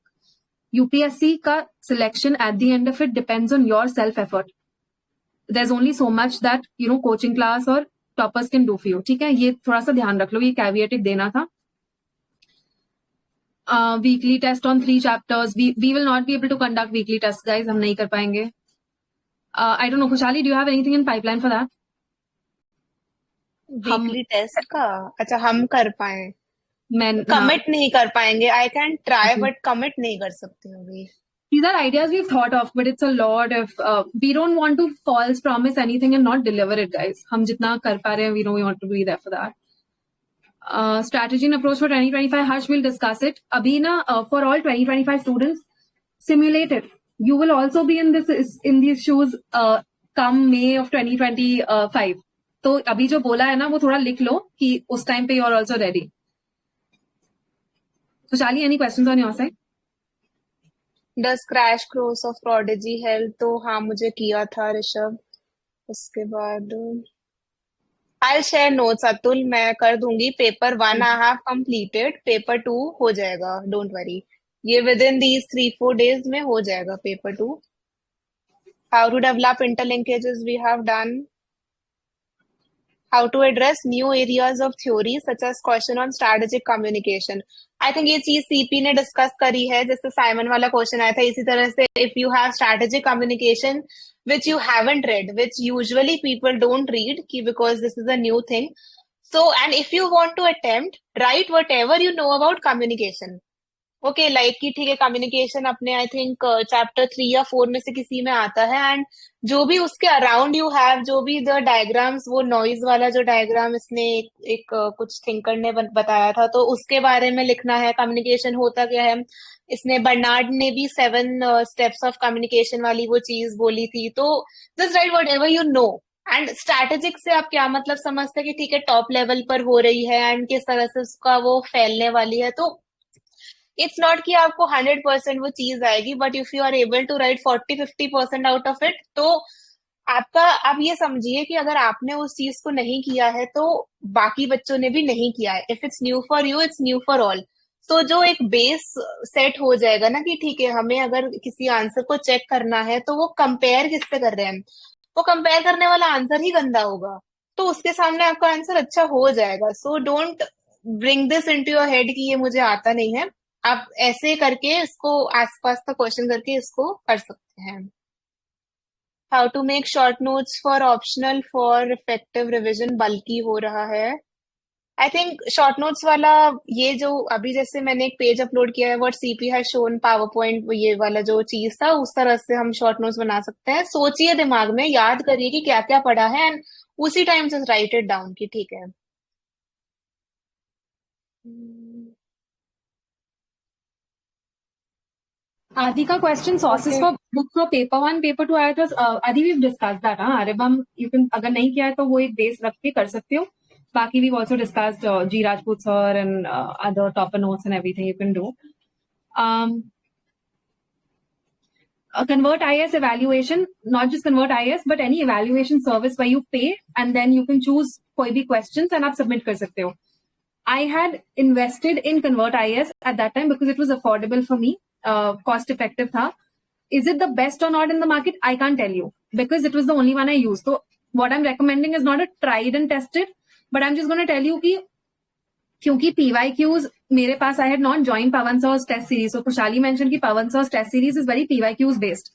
UPSC ka selection at the end of it depends on your self effort. There's only so much that coaching class or toppers can do for you. ठीक है, ये थोड़ा सा ध्यान रख लो, ये caveat एक देना था. Weekly test on 3 chapters. We will not be able to conduct weekly tests, guys. हम नहीं कर पाएंगे. I don't know, Khushali, do you have anything in pipeline for that? Weekly test का? अच्छा, हम कर पाए, मैं कमिट नहीं कर पाएंगे। I can try but commit नहीं कर सकती हूँ अभी। These are ideas we've thought of, but it's a lot of. We don't want to false promise anything and not deliver it, guys. हम जितना कर पा रहे हैं, we know we want to be there for that. Strategy and approach for 2025, Harsh will discuss it. Abhi na, for all 2025 students, simulate it. You will also be in these shoes come May of 2025. तो अभी जो बोला है ना, वो थोड़ा लिख लो कि उस टाइम पे you are also ready. Khushali, any questions on your side? Does crash course of Prodigy help? तो हाँ, मुझे किया था ऋषभ। उसके बाद I'll share notes, अतुल, मैं कर दूंगी। Paper 1 I have completed, paper 2 हो जाएगा, डोंट वरी। ये विद इन दीज 3-4 days में हो जाएगा paper 2। How to develop interlinkages we have done. How to address new areas of theory such as question on strategic communication. I think ये चीज CP ने discuss करी है, जैसे साइमन वाला क्वेश्चन आया था, इसी तरह से if you have strategic communication which you haven't read, which usually people don't read because this is a new thing. So, and if you want to attempt, write whatever you know about communication. Okay, like कि ठीक है, communication अपने I think chapter 3 या 4 में से किसी में आता है, एंड जो भी उसके अराउंड यू हैव, जो भी द डायग्राम्स, वो नॉइज वाला जो डायग्राम इसने एक कुछ थिंकर ने बताया था, तो उसके बारे में लिखना है। कम्युनिकेशन होता क्या है, इसने बर्नार्ड ने भी 7 स्टेप्स ऑफ कम्युनिकेशन वाली वो चीज बोली थी। तो just right what ever you know, and strategic से आप क्या मतलब समझते हैं कि ठीक है टॉप लेवल पर हो रही है एंड किस तरह से उसका वो फैलने वाली है। तो इट्स नॉट कि आपको 100% वो चीज आएगी, but if you are able to write 40-50% out of it, तो आपका, आप ये समझिए कि अगर आपने उस चीज को नहीं किया है तो बाकी बच्चों ने भी नहीं किया है। If it's new for you, it's new for all. तो जो एक बेस सेट हो जाएगा ना कि ठीक है, हमें अगर किसी आंसर को चेक करना है तो वो कंपेयर किससे कर रहे हैं। वो कंपेयर करने वाला आंसर ही गंदा होगा, तो उसके सामने आपका आंसर अच्छा हो जाएगा. So don't bring this into your head कि ये मुझे आता नहीं है. आप ऐसे करके इसको आसपास का क्वेश्चन करके इसको कर सकते हैं. How to make short notes for optional for effective revision बल्कि हो रहा है. आई थिंक शॉर्ट नोट्स वाला, ये जो अभी जैसे मैंने एक पेज अपलोड किया है what CP has shown power point, ये वाला जो चीज था, उस तरह से हम शॉर्ट नोट्स बना सकते हैं. सोचिए, दिमाग में याद करिए कि क्या क्या पढ़ा है एंड उसी टाइम से राइट इट डाउन की ठीक है. Adi ka question sources okay. for books for paper one, paper two आया था. Adi we've discussed that. हाँ, Aribam you can अगर नहीं किया है तो वो एक base रख के कर सकते हो. बाकी we've also discussed G Rajput sir and other topper notes and everything you can do. A convert IS evaluation, not just convert IS but any evaluation service where you pay and then you can choose कोई भी questions and आप submit कर सकते हो. I had invested in Convert IS at that time because it was affordable for me, cost effective tha. Is it the best or not in the market? I can't tell you because it was the only one I used. So what I'm recommending is not a tried and tested, but I'm just going to tell you कि क्योंकि PYQs मेरे पास, I had not joined Pawan Sir's test series. So Kushali mentioned कि Pawan Sir's test series is very PYQs based.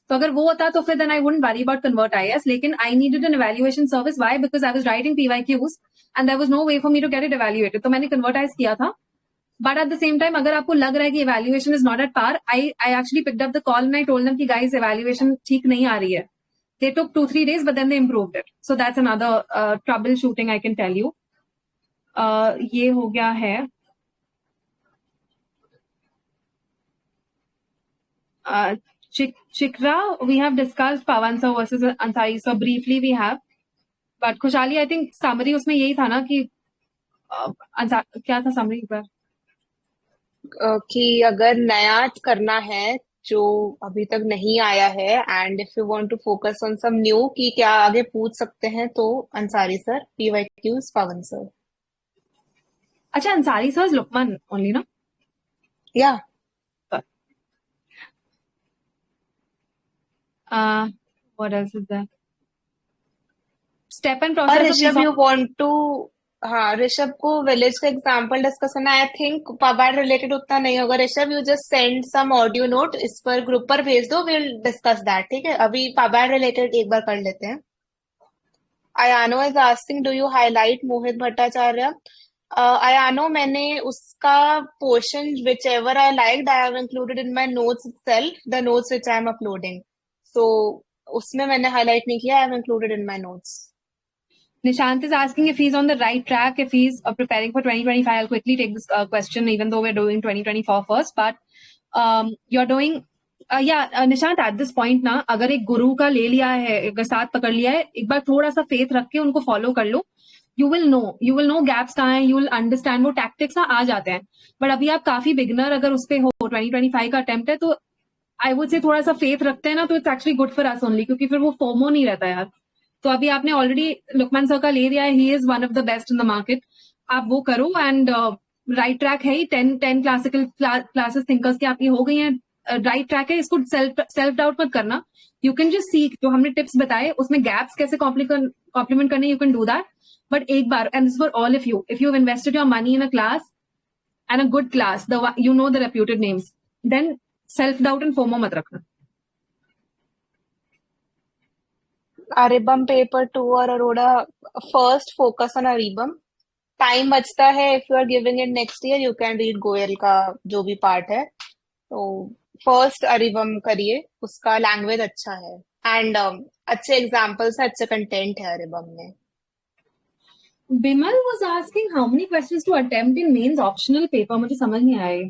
तो अगर वो होता तो फिर then I wouldn't worry about Convert IS. लेकिन I needed an evaluation service. Why? Because I was writing PYQs and there was no way for me to get it evaluated. तो मैंने Convert IS किया था. But at the same time, अगर आपको लग रहा है कि evaluation is not at par, I actually picked up the call and I told them कि guys evaluation ठीक नहीं आ रही है. They took 2-3 days, but then they improved it. So that's another troubleshooting I can tell you. ये हो गया है. Chikra, we have discussed Pawan sir versus Ansari sir. Briefly we have. But Khushali, I think summary उसमें यही था ना कि क्या था summary पर? कि अगर नया करना है जो अभी तक नहीं आया है and if you want to focus on some new कि क्या आगे पूछ सकते हैं, तो Ansari sir, PYQs Pawan sir. अच्छा, अंसारी सर लुकमान ओनली ना? या. What else is there? Step and और process of Rishabh, you resolve. Want to, हाँ, ऋषभ को विलेज का एग्जांपल डिस्कस करना. आई थिंक पबाड रिलेटेड उतना नहीं होगा. Rishabh, you just send some audio note, इस पर ग्रुप पर भेज दो, विल डिस्कस दैट. ठीक है, अभी पबाड रिलेटेड एक बार कर लेते हैं. Ayano is asking do you highlight Mohit Bhattacharya. Ayano, मैंने उसका portion whichever I like I have included in my notes itself, the notes which I am uploading. So उसमें मैंने हाईलाइट नहीं किया, I have included in my notes. Nishant is asking if he's on the right track, if he's preparing for 2025. I'll quickly take this question, even though we're doing 2024 first. But you're doing, Nishant, at this point ना, अगर एक गुरु का ले लिया है, अगर साथ पकड़ लिया है, एक बार थोड़ा सा फेथ रख के उनको फॉलो कर लो. You will know gaps कहाँ हैं, you will understand. वो tactics ना आ जाते हैं. But अभी आप काफी beginner अगर उस पे हो, 2025 का attempt है, तो I would say थोड़ा सा faith रखते हैं ना, तो it's actually good for us only, क्योंकि फिर वो FOMO नहीं रहता यार. तो अभी आपने ऑलरेडी लुकमान सर का ले दिया है, he is one of the best in the market. आप वो करो एंड राइट ट्रैक है ही. 10 क्लासिकल क्लासेस थिंकर्स की आपकी हो गई हैं, राइट ट्रैक है. इसको सेल्फ डाउट मत करना. यू कैन जस्ट सीख, जो हमने टिप्स बताए उसमें गैप्स कैसे कॉम्प्लीमेंट करने, you can do that. But एक बार, and this for all of you, if you invested your money in a class and a good class, you know the reputed names, then self doubt and FOMO मत रखना. Aribam paper 2 और Arora, first focus on Aribam. Time बचता है, if you are giving it next year, you can read Goyal का जो भी part है. तो फर्स्ट अरिबम करिए, उसका लैंग्वेज अच्छा है एंड अच्छे एग्जाम्पल्स है, अच्छे कंटेंट है अरिबम में. Bimal was asking how many questions to attempt in mains optional paper. मुझे समझ नहीं आए.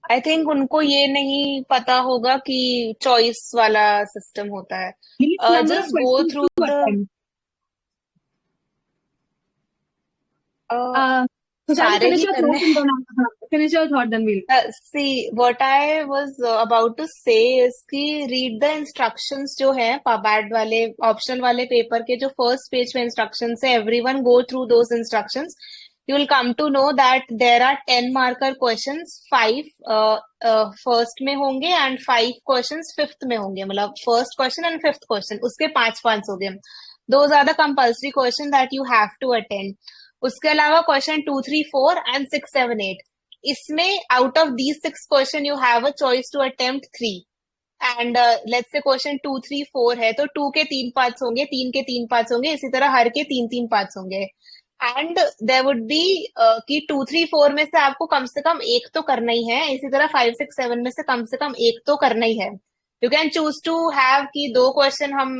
आई थिंक उनको ये नहीं पता होगा कि चॉइस वाला सिस्टम होता है. Least number of just go questions through to the attempt. Kushali, सारे finish ही your करने. thought and then finish your thought, then we'll. See, what I was about to say is कि read the instructions जो है पबाड वाले optional वाले paper के, जो first page पे इंस्ट्रक्शंस है, everyone go through those instructions. you will come to know that there are 10 marker questions, 5 first में होंगे एंड 5 क्वेश्चंस फिफ्थ में होंगे, मतलब first question and fifth question, उसके 5 हो गए. Those are the compulsory question that you have to attend. उसके अलावा क्वेश्चन 2, 3, 4 एंड 6, 7, 8, इसमें out of these 6 question you have a choice to attempt 3. And let's say question 2, 3, 4 है, तो 2 के 3 parts होंगे, 3 के 3 पार्ट्स होंगे, इसी तरह हर के 3 पार्ट्स होंगे. एंड देयर वुड बी कि 2, 3, 4 में से कम एक तो करना ही है, इसी तरह 5, 6, 7 में से कम एक तो करना ही है. You can choose to have कि 2 क्वेश्चन हम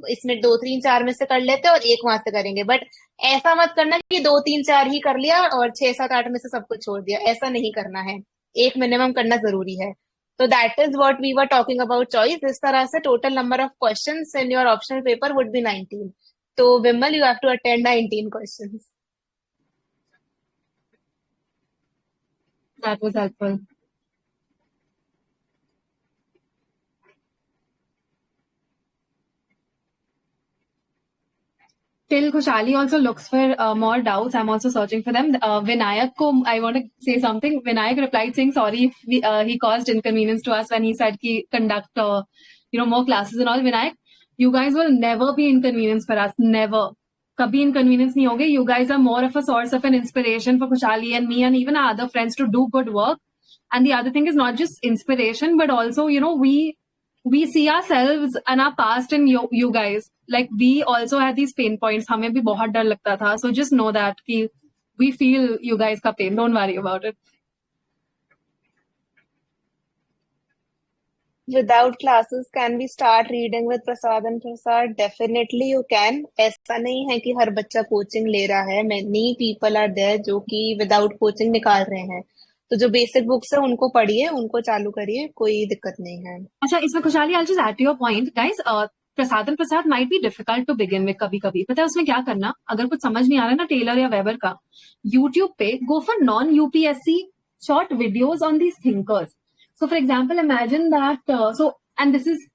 इसमें 2, 3, 4 में से कर लेते हैं और एक वहां से करेंगे, बट ऐसा मत करना कि 2, 3, 4 ही कर लिया और 6, 7, 8 में से सब कुछ छोड़ दिया. ऐसा नहीं करना है, एक मिनिमम करना जरूरी है. तो that is what we were talking about choice. इस तरह से total number of questions in your optional paper would be 19. तो विमल, you have to attend 19 questions. That was helpful. Till Khushali also looks for more doubts. I'm also searching for them. Vinayak ko I want to say something. Vinayak replied saying sorry if he caused inconvenience to us when he said ki conduct more classes and all. Vinayak, you guys will never be inconvenience for us. Never. कभी inconvenience नहीं होगे. You guys are more of a source of an inspiration for Khushali and me and even our other friends to do good work. And the other thing is not just inspiration, but also, we see ourselves and our past in you guys. Like we also had these pain points. हमें भी बहुत डर लगता था. So just know that कि we feel you guys का pain. Don't worry about it. Without classes, can we start reading with Prasad and Prasad? Definitely you can. ऐसा नहीं है कि हर बच्चा कोचिंग ले रहा है. Many people are there जो कि without कोचिंग निकाल रहे हैं. तो जो बेसिक बुक्स है उनको पढ़िए, उनको चालू करिए, कोई दिक्कत नहीं है. अच्छा, इसमें खुशहाली, I'll just add to your point, guys. Prasad and Prasad might be difficult to begin with. कभी कभी पता है उसमें क्या करना, अगर कुछ समझ नहीं आ रहा ना टेलर या वेबर का, यूट्यूब पे go for non UPSC short videos on these thinkers. So for example imagine that, so and this is,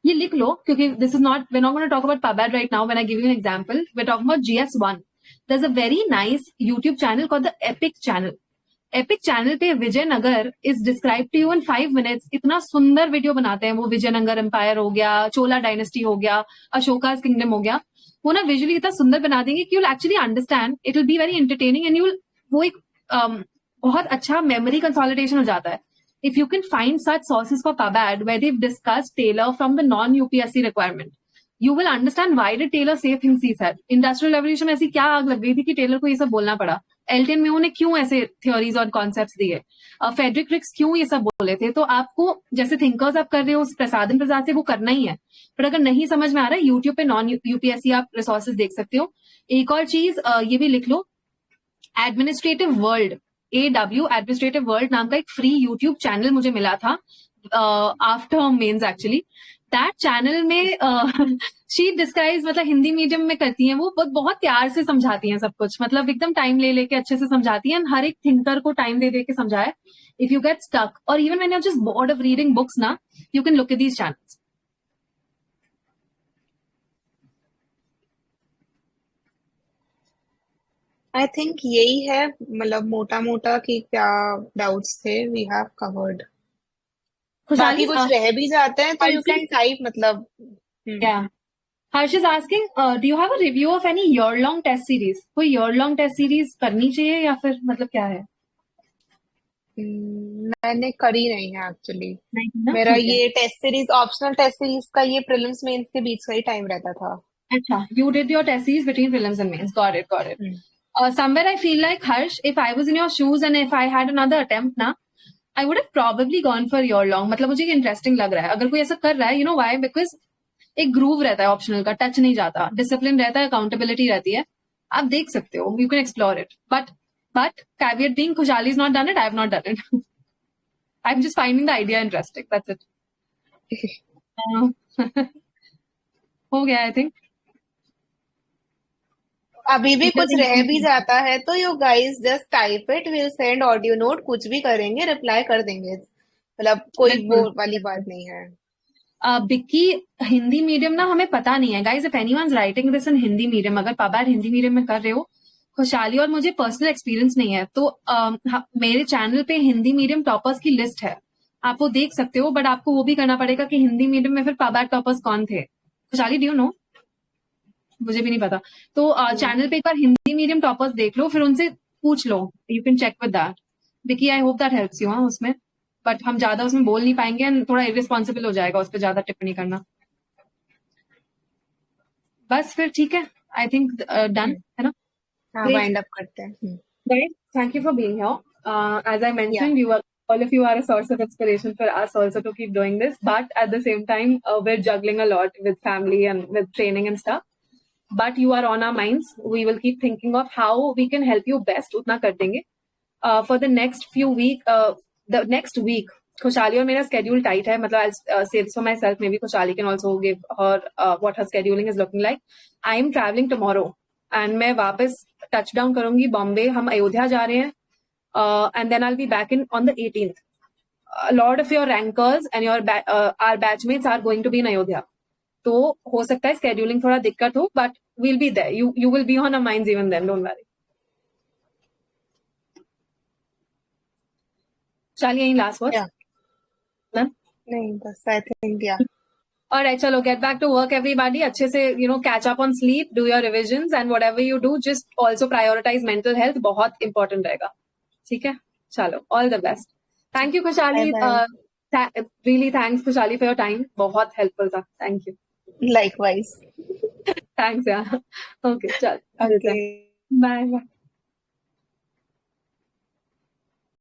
ये लिख लो क्योंकि this is not, we not going to talk about PubAd right now. When I give you an example, we are talking about GS1. There is a very nice YouTube channel called the Epic channel. Epic channel पे Vijayanagar is describe to you in 5 minutes. इतना सुंदर video बनाते हैं वो. Vijayanagar empire हो गया, चोला dynasty हो गया, अशोकाज किंगडम हो गया. वो ना विजुअली इतना सुंदर बना देंगे कि you will actually understand. It will be very entertaining and you will, वो एक बहुत अच्छा मेमोरी कंसोलिडेशन हो जाता है. If you can find such sources for PubAd where they discuss Taylor from the non UPSC requirement, you will understand why did Taylor say things he said. Industrial revolution में ऐसी क्या आग लग गई थी कि टेलर को ये सब बोलना पड़ा. एल्टन मेयो ने क्यों ऐसे थ्योरीज और कॉन्सेप्ट्स दिए, फेडरिक रिक्स क्यों ये सब बोले थे. तो आपको जैसे थिंकर्स आप कर रहे हो प्रसाद प्रसाद से, वो करना ही है. पर अगर नहीं समझ में आ रहा है, यूट्यूब पे नॉन यूपीएससी आप रिसोर्सेज देख सकते हो. एक और चीज ये भी लिख लो, administrative world, AW administrative world नाम का एक फ्री यूट्यूब चैनल मुझे मिला था after mains actually. That channel में शी डिस्क्राइब्स, मतलब हिंदी मीडियम में करती हैं वो, बहुत प्यार से समझाती हैं सब कुछ, मतलब एकदम टाइम ले लेके अच्छे से समझाती हैं. हर एक थिंकर को टाइम दे दे के समझाए. इफ यू गेट स्टक और even when you are just bored of reading books ना, you can look at these channels. I think यही है, मतलब मोटा मोटा कि क्या डाउट्स थे, वी हैव कवर्ड. बाकी कुछ रह भी जाते हैं तो यू कैन टाइप, मतलब. Yeah. Harsh is asking, do you have a review of any year-long test series? कोई year-long test series करनी चाहिए या फिर मतलब क्या है? मैंने करी नहीं है एक्चुअली. मेरा ये test series, optional test series का ये प्रीलिम्स मेंस के बीच का ही टाइम रहता था. अच्छा, you did your test series between prelims and mains. Got it. Somewhere I feel like, Harsh, if I was in your shoes and if I had another attempt ना, I would have probably gone for year-long. मतलब मुझे ये interesting लग रहा है. अगर कोई ऐसा कर रहा है, you know why? Because एक ग्रूव रहता है ऑप्शनल का, टच नहीं जाता, डिसिप्लिन रहता है, अकाउंटेबिलिटी रहती है. आप देख सकते हो, you can explore it. But caveat being, खुशहाली is not done it, I have not done it. I am just finding the idea interesting, that's it. हो गया आई थिंक. अभी भी कुछ रह भी जाता है तो you guys just type it, will send audio note, कुछ भी करेंगे, रिप्लाई कर देंगे. मतलब कोई वो वाली बात नहीं है. बिक्की, हिंदी मीडियम ना हमें पता नहीं है guys. If anyone's writing this in Hindi medium, अगर पबैड हिंदी मीडियम में कर रहे हो, खुशहाली और मुझे पर्सनल एक्सपीरियंस नहीं है, तो मेरे चैनल पे हिंदी मीडियम टॉपर्स की लिस्ट है, आप वो देख सकते हो, बट आपको वो भी करना पड़ेगा कि हिंदी मीडियम में फिर पब्लिक टॉपर्स कौन थे। खुशहाली, डू यू नो? मुझे भी नहीं पता। तो चैनल पे एक बार हिंदी मीडियम टॉपर्स देख लो, फिर उनसे पूछ लो, you can check with that. Vicky, I hope that helps you. हाँ, उसमें बट हम ज्यादा उसमें बोल नहीं पाएंगे एंड थोड़ा इररिस्पॉन्सिबल हो जाएगा उस पर ज्यादा टिप्पणी करना। बस फिर ठीक है, आई थिंक डन है ना? हाँ, वाइंड अप करते हैं। Guys, thank you for being here. As I mentioned, all of you are a source of inspiration for us also to keep doing this. But at the same time, we're juggling a lot with family and with training and stuff. But you are on our minds. We will keep thinking of how we can help you best. उतना कर देंगे. For the next the next week, खुशहाली और मेरा schedule tight है. मतलब I'll say this for myself. Maybe खुशहाली can also give her what her scheduling is looking like. I am traveling tomorrow. And मैं वापस टच डाउन करूंगी बॉम्बे, हम अयोध्या जा रहे हैं, and then I will be back in on the 18th. Lot of your rankers and your are batchmates are going to be in Ayodhya, तो हो सकता है स्केड्यूलिंग थोड़ा दिक्कत हो, but we'll be there, you will be on our minds even then, don't worry. चलिए, यही last words? नहीं, बस I think yeah. Alright, chalo, get back to work everybody. अच्छे से, catch up on sleep, do your revisions, and whatever you do, just also prioritize mental health. बहुत important रहेगा. ठीक है? चलो, all the best. Thank you, Khushali. Really thanks, Khushali, for your time. बहुत helpful था. Thank you. Likewise. Thanks, yeah. Okay, चल. Okay. Bye.